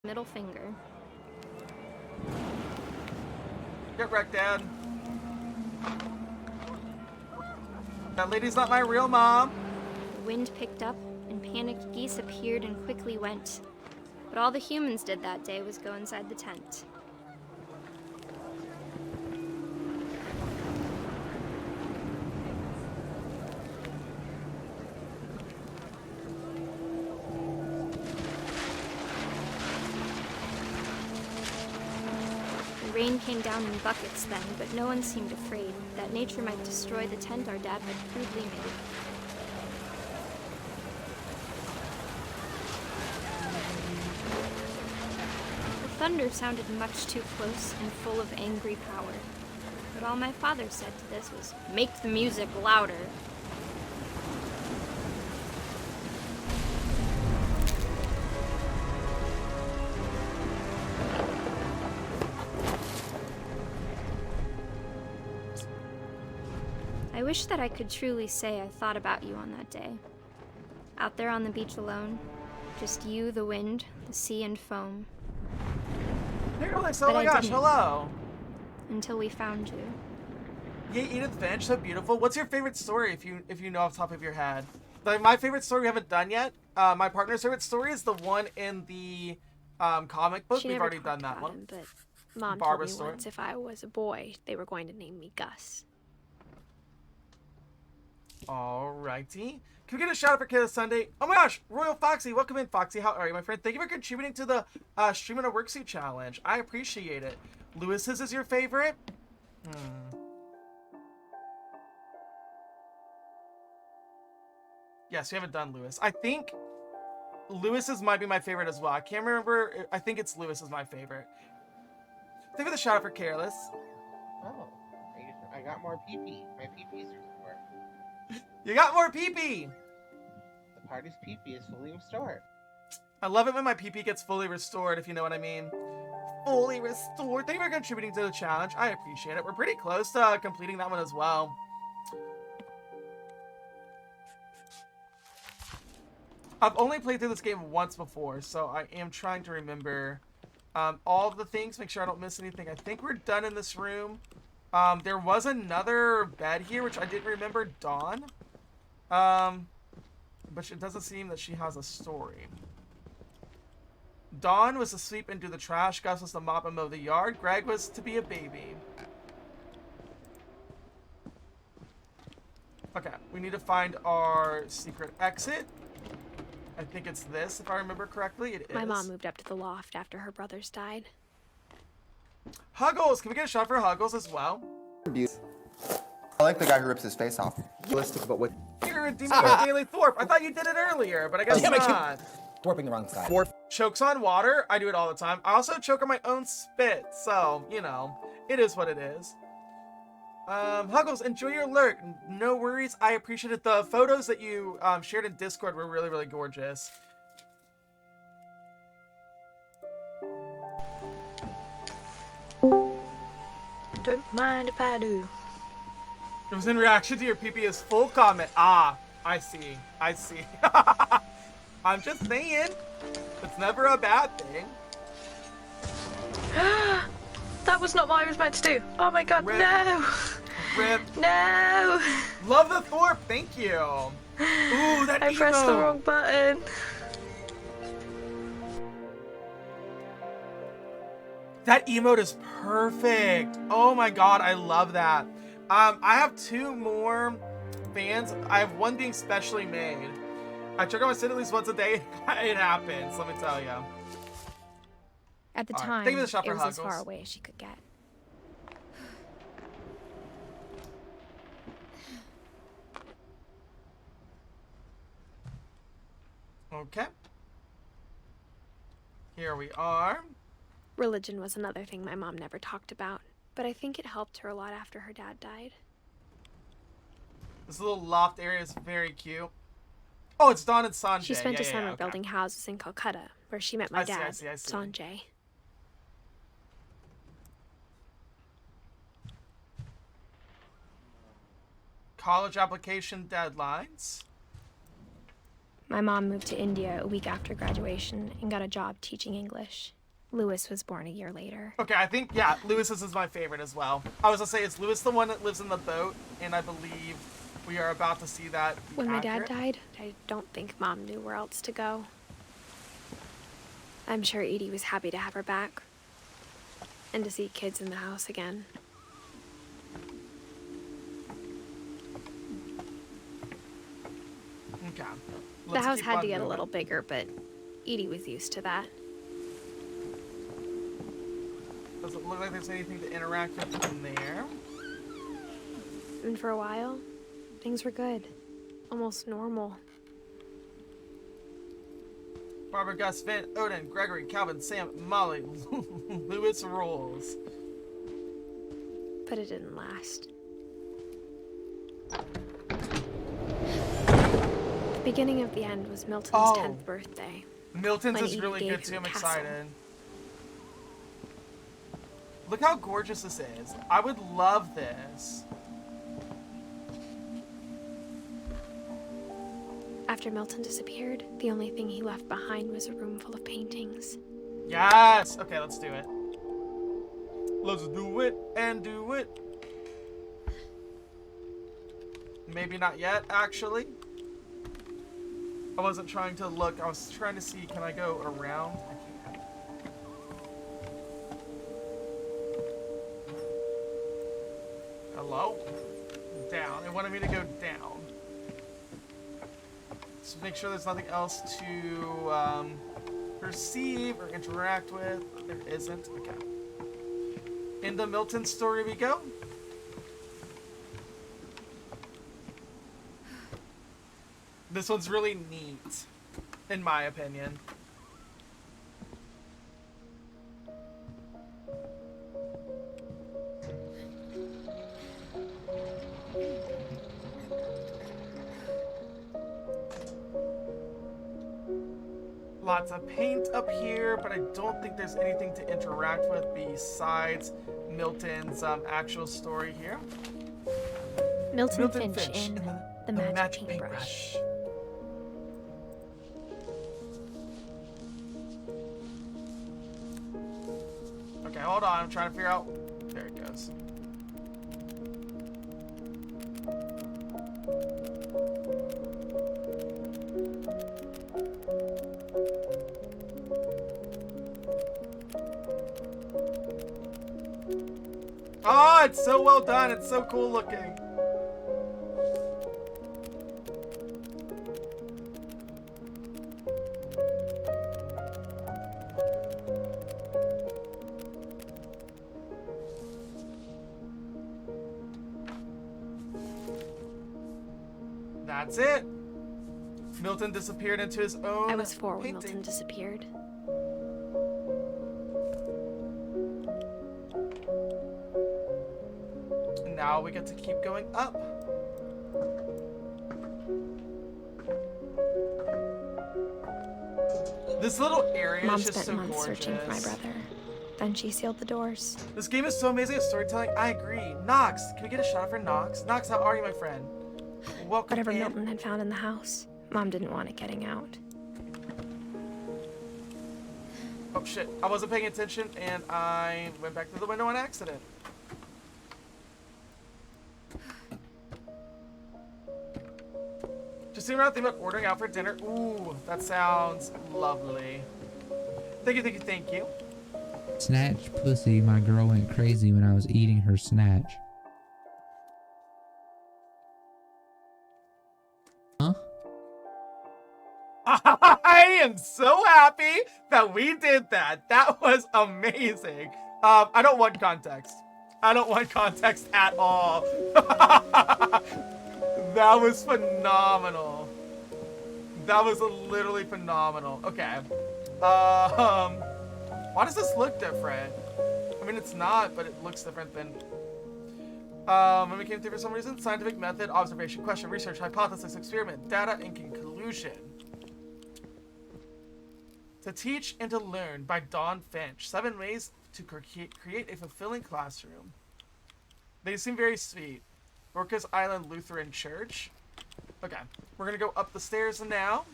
Middle finger. Get wrecked, Dad. That lady's not my real mom. The wind picked up, and panicked geese appeared and quickly went. But all the humans did that day was go inside the tent. The rain came down in buckets then, but no one seemed afraid that nature might destroy the tent our dad had crudely made. The thunder sounded much too close and full of angry power. But all my father said to this was, "Make the music louder." I wish that I could truly say I thought about you on that day. Out there on the beach alone, just you, the wind, the sea, and foam. Hey, Alex, oh But my I gosh, didn't. hello. Until we found you. Yay, Edith Finch, so beautiful. What's your favorite story if you know off the top of your head? Like, my favorite story we haven't done yet. My partner's favorite story is the one in the comic book. She We've never already done talked that about one. him, but Mom Barbara's told me story. once if I was a boy, they were going to name me Gus. Alrighty. Can we get a shout out for Kayla Sunday? Oh my gosh, Royal Foxy, welcome in, Foxy. How are you, my friend? Thank you for contributing to the Stream in a Worksuit challenge. I appreciate it. Lewis's is your favorite? Yes, we haven't done Lewis. I think Lewis's might be my favorite as well. I can't remember. I think it's Lewis is my favorite. Thank you for the shout out for Careless. Oh, I got more pee-pee. My pee-pee's restored. You got more pee-pee! The party's pee-pee is fully restored. I love it when my pee-pee gets fully restored, if you know what I mean. Fully restored. Thank you for contributing to the challenge. I appreciate it. We're pretty close to completing that one as well. I've only played through this game once before, so I am trying to remember all of the things, make sure I don't miss anything. I think we're done in this room. There was another bed here, which I didn't remember, Dawn. But it doesn't seem that she has a story. Dawn was to sweep and do the trash. Gus was to mop and mow the yard. Greg was to be a baby. Okay, we need to find our secret exit. I think it's this, if I remember correctly. It is. My mom moved up to the loft after her brothers died. Huggles! Can we get a shot for Huggles as well? I like the guy who rips his face off. Realistic, but with You're a demon with Daily Thorpe. I thought you did it earlier, but I guess Damn it, not. Thorping the wrong side. Chokes on water. I do it all the time. I also choke on my own spit, so, you know, it is what it is. Huggles, enjoy your lurk. No worries. I appreciate it. The photos that you shared in Discord were really, really gorgeous. Don't mind if I do. It was in reaction to your PP's full comment. Ah, I see. I see. I'm just saying. It's never a bad thing. That was not what I was meant to do. Oh my god, Rip. no! Rip. No! Love the Thorpe, thank you. Ooh, that I pressed the emo. wrong button. That emote is perfect. Oh my god, I love that. I have two more fans. I have one being specially made. I check on my sit at least once a day. It happens, let me tell you. At the All right, time, thank you for the shot it for was as Huggles. far away as she could get. Okay. Here we are. Religion was another thing my mom never talked about, but I think it helped her a lot after her dad died. This little loft area is very cute. Oh, it's Dawn and Sanjay. She spent yeah, a summer okay. building houses in Calcutta, where she met my I see, I dad, see, I see. Sanjay. College application deadlines. My mom moved to India a week after graduation and got a job teaching English. Lewis was born a year later. Okay, I think, yeah, Lewis's is my favorite as well. I was gonna say, is Lewis the one that lives in the boat? And I believe we are about to see that be When my dad accurate. died, I don't think Mom knew where else to go. I'm sure Edie was happy to have her back and to see kids in the house again. Okay. The Let's house keep had on to get a moving. little bigger, but Edie was used to that. Doesn't look like there's anything to interact with in there. And for a while, things were good. Almost normal. Barbara, Gus, Vin, Odin, Gregory, Calvin, Sam, Molly, Lewis rules. But it didn't last. The beginning of the end was Milton's 10th birthday. Milton's when is Edie really gave good too. him I'm a castle. excited. Look how gorgeous this is. I would love this. After Milton disappeared, the only thing he left behind was a room full of paintings. Yes! Okay, let's do it. Let's do it and do it. Maybe not yet, actually. I wasn't trying to look. I was trying to see, can I go around? I can't. Hello? Down. It wanted me to go down. So make sure there's nothing else to perceive or interact with. There isn't. Okay. Into Milton's story we go. This one's really neat, in my opinion. Lots of paint up here, but I don't think there's anything to interact with besides Milton's actual story here. Milton Milton Finch Finch in in The Magic Paintbrush. Okay, hold on. I'm trying to figure out. There it goes. Oh, it's so well done. It's so cool looking. That's it. Milton disappeared into his own I was 4 when painting. Milton disappeared. And now we get to keep going up. This little area Mom is just spent so months gorgeous. searching for my brother. Then she sealed the doors. This game is so amazing at storytelling. I agree. Nox, can we get a shot for Nox? Nox, how are you, my friend? Welcome Whatever in. Milton had found in the house, Mom didn't want it getting out. Oh shit, I wasn't paying attention and I went back to the window on accident. Just sitting around thinking about ordering out for dinner. Ooh, that sounds lovely. Thank you, thank you, thank you. Snatch pussy, my girl went crazy when I was eating her snatch. Huh? I am so happy that we did that. That was amazing. I don't want context. I don't want context at all. That was phenomenal. That was literally phenomenal. Okay. Why does this look different? I mean, it's not, but it looks different than... when we came through for some reason, scientific method, observation, question, research, hypothesis, experiment, data, and conclusion. To Teach and to Learn by Dawn Finch. 7 ways to create a fulfilling classroom. They seem very sweet. Orcas Island Lutheran Church. Okay, we're gonna go up the stairs now.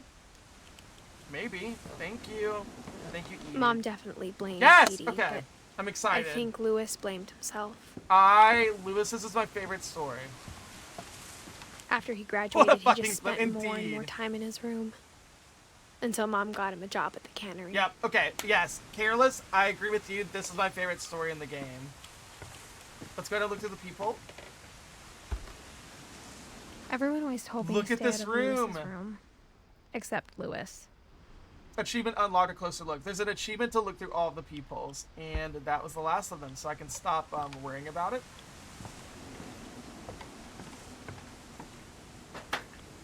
Maybe. Thank you. Thank you, Edie. Mom definitely blamed Yes! Edie, Okay. but I'm excited. I think Lewis blamed himself. Lewis's is my favorite story. After he graduated, he fucking just spent more and indeed. more time in his room. Until Mom got him a job at the cannery. Yep, okay, yes. Careless, I agree with you. This is my favorite story in the game. Let's go ahead and look through the people. Everyone always told me Look to at stay this out of room. Lewis's room. Except Lewis. Achievement unlocked, a closer look. There's an achievement to look through all of the peepholes, and that was the last of them, so I can stop worrying about it.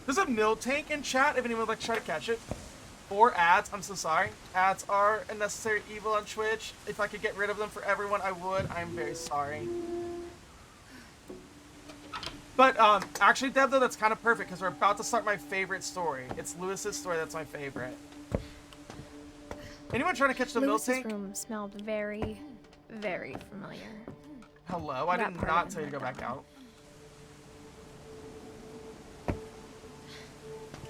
There's a mill tank in chat if anyone would like to try to catch it. Or ads, I'm so sorry. Ads are a necessary evil on Twitch. If I could get rid of them for everyone, I would. I'm very sorry. But actually, Deb, though, that's kind of perfect because we're about to start my favorite story. It's Lewis's story that's my favorite. Anyone trying to catch the mill tank? Lewis's room smelled very, very familiar. Hello? I did not tell you to go back out.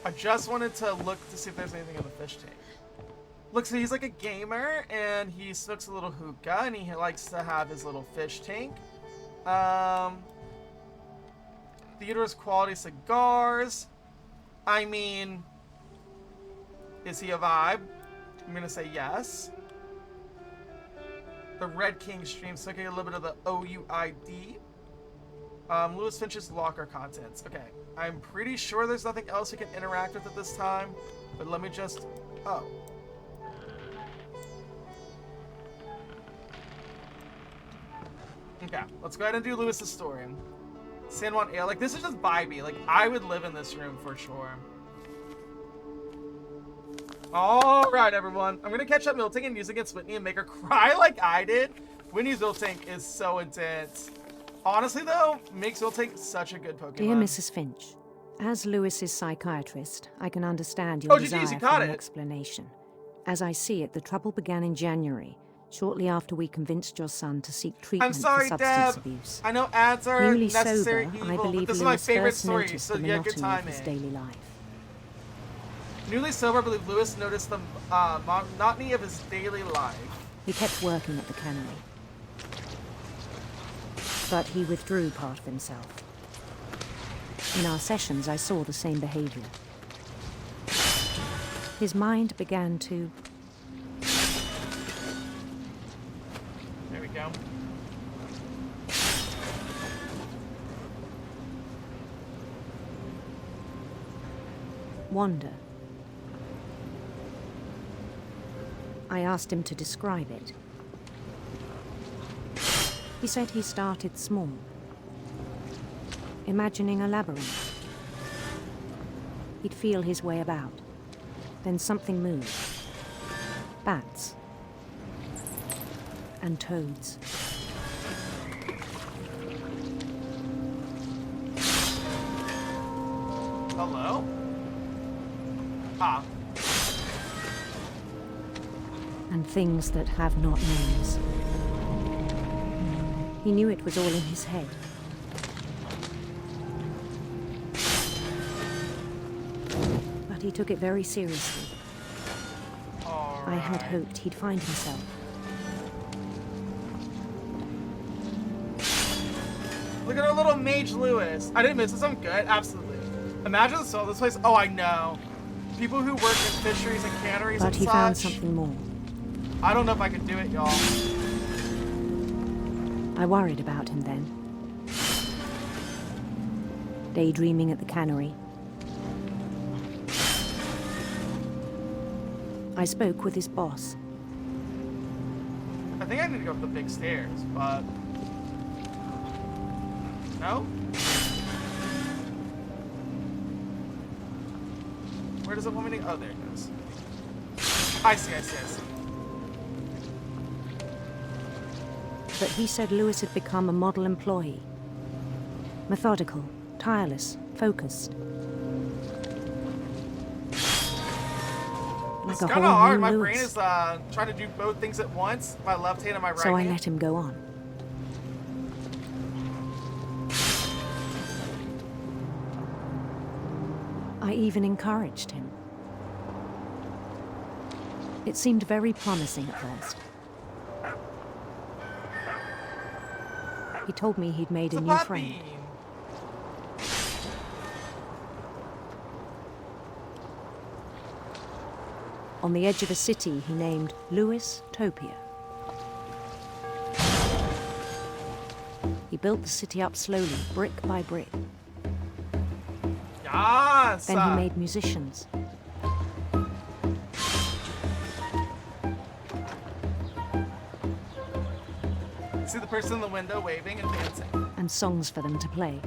I just wanted to look to see if there's anything in the fish tank. Look, so he's like a gamer, and he smokes a little hookah, and he likes to have his little fish tank. Theodore's quality cigars. I mean, is he a vibe? I'm gonna say yes. The Red King stream, so I get a little bit of the OUID. Lewis Finch's locker contents. Okay, I'm pretty sure there's nothing else we can interact with at this time, but let me just... Oh. Okay, let's go ahead and do Lewis's story. San Juan Ale. Like, this is just vibey. Like, I would live in this room for sure. Alright, everyone. I'm gonna catch up Miltank and use against Whitney and make her cry like I did. Whitney's Miltank is so intense. Honestly, though, makes Miltank such a good Pokemon. Dear Mrs. Finch, as Lewis's psychiatrist, I can understand your desire for an explanation. As I see it, the trouble began in January, shortly after we convinced your son to seek treatment I'm sorry, for substance Deb. abuse. I know ads are Newly necessary sober, evil, I but believe this is my Lewis favorite first story, noticed so the yeah, good monotony of his timing. daily life. Newly sober, I believe Lewis noticed the monotony of his daily life. He kept working at the cannery. But he withdrew part of himself. In our sessions, I saw the same behavior. His mind began to... There we go. wander. I asked him to describe it. He said he started small, imagining a labyrinth. He'd feel his way about. Then something moved. Bats. And toads. Hello? Ah. And things that have not names. He knew it was all in his head. But he took it very seriously. I had hoped he'd find himself. Look at our little Mage Lewis. I didn't miss this. I'm good. Absolutely. Imagine the soul of this place. Oh, I know. People who work in fisheries and canneries But and he such. found something more. I don't know if I can do it, y'all. I worried about him then. Daydreaming at the cannery. I spoke with his boss. I think I need to go up the big stairs, but... No? Where does it want me to... Oh, there it goes. I see. But he said Lewis had become a model employee. Methodical, tireless, focused. Like It's a kind whole of hard. new My Lewis. brain is trying to do both things at once. My left hand and my right So I hand. let him go on. I even encouraged him. It seemed very promising at first. He told me he'd made a new friend. On the edge of a city he named Louis Topia. He built the city up slowly, brick by brick. Yes! Then he made musicians. See the person in the window waving and dancing. And songs for them to play.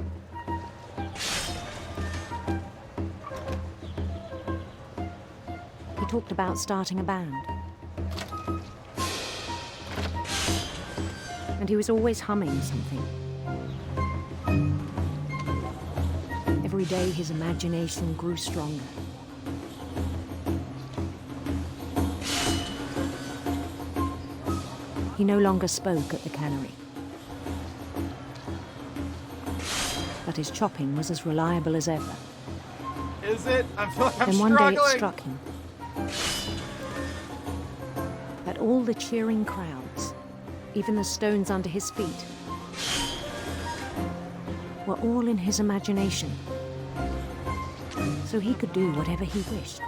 He talked about starting a band. And he was always humming something. Every day his imagination grew stronger. He no longer spoke at the cannery. But his chopping was as reliable as ever. Is it? I feel like I'm then one struggling. day it struck him that all the cheering crowds, even the stones under his feet, were all in his imagination. So he could do whatever he wished.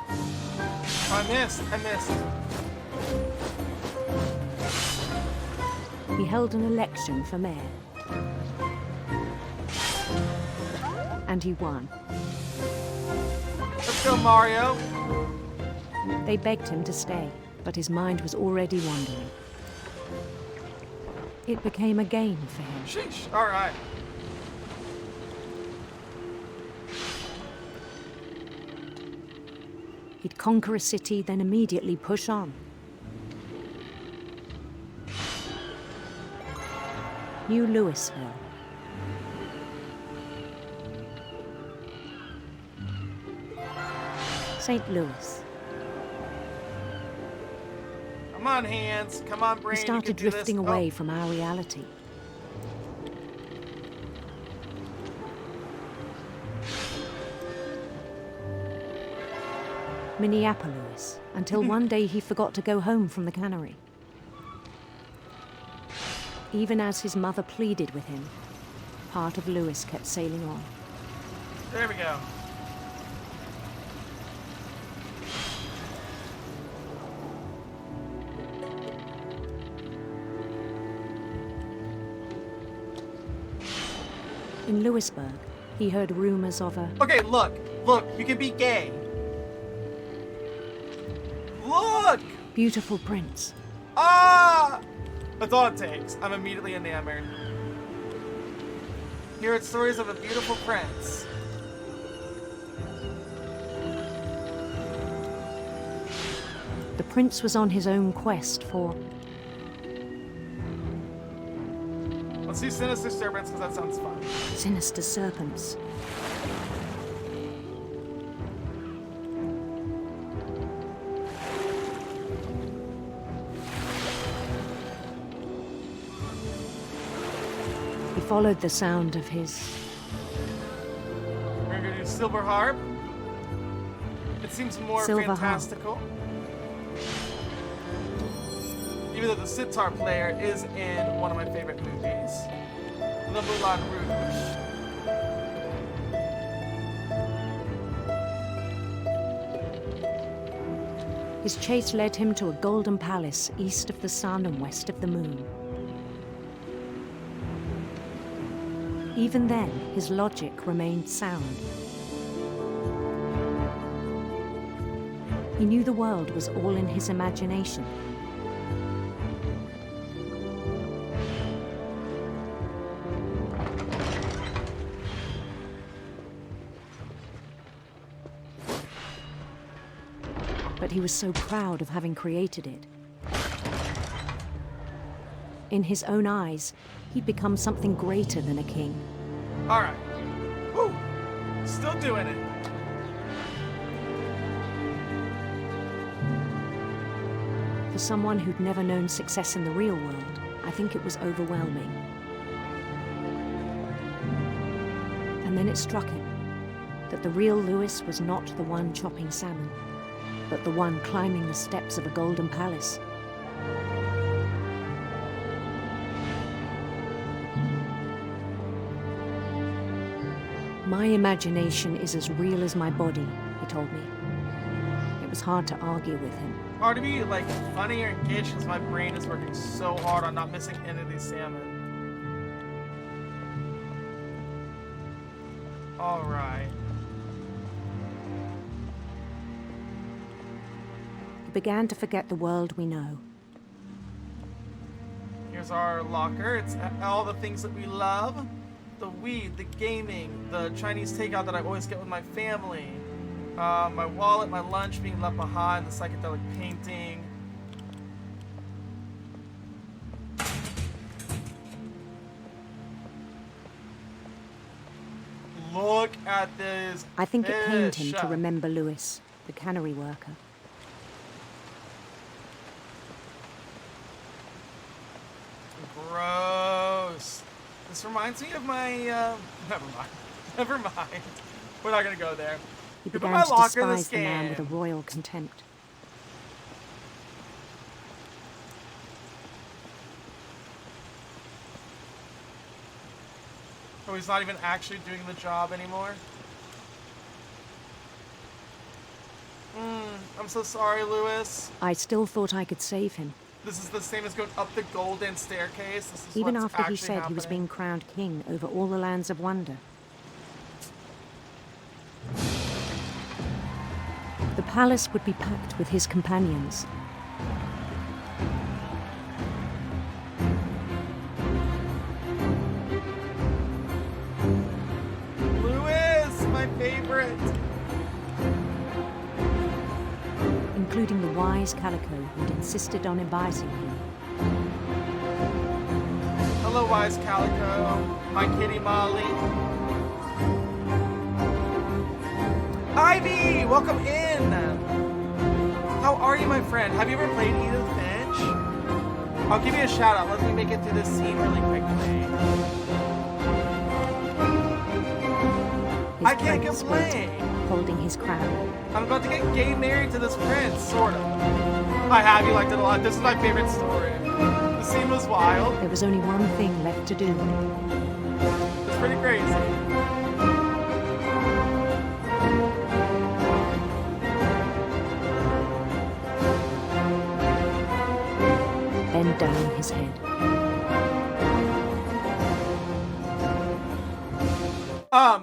I missed. He held an election for mayor. And he won. Let's go, Mario. They begged him to stay, but his mind was already wandering. It became a game for him. Sheesh. All right. He'd conquer a city, then immediately push on. New Louisville. St. Louis. Come on, hands. Come on, brain. We started drifting away from our reality. Minneapolis, until one day he forgot to go home from the cannery. Even as his mother pleaded with him, part of Louis kept sailing on. There we go. In Louisburg, he heard rumors of a... Okay, look, you can be gay. Look! Beautiful prince. Ah! That's all it takes. I'm immediately enamored. Here are stories of a beautiful prince. The prince was on his own quest for... Let's do Sinister Serpents because that sounds fun. Sinister serpents. He followed the sound of his... We're gonna do Silver Harp. It seems more Silver fantastical. Even though the sitar player is in one of my favorite movies, The Moulin Rouge. His chase led him to a golden palace east of the sun and west of the moon. Even then, his logic remained sound. He knew the world was all in his imagination. But he was so proud of having created it. In his own eyes, he'd become something greater than a king. All right. Woo! Still doing it. For someone who'd never known success in the real world, I think it was overwhelming. And then it struck him that the real Louis was not the one chopping salmon. but the one climbing the steps of a golden palace. My imagination is as real as my body, he told me. It was hard to argue with him. Hard to be like funny or engaged because my brain is working so hard on not missing any of these salmon. All right. He began to forget the world we know. Here's our locker. It's all the things that we love. The weed, the gaming, the Chinese takeout that I always get with my family. My wallet, my lunch being left behind, the psychedelic painting. Look at this. I think it pained fish. him to remember Lewis, the cannery worker. Gross. This reminds me of my, never mind. Never mind. We're not gonna go there. He Put began my to locker in this despise the man game. with a royal contempt. Oh, he's not even actually doing the job anymore? I'm so sorry, Lewis. I still thought I could save him. This is the same as going up the golden staircase. This is Even what's after he actually said he was happening. being crowned king over all the lands of wonder. The palace would be packed with his companions. Lewis, my favorite. Including the wise Calico who'd insisted on advising him. Hello, wise Calico. My kitty Molly. Ivy, welcome in. How are you, my friend? Have you ever played Edith Finch? I'll give you a shout out. Let me make it through this scene really quickly. I can't prince complain. waited, holding his crown. I'm about to get gay married to this prince, sort of. I have, you liked it a lot. This is my favorite story. The scene was wild. There was only one thing left to do. It's pretty crazy. Bend down his head.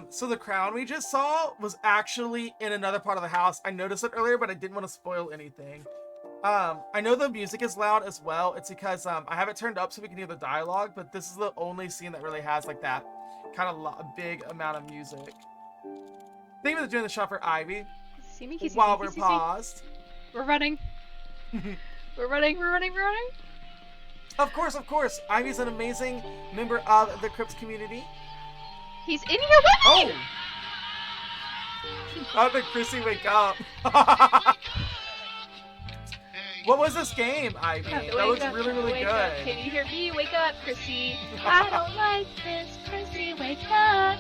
So the crown we just saw was actually in another part of the house. I noticed it earlier, but I didn't want to spoil anything. I know the music is loud as well. It's because I have it turned up so we can hear the dialogue, but this is the only scene that really has like that kind of big amount of music. Thank you for doing the shot for Ivy. See me, kissy, while kissy, we're kissy. paused. We're running. We're running. Of course. Ivy's an amazing member of the Crips community. He's in here with me! Oh! How did Chrissy wake up? What was this game, Ivy? That looks really, really wake good. Up. Can you hear me? Wake up, Chrissy. I don't like this. Chrissy, wake up.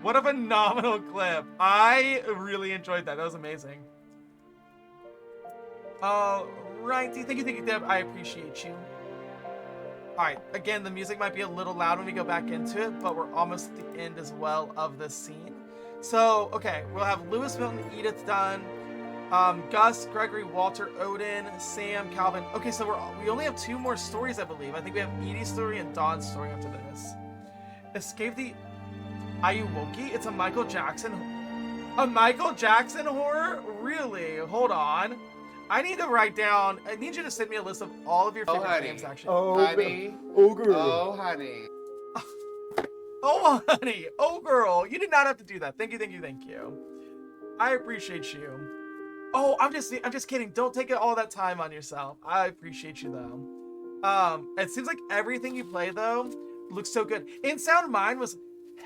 What a phenomenal clip. I really enjoyed that. That was amazing. Alrighty. Thank you, Deb. I appreciate you. Alright, again, the music might be a little loud when we go back into it, but we're almost at the end as well of this scene. So, okay, we'll have Lewis, Milton, Edith done. Gus, Gregory, Walter, Odin, Sam, Calvin. Okay, so we only have 2 more stories, I believe. I think we have Edie's story and Dawn's story after this. Escape the Ayuwoki? It's a Michael Jackson horror? Really? Hold on. I need to write down. I need you to send me a list of all of your favorite games, actually. Honey. Oh, honey. Oh, girl. You did not have to do that. Thank you. I appreciate you. Oh, I'm just kidding. Don't take all that time on yourself. I appreciate you, though. It seems like everything you play, though, looks so good. In Sound Mind was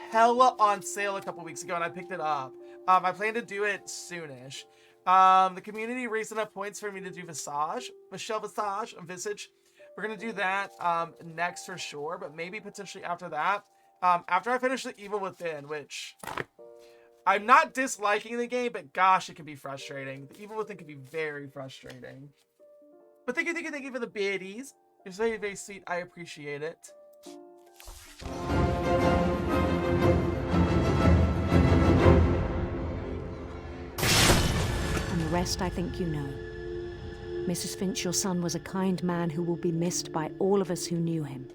hella on sale a couple weeks ago, and I picked it up. I plan to do it soonish. The community raised enough points for me to do Michelle Visage, Visage. We're gonna do that next for sure, but maybe potentially after that. After I finish the Evil Within, which I'm not disliking the game, but gosh, it can be frustrating. The evil thing can be very frustrating. But thank you for the biddies. It's very, very sweet. I appreciate it. And the rest I think you know. Mrs. Finch, your son was a kind man who will be missed by all of us who knew him.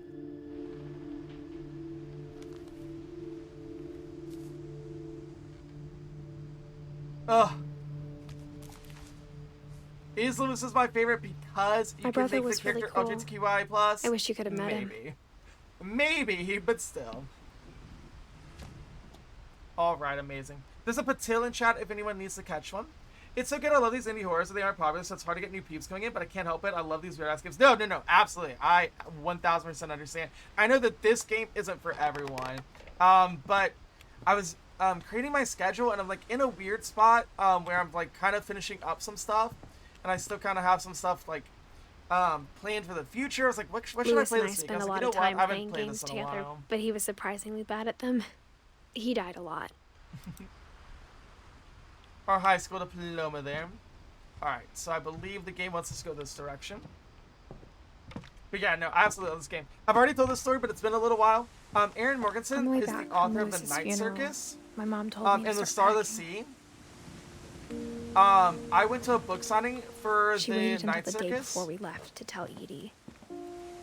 Ugh. Is Lewis is my favorite because you My can brother make was the character really cool. LGBTQI+. I wish you could have met him. Maybe, but still. Alright, amazing. There's a Patil in chat if anyone needs to catch one. It's so good. I love these indie horrors. They aren't popular, so it's hard to get new peeps going in, but I can't help it. I love these weird-ass games. No, absolutely. I 1000% understand. I know that this game isn't for everyone, but I was creating my schedule, and I'm like in a weird spot where I'm like kind of finishing up some stuff, and I still kind of have some stuff like planned for the future. I was like, what should Lewis I play and I this week? spent I was a like, lot you know of what? time I haven't playing played games this in a together, while. but he was surprisingly bad at them. He died a lot. Our high school diploma there. Alright, so I believe the game wants us to go this direction. But yeah, no, I absolutely love this game. I've already told this story, but it's been a little while. Aaron Morganson is the author of The Night Circus. My mom told me and to The start Starless packing. Sea. I went to a book signing for She The waited until Night the day Circus. before we left to tell Edie.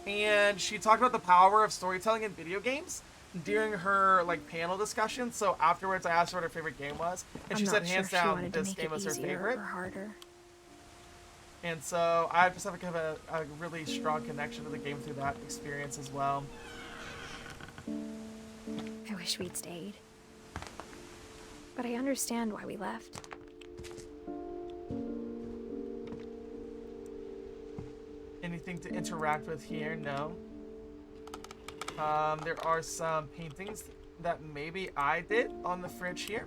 And she talked about the power of storytelling in video games during her like panel discussion. So afterwards I asked her what her favorite game was, and she I'm said not hands sure if she down wanted to this make game it was her easier favorite. or harder. And so I just have kind of a really strong connection to the game through that experience as well. I wish we'd stayed. But I understand why we left. Anything to interact with here? No. There are some paintings that maybe I did on the fridge here.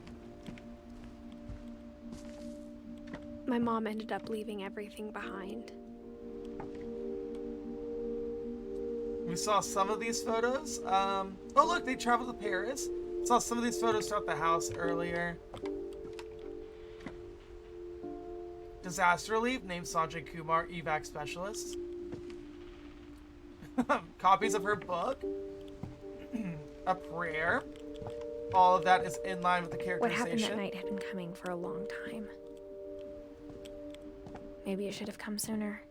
My mom ended up leaving everything behind. We saw some of these photos. Oh look, they traveled to Paris. Saw some of these photos throughout the house earlier. Disaster relief, named Sanjay Kumar, evac specialist. Copies of her book. A prayer. All of that is in line with the What characterization. happened that night had been coming for a long time. Maybe it should have come sooner.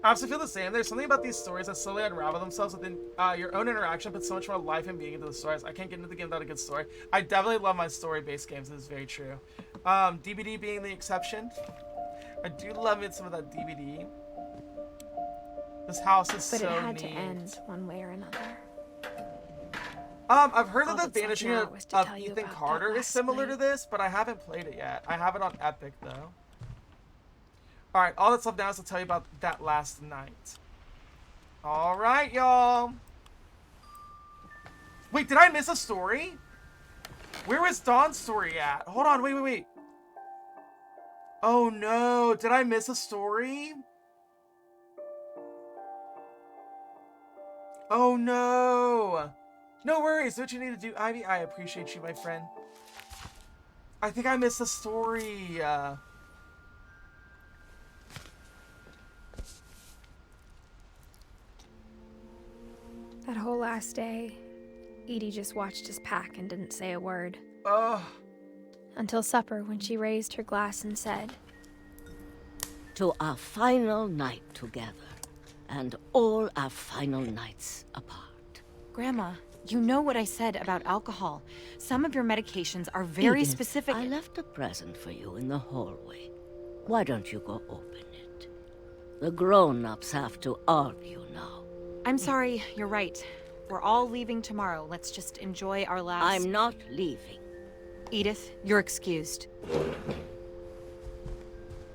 I also feel the same. There's something about these stories that slowly unravel themselves within your own interaction, but so much more life and being into the stories. I can't get into the game without a good story. I definitely love my story-based games. This is very true. DVD being the exception. I do love it, some of that DVD. This house is But so it had neat. to end one way or another. I've heard All that the that's left vanishing now of, was to of tell you Ethan about that Carter is last similar to this, but I haven't played it yet. I have it on Epic though. Alright, all that's left now is to tell you about that last night. Alright, y'all. Wait, did I miss a story? Where was Dawn's story at? Hold on, wait. Oh no, did I miss a story? Oh no. No worries, what you need to do, Ivy. I appreciate you, my friend. I think I missed a story. That whole last day, Edie just watched us pack and didn't say a word. Ugh. Until supper, when she raised her glass and said, "To our final night together, and all our final nights apart." Grandma, you know what I said about alcohol. Some of your medications are very Edith, specific. I left a present for you in the hallway. Why don't you go open it? The grown-ups have to argue now. I'm sorry, you're right. We're all leaving tomorrow. Let's just enjoy our last... I'm not leaving. Edith, you're excused.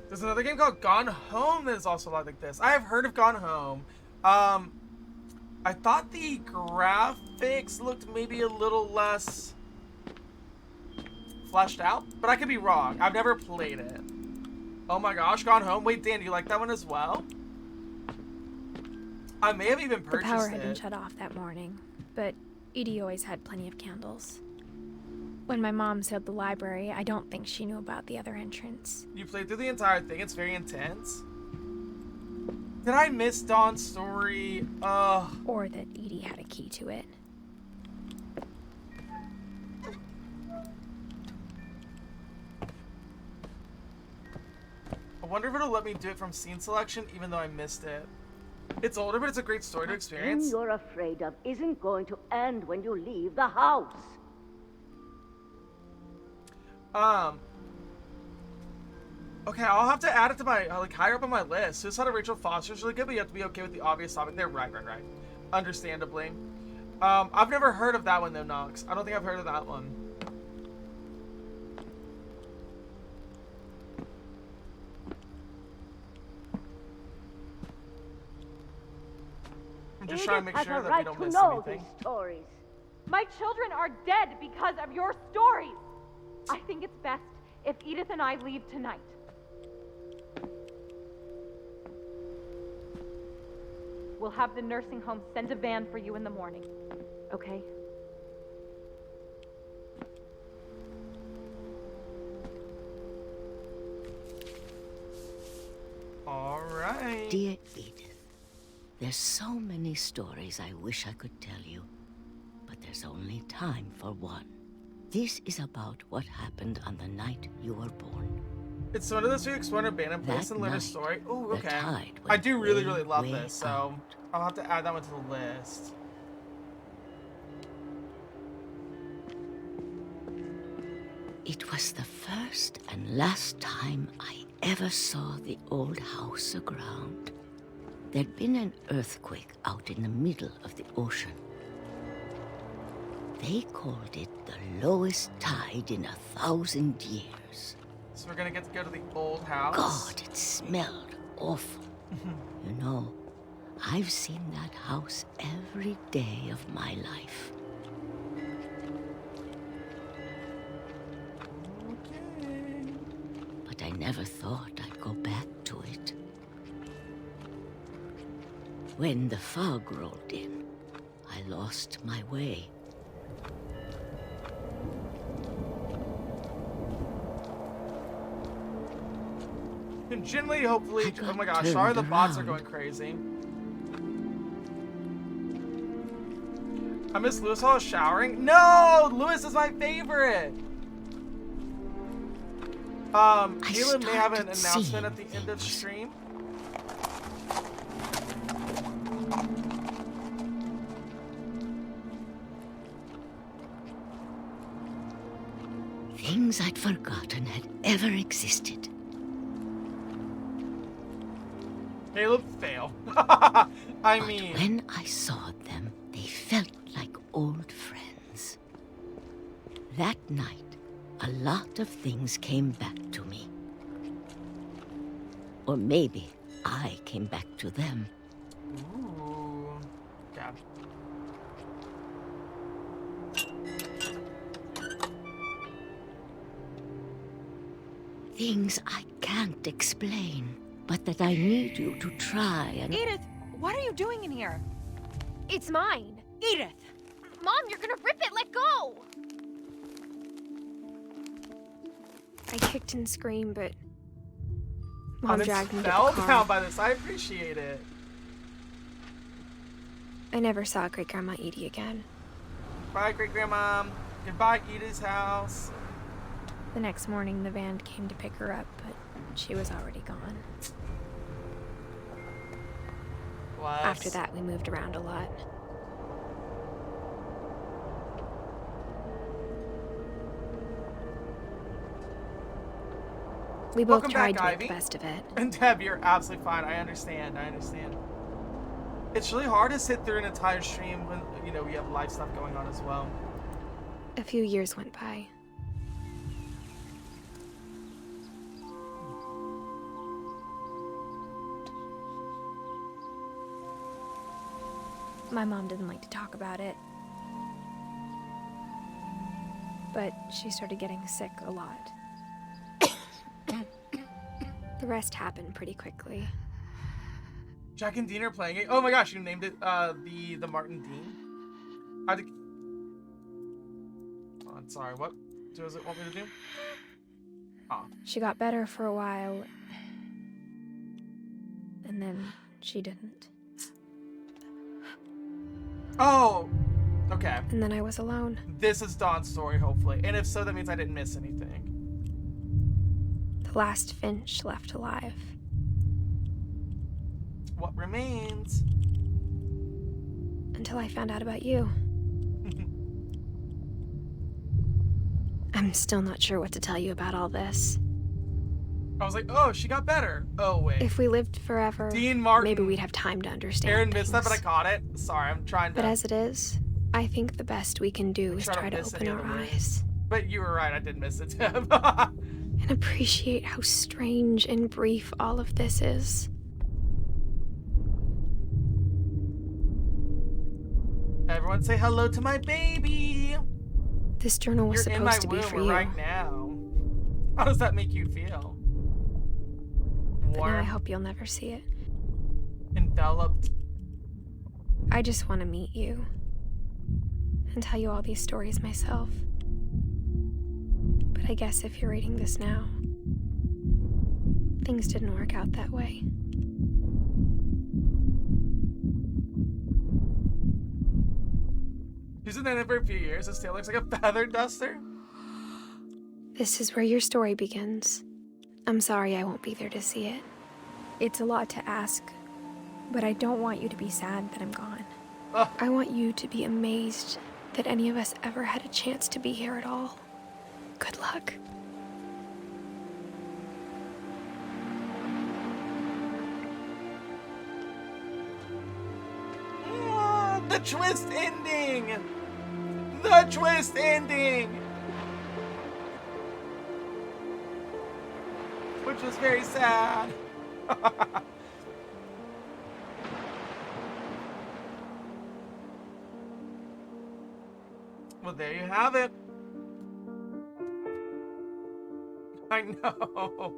There's another game called Gone Home that is also a lot like this. I have heard of Gone Home. I thought the graphics looked maybe a little less fleshed out, but I could be wrong. I've never played it. Oh my gosh, Gone Home. Wait, Dan, do you like that one as well? I may have even the purchased power had it. been shut off that morning, but Edie always had plenty of candles. When my mom sealed the library, I don't think she knew about the other entrance. You played through the entire thing. It's very intense. Did I miss Dawn's story? Or that Edie had a key to it. I wonder if it'll let me do it from scene selection, even though I missed it. It's older, but it's a great story to experience. The thing you're afraid of isn't going to end when you leave the house. Okay, I'll have to add it to my, like, higher up on my list. Suicide of Rachel Foster is really good, but you have to be okay with the obvious topic there. Right. Understandably. I've never heard of that one, though, Nox. I don't think I've heard of that one. I'm just trying to make sure that we don't miss anything. Stories. My children are dead because of your stories. I think it's best if Edith and I leave tonight. We'll have the nursing home send a van for you in the morning, okay? All right. Dear Edith, there's so many stories I wish I could tell you, but there's only time for one. This is about what happened on the night you were born. It's one of those we explore an abandoned place and learn a story. Ooh, okay. I do really love this, so I'll have to add that one to the list. It was the first and last time I ever saw the old house aground. There'd been an earthquake out in the middle of the ocean. They called it the lowest tide in 1,000 years. So we're gonna get to go to the old house? God, it smelled awful. You know, I've seen that house every day of my life. Okay. But I never thought I'd go back to it. When the fog rolled in, I lost my way. And generally, hopefully, oh my gosh, sorry the bots are going crazy. I miss Lewis while I was showering. No, Lewis is my favorite. Caleb may have an announcement at the end of the stream. Things I'd forgotten had ever existed. Caleb, fail. I mean... But when I saw them, they felt like old friends. That night, a lot of things came back to me. Or maybe I came back to them. Ooh. God. Things I can't explain, but that I need you to try and... Edith, what are you doing in here? It's mine. Edith! Mom, you're gonna rip it! Let go! I kicked and screamed, but Mom dragged me to the car. Spellbound by this. I appreciate it. I never saw Great Grandma Edie again. Bye, Great Grandma. Goodbye, Edie's house. The next morning, the van came to pick her up, but she was already gone. After that, we moved around a lot. We both tried to make the best of it. And Deb, you're absolutely fine. I understand. It's really hard to sit through an entire stream when, you know, we have live stuff going on as well. A few years went by. My mom didn't like to talk about it. But she started getting sick a lot. The rest happened pretty quickly. Jack and Dean are playing it. Oh my gosh, you named it the Martin Dean. on. Sorry, what does it want me to do? Oh. She got better for a while, and then she didn't. Oh, okay. And then I was alone. This is Dawn's story, hopefully. And if so, that means I didn't miss anything. The last Finch left alive. What remains? Until I found out about you. I'm still not sure what to tell you about all this. I was like, oh, she got better. Oh, wait. If we lived forever, Dean Martin. maybe we'd have time to understand Aaron things. missed that, but I caught it. Sorry, I'm trying to... But as it is, I think the best we can do is try to open our eyes. But you were right, I did miss it, Tim. And appreciate how strange and brief all of this is. Everyone say hello to my baby. This journal was supposed to be for you. Right now. How does that make you feel? But now I hope you'll never see it. Enveloped. I just want to meet you and tell you all these stories myself. But I guess if you're reading this now, things didn't work out that way. He's been in it for a few years. His tail looks like a feather duster. This is where your story begins. I'm sorry I won't be there to see it. It's a lot to ask, but I don't want you to be sad that I'm gone. I want you to be amazed that any of us ever had a chance to be here at all. Good luck. The twist ending! The twist ending! Which was very sad. Well, there you have it. I know.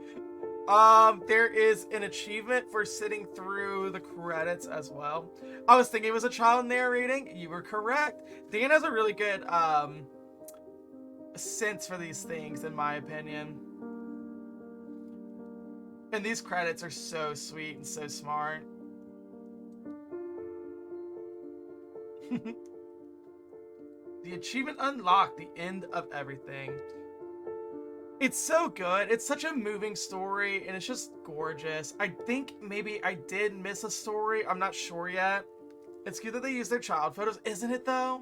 There is an achievement for sitting through the credits as well. I was thinking it was a child narrating. You were correct. Dan has a really good sense for these things, in my opinion. And these credits are so sweet and so smart. The achievement unlocked, the end of everything. It's so good. It's such a moving story, and it's just gorgeous. I think maybe I did miss a story. I'm not sure yet. It's cute that they use their child photos, isn't it, though?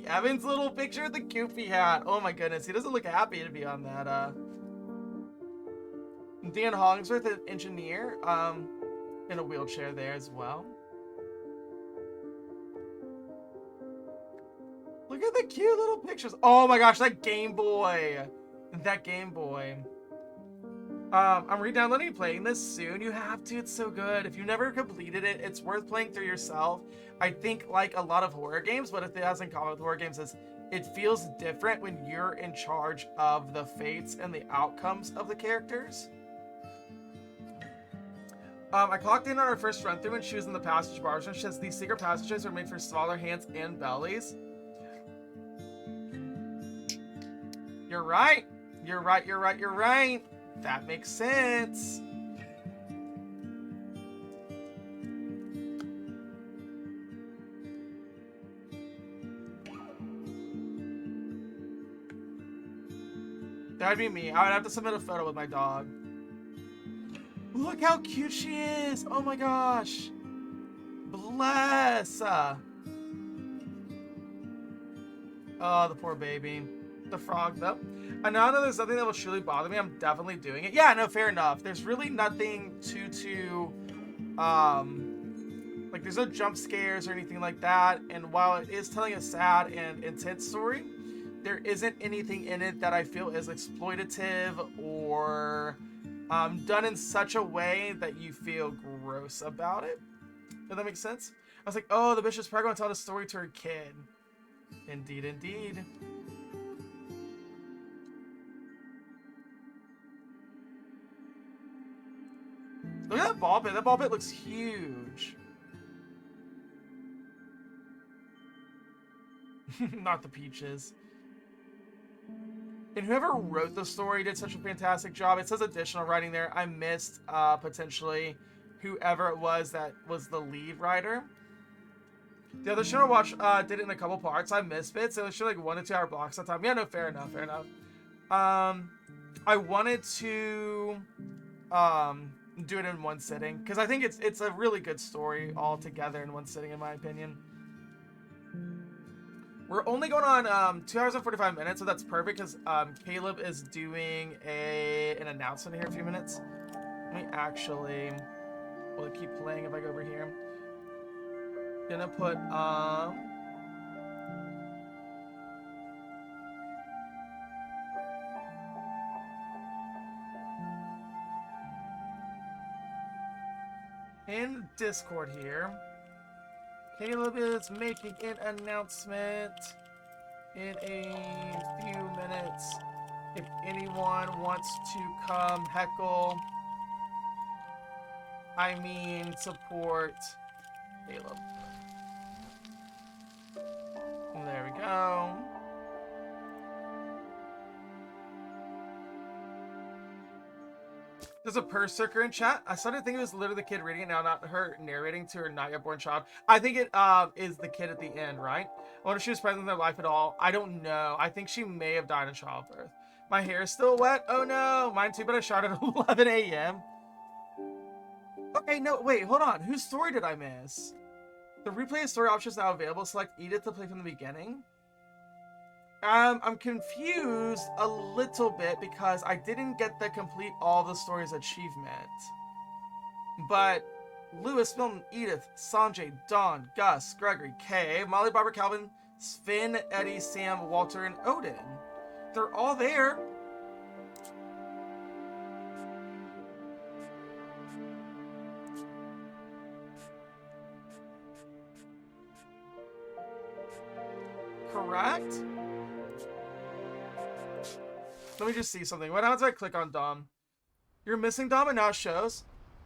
Evan's little picture of the Goofy hat. Oh my goodness, he doesn't look happy to be on that. Dan Hollingsworth, an engineer, in a wheelchair there as well. Look at the cute little pictures. Oh my gosh, that Game Boy. That Game Boy. I'm re-downloading and playing this soon. You have to, it's so good. If you never completed it, it's worth playing through yourself. I think like a lot of horror games, what it has in common with horror games is it feels different when you're in charge of the fates and the outcomes of the characters. I clocked in on our first run through and she was in the passage bar. She says these secret passages are made for smaller hands and bellies. You're right. You're right, you're right, you're right. That makes sense. That'd be me. I would have to submit a photo with my dog. Look how cute she is. Oh my gosh. Bless. Oh, the poor baby. The frog, though. And now that there's nothing that will truly bother me, I'm definitely doing it. Yeah, no, fair enough. There's really nothing like there's no jump scares or anything like that. And while it is telling a sad and intense story, there isn't anything in it that I feel is exploitative or done in such a way that you feel gross about it. Does that make sense? I was like, oh, the bishop's probably going to tell the story to her kid. Indeed, indeed. Look at that ball pit. That ball pit looks huge. Not the peaches. And whoever wrote the story did such a fantastic job. It says additional writing there. I missed potentially whoever it was that was the lead writer. The other show I watched did it in a couple parts. I missed bits. It was like 1 to 2 hour blocks at a time. Yeah, no, fair enough, fair enough. I wanted to do it in one sitting because I think it's a really good story all together in one sitting, in my opinion. We're only going on 2 hours and 45 minutes, so that's perfect because Caleb is doing an announcement here in a few minutes. Let me actually, will it keep playing if I go over here? Gonna put in Discord here. Caleb is making an announcement in a few minutes. If anyone wants to come heckle, I mean support Caleb. And there we go. There's a berserker in chat. I started thinking it was literally the kid reading it now, not her narrating to her not yet born child. I think it is the kid at the end, right? I wonder if she was present in their life at all. I don't know. I think she may have died in childbirth. My hair is still wet. Oh no, mine too, but I shot at 11 a.m. Okay, no, wait, hold on. Whose story did I miss? The replay story option is now available. Select Edith to play from the beginning. I'm confused a little bit because I didn't get the complete all the stories achievement. But Lewis, Milton, Edith, Sanjay, Dawn, Gus, Gregory, Kay, Molly, Barbara, Calvin, Finn, Eddie, Sam, Walter, and Odin. They're all there. Correct? Let me just see something. What happens if I click on Dom? You're missing Dom and now it shows?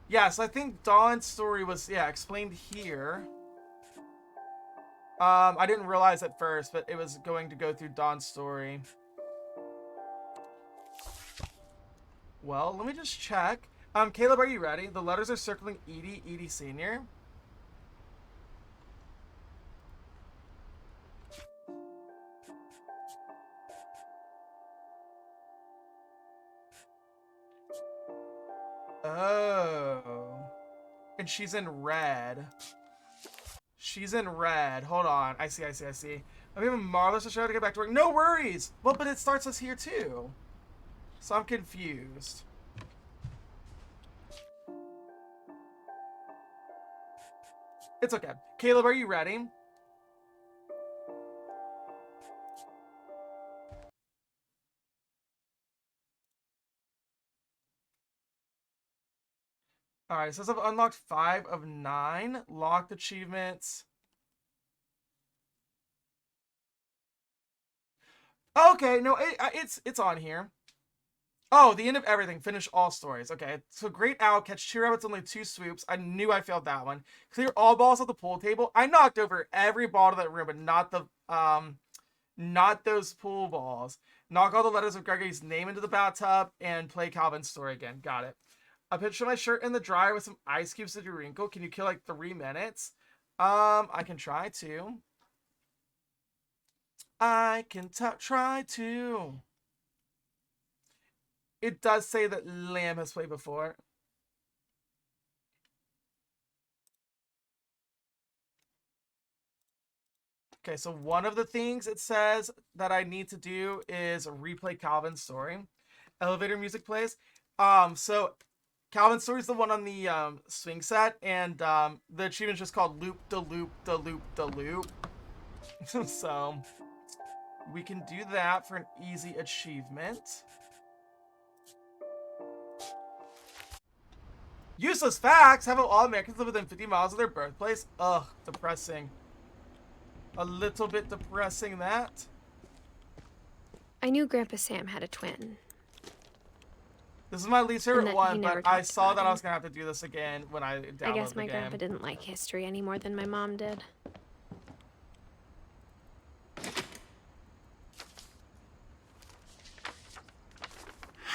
Yes, I think Dawn's story was, yeah, explained here. I didn't realize at first, but it was going to go through Dawn's story. Well, let me just check. Caleb, are you ready? The letters are circling Edie, Edie Sr. Oh. And she's in red. She's in red. Hold on. I see. I'm even marvelous to show to get back to work. No worries! Well, but it starts us here too. So I'm confused. It's okay. Caleb, are you ready? Alright, it says I've unlocked 5 of 9 locked achievements. Okay, no, it's on here. Oh, the end of everything. Finish all stories. Okay, so Great Owl, catch 2 rabbits, only 2 swoops. I knew I failed that one. Clear all balls at the pool table. I knocked over every ball to that room, but not the not those pool balls. Knock all the letters of Gregory's name into the bathtub and play Calvin's story again. Got it. I picture my shirt in the dryer with some ice cubes to wrinkle. Can you kill like 3 minutes? I can try to. I can try to. It does say that Lamb has played before. Okay, so one of the things it says that I need to do is replay Calvin's story. Elevator music plays. So Calvin's story is the one on the swing set, and the achievement's just called Loop de Loop de Loop de Loop. So we can do that for an easy achievement. Useless facts! How about all Americans live within 50 miles of their birthplace? Ugh, depressing. A little bit depressing, that. I knew Grandpa Sam had a twin. This is my least favorite one, but I saw that I was going to have to do this again when I downloaded the game. I guess my grandpa didn't like history any more than my mom did.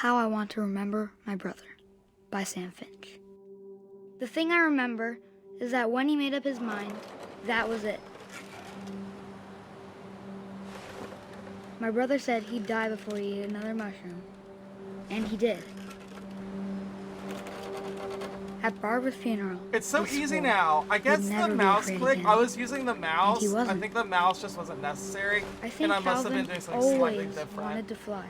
How I Want to Remember My Brother by Sam Finch. The thing I remember is that when he made up his mind, that was it. My brother said he'd die before he ate another mushroom. And he did. At Barbara's funeral. It's so he easy swore now. I guess he'd the never be mouse afraid click, again. I was using the mouse. And he wasn't. I think the mouse just wasn't necessary. I think and I must have Calvin been doing something slightly always different. wanted to fly.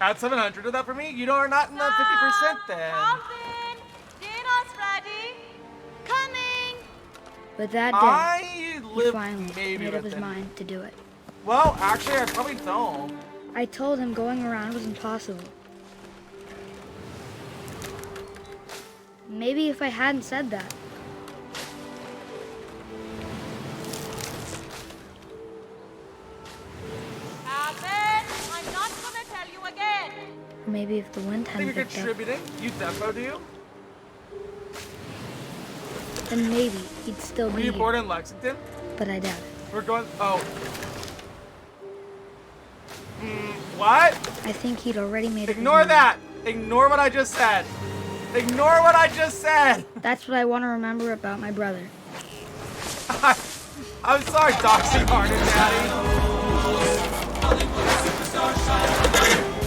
Add 700 to that for me? You are not in the 50% then. Calvin, dinner's ready. Coming. But that day, I he live finally maybe made up his within- mind to do it. Well, actually, I probably don't. I told him going around was impossible. Maybe if I hadn't said that. Calvin, I'm not gonna tell you again. Or maybe if the wind I hadn't think you're picked up, contributing. You defo, do you? then maybe he'd still Were be you here. born in Lexington? But I doubt it. We're going. Oh. What? I think he'd already made up his Ignore mind. that. Ignore what I just said. Ignore what I just said. That's what I want to remember about my brother. I'm sorry, Doxy Harden Daddy.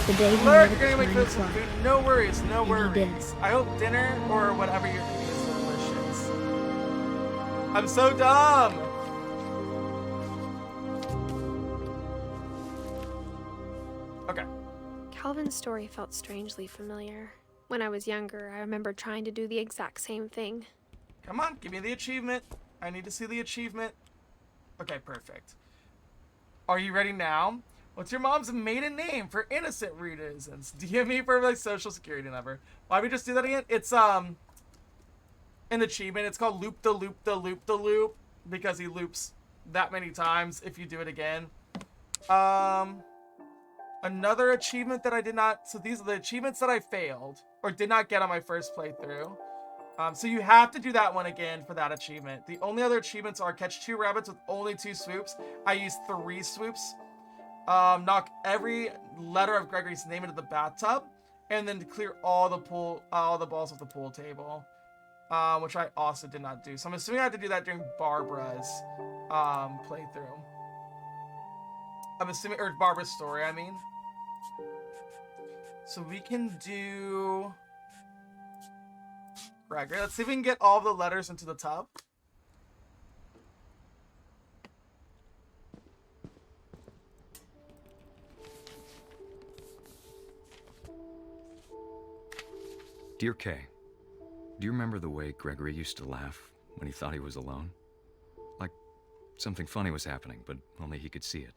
The day he Lurk, made you're up gonna his make mind this to fly. food. No worries, no And he did. worries. I hope dinner or whatever you're eating is delicious. I'm so dumb. Okay. Calvin's story felt strangely familiar. When I was younger, I remember trying to do the exact same thing. Come on, give me the achievement. I need to see the achievement. Okay, perfect. Are you ready now? What's your mom's maiden name for innocent reasons? DM me for like social security number. Why we just do that again? It's an achievement. It's called loop the loop the loop the loop because he loops that many times if you do it again. Another achievement that I did not. So these are the achievements that I failed or did not get on my first playthrough. So you have to do that one again for that achievement. The only other achievements are catch 2 rabbits with only 2 swoops. I used 3 swoops. Knock every letter of Gregory's name into the bathtub, and then to clear all the balls of the pool table, which I also did not do. So I'm assuming I had to do that during Barbara's playthrough. I'm assuming, or Barbara's story, I mean. So we can do Gregory. Let's see if we can get all the letters into the tub. Dear Kay, do you remember the way Gregory used to laugh when he thought he was alone? Like something funny was happening, but only he could see it.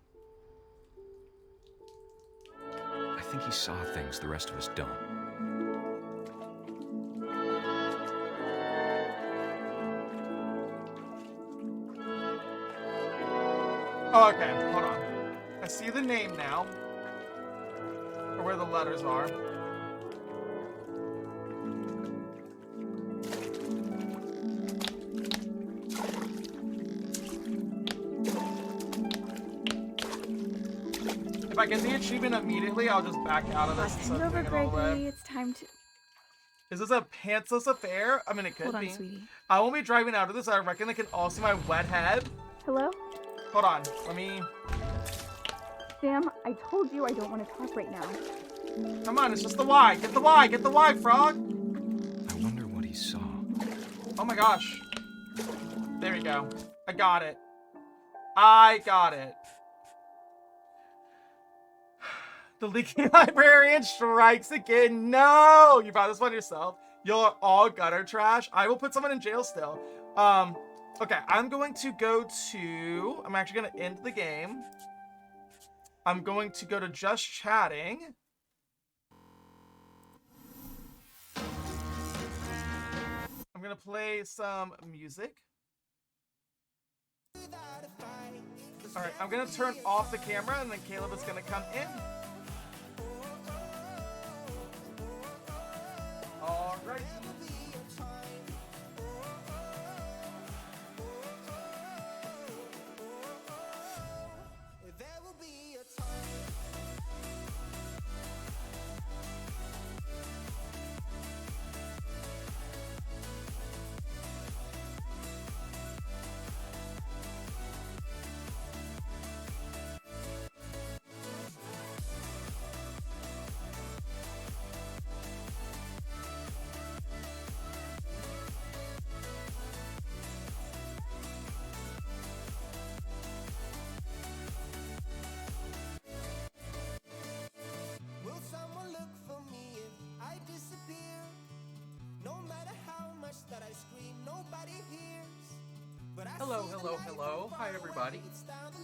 I think he saw things the rest of us don't. Oh, okay, hold on. I see the name now. Or where the letters are. If I get the achievement immediately, I'll just back out of this. Hand over, Gregory. It's time to. Is this a pantsless affair? I mean, it could Hold on, be. sweetie. I won't be driving out of this. I reckon they can all see my wet head. Hello? Hold on. Let me... Sam, I told you I don't want to talk right now. Come on, it's just the Y. Get the Y. Get the Y, frog. I wonder what he saw. Oh my gosh. There we go. I got it. I got it. The leaking librarian strikes again. No! You brought this one yourself. You're all gutter trash. I will put someone in jail still. Okay, I'm going to go to... I'm actually going to end the game. I'm going to go to just chatting. I'm going to play some music. Alright, I'm going to turn off the camera and then Caleb is going to come in. Alright. hello, hello. Hi, everybody.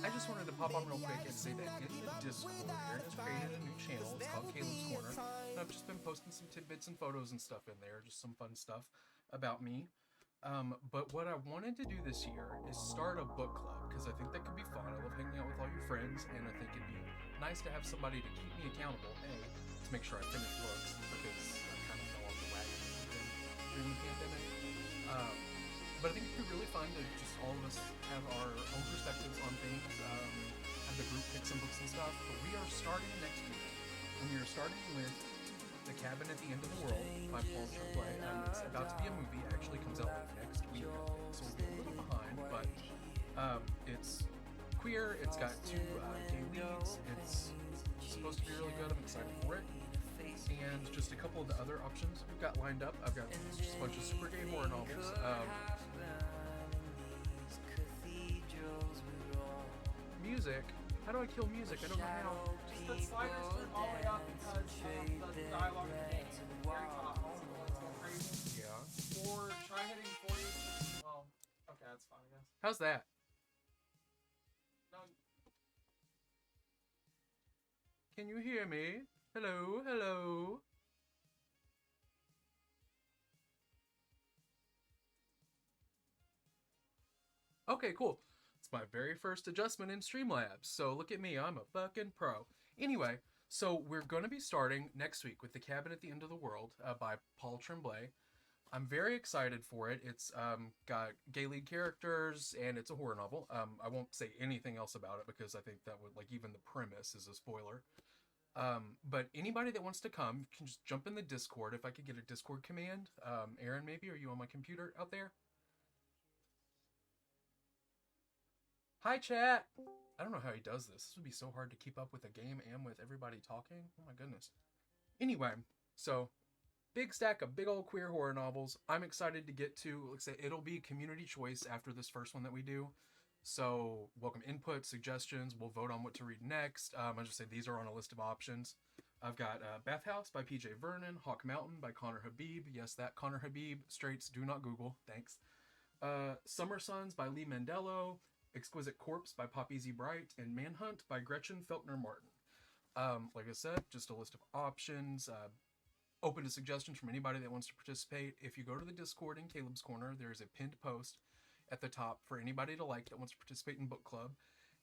I just wanted to pop on real quick and say that in the Discord, Aaron has created a new channel. It's called Caleb's Corner. And I've just been posting some tidbits and photos and stuff in there, just some fun stuff about me. But what I wanted to do this year is start a book club, because I think that could be fun. I love hanging out with all your friends, and I think it'd be nice to have somebody to keep me accountable, to make sure I finish books, because I kind of fell off the wagon during the pandemic. But I think it'd be really fun to just all of us have our own perspectives on things, have the group pick some books and stuff. But we are starting next week, and we are starting with The Cabin at the End of the World by Paul Tremblay. It's about to be a movie. It actually comes out next week, so we'll be a little behind, but it's queer, it's got 2 gay leads, it's supposed to be really good. I'm excited for it. And just a couple of the other options we've got lined up. I've got just a bunch of super gay horror novels. Music. How do I kill music? I don't know how. Just the sliders turn all the way up because the dialogue in the game is very top. Let's go crazy. Yeah. Or try hitting 40. Well, okay, that's fine, I guess. How's that? No. Can you hear me? Hello, hello. Okay, cool. It's my very first adjustment in Streamlabs, so look at me, I'm a fucking pro. Anyway, so we're going to be starting next week with The Cabin at the End of the World by Paul Tremblay. I'm very excited for it. It's got gay lead characters, and it's a horror novel. I won't say anything else about it because I think that would, like, even the premise is a spoiler. But anybody that wants to come can just jump in the Discord. If I could get a Discord command. Aaron, maybe? Are you on my computer out there? Hi, chat! I don't know how he does this. This would be so hard to keep up with a game and with everybody talking. Oh my goodness. Anyway, so big stack of big old queer horror novels. I'm excited to get to. Like I say, it'll be community choice after this first one that we do. So welcome input, suggestions. We'll vote on what to read next. I'll just say these are on a list of options. I've got Bathhouse by PJ Vernon, Hawk Mountain by Connor Habib. Yes, that Connor Habib. Straights, do not Google. Thanks. Summer Suns by Lee Mandello. Exquisite Corpse by Poppy Z. Bright, and Manhunt by Gretchen Felkner Martin. Like I said, just a list of options. Open to suggestions from anybody that wants to participate. If you go to the Discord in Caleb's Corner, there's a pinned post at the top for anybody to like that wants to participate in book club.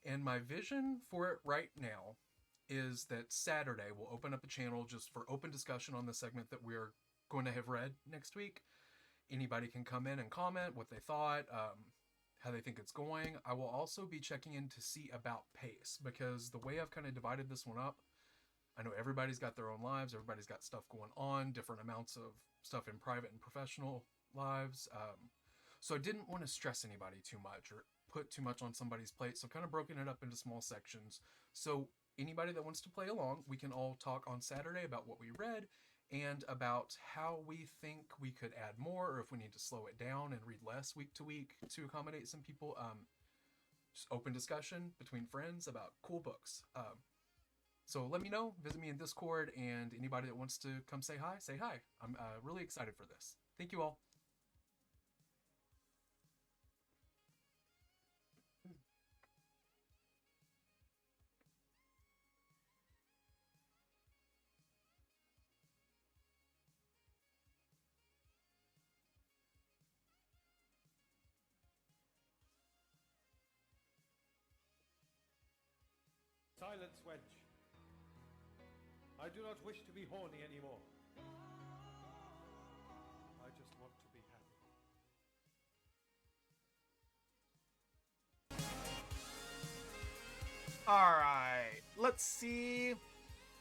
And my vision for it right now is that Saturday we'll open up a channel just for open discussion on the segment that we're going to have read next week. Anybody can come in and comment what they thought, how they think it's going. I will also be checking in to see about pace, because the way I've kind of divided this one up, I know everybody's got their own lives, everybody's got stuff going on, different amounts of stuff in private and professional lives. So I didn't want to stress anybody too much or put too much on somebody's plate, so kind of broken it up into small sections. So anybody that wants to play along, we can all talk on Saturday about what we read and about how we think we could add more, or if we need to slow it down and read less week to week to accommodate some people. Just open discussion between friends about cool books. So let me know, visit me in Discord, and anybody that wants to come say hi, say hi. I'm really excited for this. Thank you all. Silence, wench. I do not wish to be horny anymore. I just want to be happy. Alright, let's see.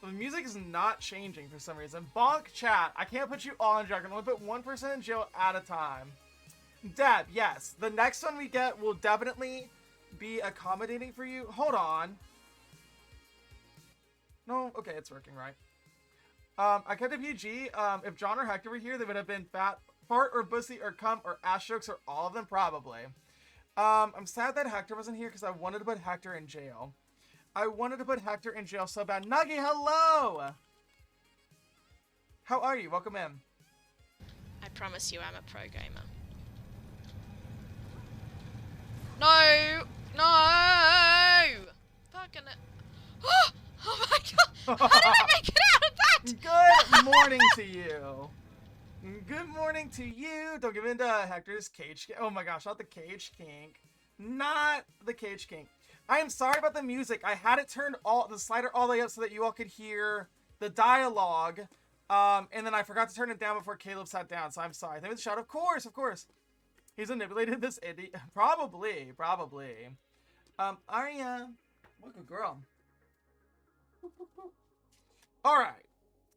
The music is not changing for some reason. Bonk chat, I can't put you all in jail. I can only put one person in jail at a time. Deb, yes. The next one we get will definitely be accommodating for you. Hold on. No, okay, it's working right. I kept a PG. If John or Hector were here, they would have been fat, fart, or bussy, or cum, or ass jokes, or all of them, probably. I'm sad that Hector wasn't here because I wanted to put Hector in jail. I wanted to put Hector in jail so bad. Nuggy, hello! How are you? Welcome in. I promise you I'm a pro gamer. No! No! Fucking it. Oh my god! How did I make it out of that? Good morning to you. Good morning to you. Don't give in to Hector's cage. Oh my gosh, not the cage kink. Not the cage kink. I am sorry about the music. I had it turned the slider all the way up so that you all could hear the dialogue. And then I forgot to turn it down before Caleb sat down, so I'm sorry. Thank you for the shout. Of course, of course. He's manipulated this indie. Probably. Arya. What a good girl. Alright.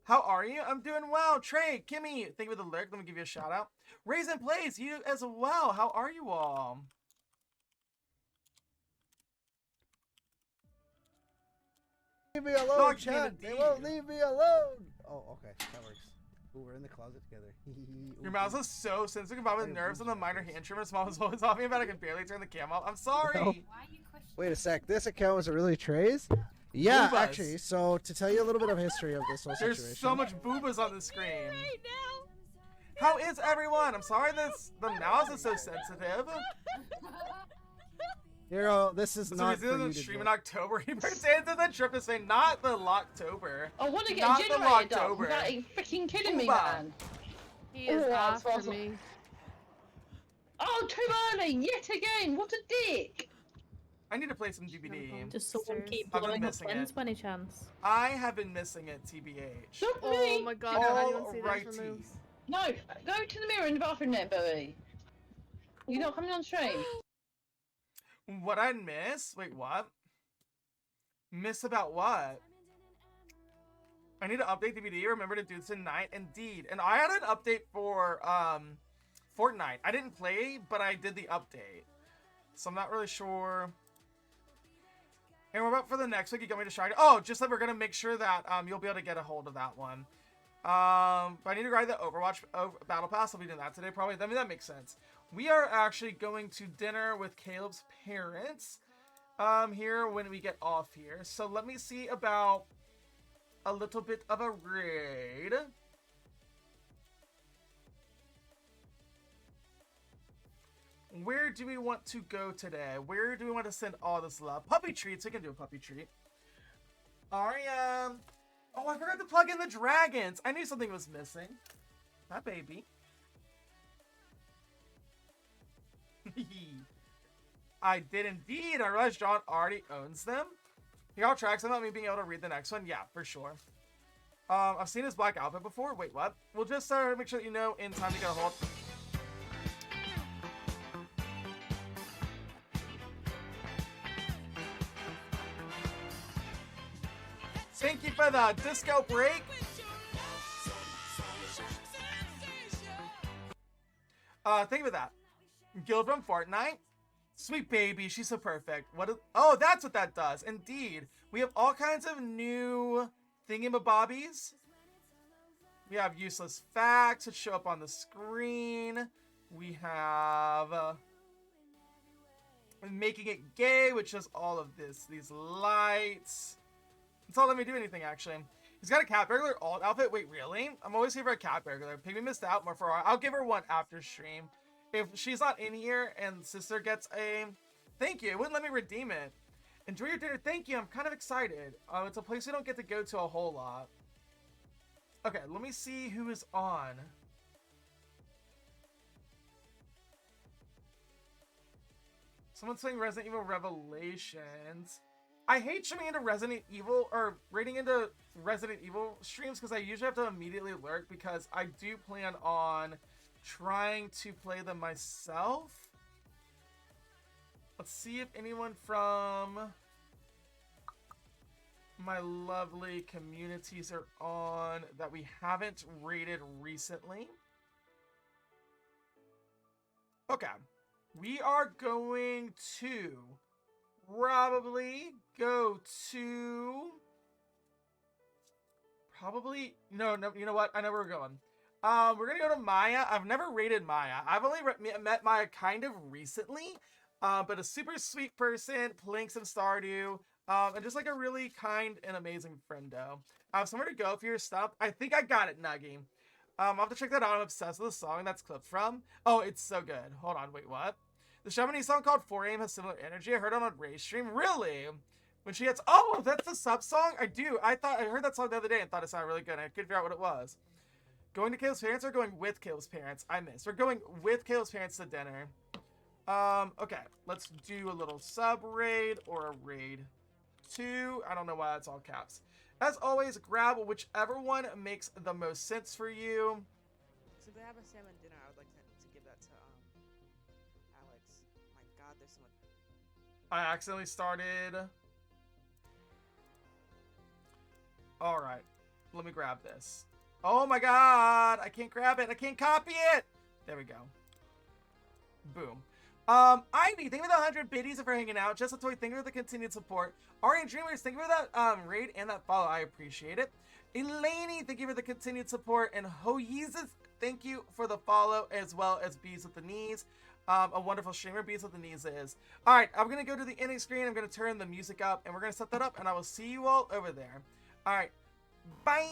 How are you? I'm doing well. Trey, Kimmy, thank you for the lyric. Let me give you a shout out. Raisin Plays, you as well. How are you all? Leave me alone, chat. They won't leave me alone. Oh, okay. That works. Ooh, we're in the closet together. Your mouse is so sensitive about with nerves and the minor hand tremors. Mom was always talking about I can barely turn the cam off. I'm sorry. No. Wait a sec. This account was really Trey's? Yeah, Boobas. actually. So, to tell you a little bit of history of this whole situation. There's so much boobas on the screen. How is everyone? I'm sorry the mouse is so sensitive. Hero, this is So not he's for in you the to stream do. in October. He pretends that the trip is saying not the Locktober. I want to get not a the generator up Locktober. without him freaking killing me, Booba. man. He is Oh, after that's me. Oh, too early, yet again. What a dick. I need to play some DVD. Does someone keep I've been blowing up missing friends it. by any chance? I have been missing it, TBH. Oh my god, how do you want to see those Alrighty. removes? No, go to the mirror in the bathroom there, Bowie. You're not coming on stream. What I miss? Wait, what? Miss about what? I need to update the DVD. Remember to do this tonight. Indeed. And I had an update for Fortnite. I didn't play, but I did the update. So I'm not really sure. And what about for the next week? You got me to try. Oh, just that we're gonna make sure that you'll be able to get a hold of that one. But I need to grab the Overwatch Battle Pass. I'll be doing that today, probably. I mean, that makes sense. We are actually going to dinner with Caleb's parents here when we get off here. So let me see about a little bit of a raid. Where do we want to go today? Where do we want to send all this love? Puppy treats. We can do a puppy treat. Aria. Oh, I forgot to plug in the dragons. I knew something was missing. That baby. I did indeed. I realized John already owns them. Here, I'll track some about me being able to read the next one. Yeah, for sure. I've seen his black outfit before. Wait, what? We'll just make sure that you know in time to get a hold. Thank you for the disco break. Think of that. Guild from Fortnite. Sweet baby, she's so perfect. Oh, that's what that does. Indeed. We have all kinds of new thingamabobbies. We have useless facts that show up on the screen. We have making it gay, which does all of these lights. It's not letting me do anything, actually. He's got a cat burglar alt outfit. Wait, really? I'm always here for a cat burglar. Piggy missed out more for her. I'll give her one after stream. If she's not in here and sister gets a... Thank you. It wouldn't let me redeem it. Enjoy your dinner. Thank you. I'm kind of excited. It's a place we don't get to go to a whole lot. Okay, let me see who is on. Someone's saying Resident Evil Revelations. I hate streaming into Resident Evil or raiding into Resident Evil streams because I usually have to immediately lurk because I do plan on trying to play them myself. Let's see if anyone from my lovely communities are on that we haven't raided recently. Okay. We are going to probably go to... No, you know what? I know where we're going. We're gonna go to Maya. I've never raided Maya. I've only met Maya kind of recently, but a super sweet person, playing some Stardew, and just like a really kind and amazing friendo. I have somewhere to go if you're stumped. I think I got it, Nuggy. I'll have to check that out. I'm obsessed with the song that's clipped from. Oh, it's so good. Hold on, wait, what? The Chamonix song called 4 AM has similar energy. I heard it on Ray's stream. Really? When she hits, oh, that's the sub song? I do. I heard that song the other day and thought it sounded really good. I couldn't figure out what it was. Going to Caleb's parents or going with Caleb's parents? I missed. We're going with Caleb's parents to dinner. Okay. Let's do a little sub raid or a raid 2. I don't know why that's all caps. As always, grab whichever one makes the most sense for you. So they have a salmon dinner. I would like to give that to Alex. My God, there's so much. I accidentally started. All right, let me grab this. Oh my God, I can't grab it. I can't copy it. There we go. Boom. Ivy, thank you for the 100 biddies for hanging out. Just a toy, thank you for the continued support. Ari and Dreamers, thank you for that raid and that follow. I appreciate it. Elaine, thank you for the continued support. And Hoyesus, thank you for the follow, as well as Bees with the Knees. A wonderful streamer, Bees with the Knees is. All right, I'm going to go to the ending screen. I'm going to turn the music up, and we're going to set that up, and I will see you all over there. All right, bye.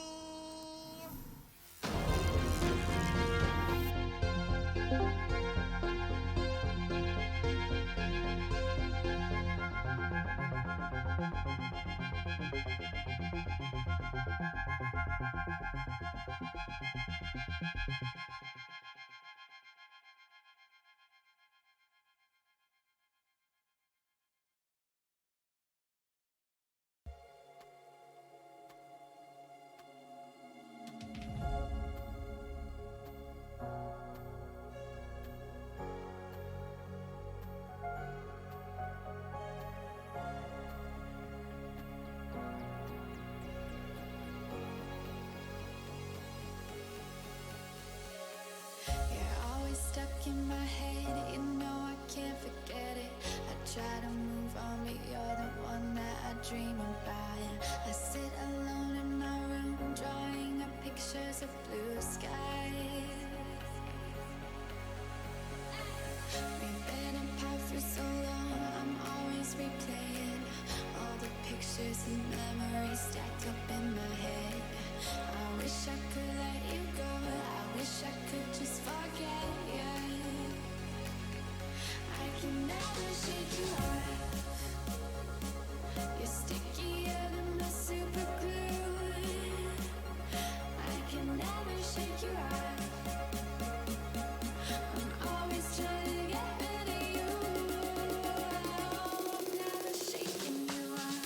Stuck in my head, you know I can't forget it. I try to move on, but you're the one that I dream about. I sit alone in my room, drawing up pictures of blue skies. We've been apart for so long, I'm always replaying all the pictures and memories stacked up in my head. I wish I could let you go, I wish I could just forget you. I can never shake you off. You're stickier than my super glue. I can never shake you off. I'm always trying to get rid of you. I'm never shaking you off.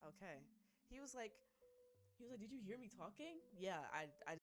Okay. He was like, did you hear me talking? Yeah, I